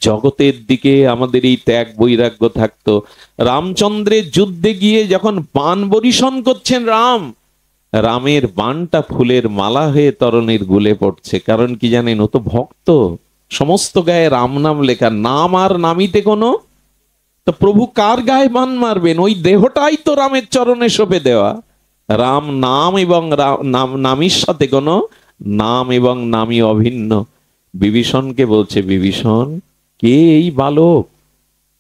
জগতের দিকে আমাদের এই ত্যাগ বৈরাগ্য থাকতো। রামচন্দ্রের যুদ্ধে গিয়ে যখন বাণ বরিশন করছেন রামের বাণটা ফুলের মালা হয়ে তরণীর গুলে পড়ছে। কারণ কি জানেন? ও তো ভক্ত, সমস্ত গায়ে রাম নাম লেখা, নাম আর নামিতে কোনো। তো প্রভু কার গায়ে বাণ মারবেন? ওই দেহটাই তো রামের চরণে সঁপে দেওয়া। রাম নাম এবং নামীর সাথে কোনো নাম এবং নামই অভিন্ন। বিভীষণকে বলছে, বিভীষণ, কে এই বালক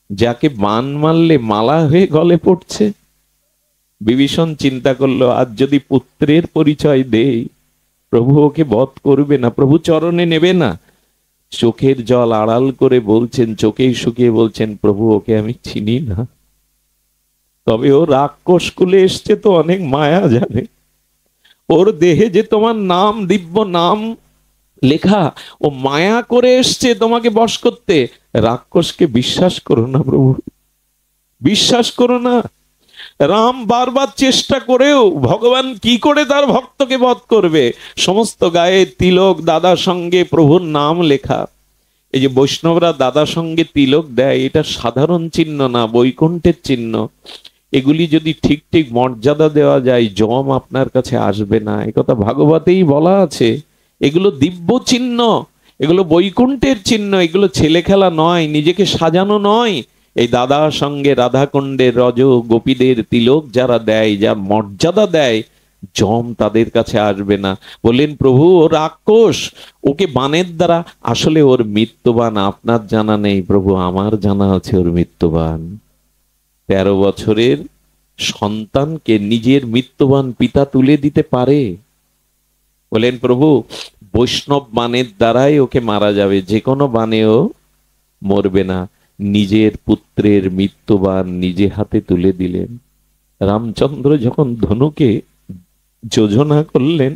যাকে বাণ মারলে মালা হয়ে গলে পড়ছে? বিভীষণ চিন্তা করলো, আজ যদি পুত্রের পরিচয় দেই, প্রভু ওকে বধ করবে না, প্রভু চরণে নেবে না। চোখের জল আড়াল করে বলছেন, চোখেই শুকিয়ে বলছেন, প্রভু ওকে আমি চিনি না, তবে ও রাক্ষস কুলে এসছে তো অনেক মায়া জানে, ওর দেহে যে তোমার নাম, দিব্য নাম লেখা, ও মায়া করে এসছে তোমাকে বশ করতে। রাক্ষসকে বিশ্বাস করো না প্রভু, বিশ্বাস করো না। রাম বারবার চেষ্টা করেও ভগবান কি করে তার ভক্তকে বধ করবে? সমস্ত গায়ে তিলক, দাদার সঙ্গে প্রভুর নাম লেখা। এই যে বৈষ্ণবরা দাদার সঙ্গে তিলক দেয়, এটা সাধারণ চিহ্ন না, বৈকুণ্ঠের চিহ্ন। এগুলি যদি ঠিক ঠিক মর্যাদা দেওয়া যায়, যম আপনার কাছে আসবে না, একথা ভাগবতেই বলা আছে। এগুলো দিব্য চিহ্ন, এগুলো বৈকুণ্ঠের চিহ্ন, এগুলো ছেলে খেলা নয়, নিজেকে সাজানো নয়। এই দাদার সঙ্গে রাধাকুণ্ডের রজ গোপীদের তিলক যারা দেয়, যার মর্যাদা দেয়, যম তাদের কাছে আসবে না। বললেন, প্রভু ও রাক্ষস, ওকে বানের দ্বারা, আসলে ওর মৃত্যুবান আপনার জানা নেই প্রভু, আমার জানা আছে ওর মৃত্যুবান। 13 বছরের সন্তানকে নিজের মৃত্যুবান পিতা তুলে দিতে পারে? বলেন, প্রভু বৈষ্ণব বানের দ্বারাই ওকে মারা যাবে, যে কোনো বানেও মরবে না। নিজের পুত্রের মৃত্যুবান নিজে হাতে তুলে দিলেন। রামচন্দ্র যখন ধনুকে যোজনা করলেন,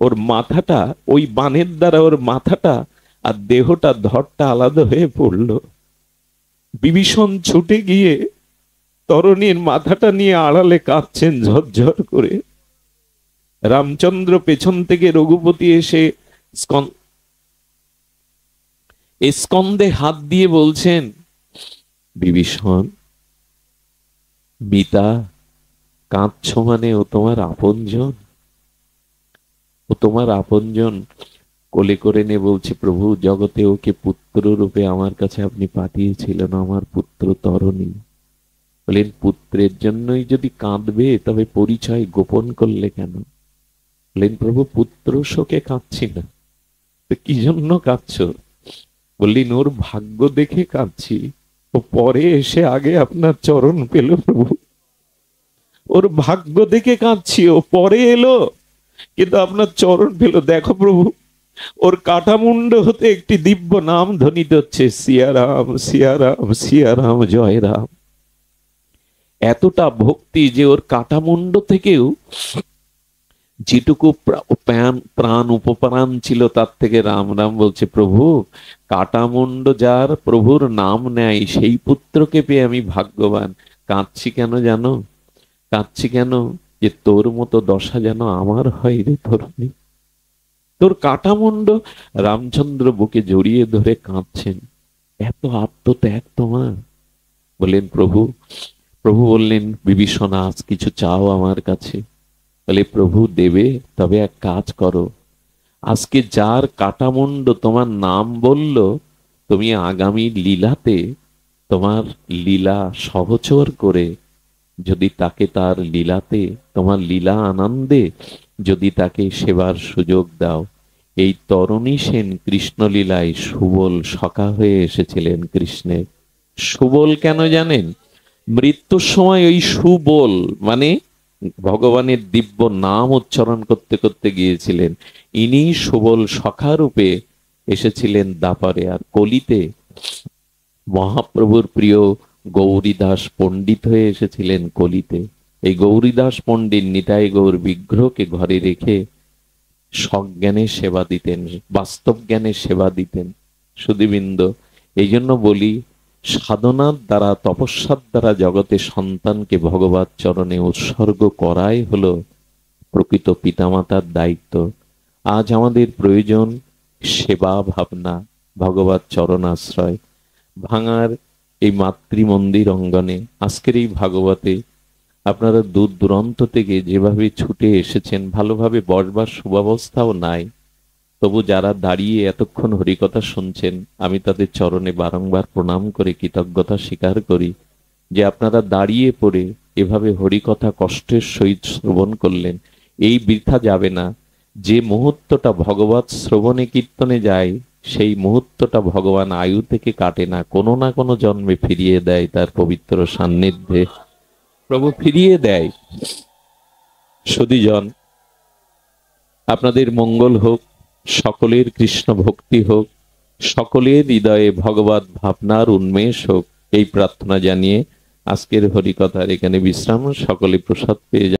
ওর মাথাটা, ওই বানের দ্বারা ওর মাথাটা আর দেহটা, ধরটা আলাদা হয়ে পড়ল। বিভীষণ ছুটে গিয়ে তরুণীর মাথাটা নিয়ে আড়ালে কাঁদছেন ঝরঝর করে। রামচন্দ্র পেছন থেকে, রঘুপতি এসে স্কন্ধে হাত দিয়ে বলছেন, বিভীষণ, মিতা কাঁদছ মানে ও তোমার আপনজন, ও তোমার আপনজন। কোলে করে নে বলছে, প্রভু জগতে ওকে পুত্র রূপে আমার কাছে আপনি পাঠিয়েছিলেন, আমার পুত্র তরণী, বলেন পুত্রের জন্যই যদি কাঁদবে তবে পরিচয় গোপন করলে কেন? বলেন প্রভু পুত্র শোকে কাঁদছি না। তো কি জন্য কাঁদছ? বললেন ওর ভাগ্য দেখে কাঁদছি। ও পরে এসে আগে আপনার চরণ পেল প্রভু। ওর ভাগ্য দেখে কাঁদছি, ও পরে এলো কিন্তু আপনার চরণ পেল। দেখো প্রভু, ওর কাটামুন্ড হতে একটি দিব্য নাম ধ্বনিত হচ্ছে, সিয়ারাম সিয়ারাম সিয়ারাম জয় রাম। এতটা ভক্তি যে ওর কাটামুন্ড থেকেও যেটুকু প্রাণ উপপ্রাণ ছিল তার থেকে রাম রাম বলছে। প্রভু কাটামুন্ড যার প্রভুর নাম নেয় সেই পুত্রকে পেয়ে আমি ভাগ্যবান। কাঁদছি কেন জানো? কাঁদছি কেন? যে তোর মতো দশা যেন আমার হয় রে ধরুনি। তোর কাটামুন্ড। রামচন্দ্র বুকে জড়িয়ে ধরে কাঁদছেন। এত আত্মত্যাগ তোমার। বললেন প্রভু। প্রভু বললেন বিভীষণ আজ কিছু চাও আমার কাছে? বলে প্রভু দেবে, তবে এক কাজ করো, আজকে যার কাটামুন্ড তোমার নাম বলল, তুমি আগামী লীলাতে তোমার লীলা সহচর করে যদি তাকে তার লীলাতে, তোমার লীলা আনন্দে যদি তাকে সেবার সুযোগ দাও। এই তরণী সেন কৃষ্ণলীলায় সুবল সখা হয়ে এসেছিলেন কৃষ্ণের। সুবল কেন জানেন? মৃত্যুর সময় ওই সুবল মানে ভগবানের দিব্য নাম উচ্চারণ করতে করতে গিয়েছিলেন। ইনি সুবল সখা রূপে এসেছিলেন দাপারে। আর কলিতে মহাপ্রভুর প্রিয় গৌরীদাস পণ্ডিত হয়ে এসেছিলেন কলিতে। এই গৌরীদাস পণ্ডিত নিতাই গৌর বিগ্রহকে ঘরে রেখে সজ্ঞানে সেবা দিতেন, বাস্তব জ্ঞানে সেবা দিতেন। সুধীবৃন্দ, এই জন্য বলি সাধনার দ্বারা, তপস্যার দ্বারা জগতে সন্তানকে ভগবত চরণে উৎসর্গ করাই হলো প্রকৃত পিতামাতার দায়িত্ব। আজ আমাদের প্রয়োজন সেবা ভাবনা, ভগবত চরণাশ্রয়। ভাঙার এই মাতৃমন্দির অঙ্গনে আজকের এই ভাগবতে আপনারা দূর দূরান্ত থেকে যেভাবে ছুটে এসেছেন, ভালোভাবে বসবার সুব্যবস্থাও নাই, তবু যারা দাঁড়িয়ে এতক্ষণ হরিকথা শুনছেন, আমি তাদের চরণে বারংবার প্রণাম করে কৃতজ্ঞতা স্বীকার করি যে আপনারা দাঁড়িয়ে পড়ে এভাবে হরিকথা কষ্টের সহিত শ্রবণ করলেন। এই বৃথা যাবে না। যে মুহূর্তটা ভগবত শ্রবণে কীর্তনে যায়, সেই মুহূর্তটা ভগবান আয়ু থেকে কাটে না, কোনো না কোনো জন্মে ফিরিয়ে দেয় তার পবিত্র সান্নিধ্যে। প্রভু ফিরিয়ে দেয়। সুধীজন, আপনাদের মঙ্গল হোক, সকলের কৃষ্ণ ভক্তি হোক, সকলের হৃদয়ে ভগবত ভাবনার উন্মেষ হোক, এই প্রার্থনা জানিয়ে আজকের হরিকথার এখানে বিশ্রাম। সকলে প্রসাদ পেয়ে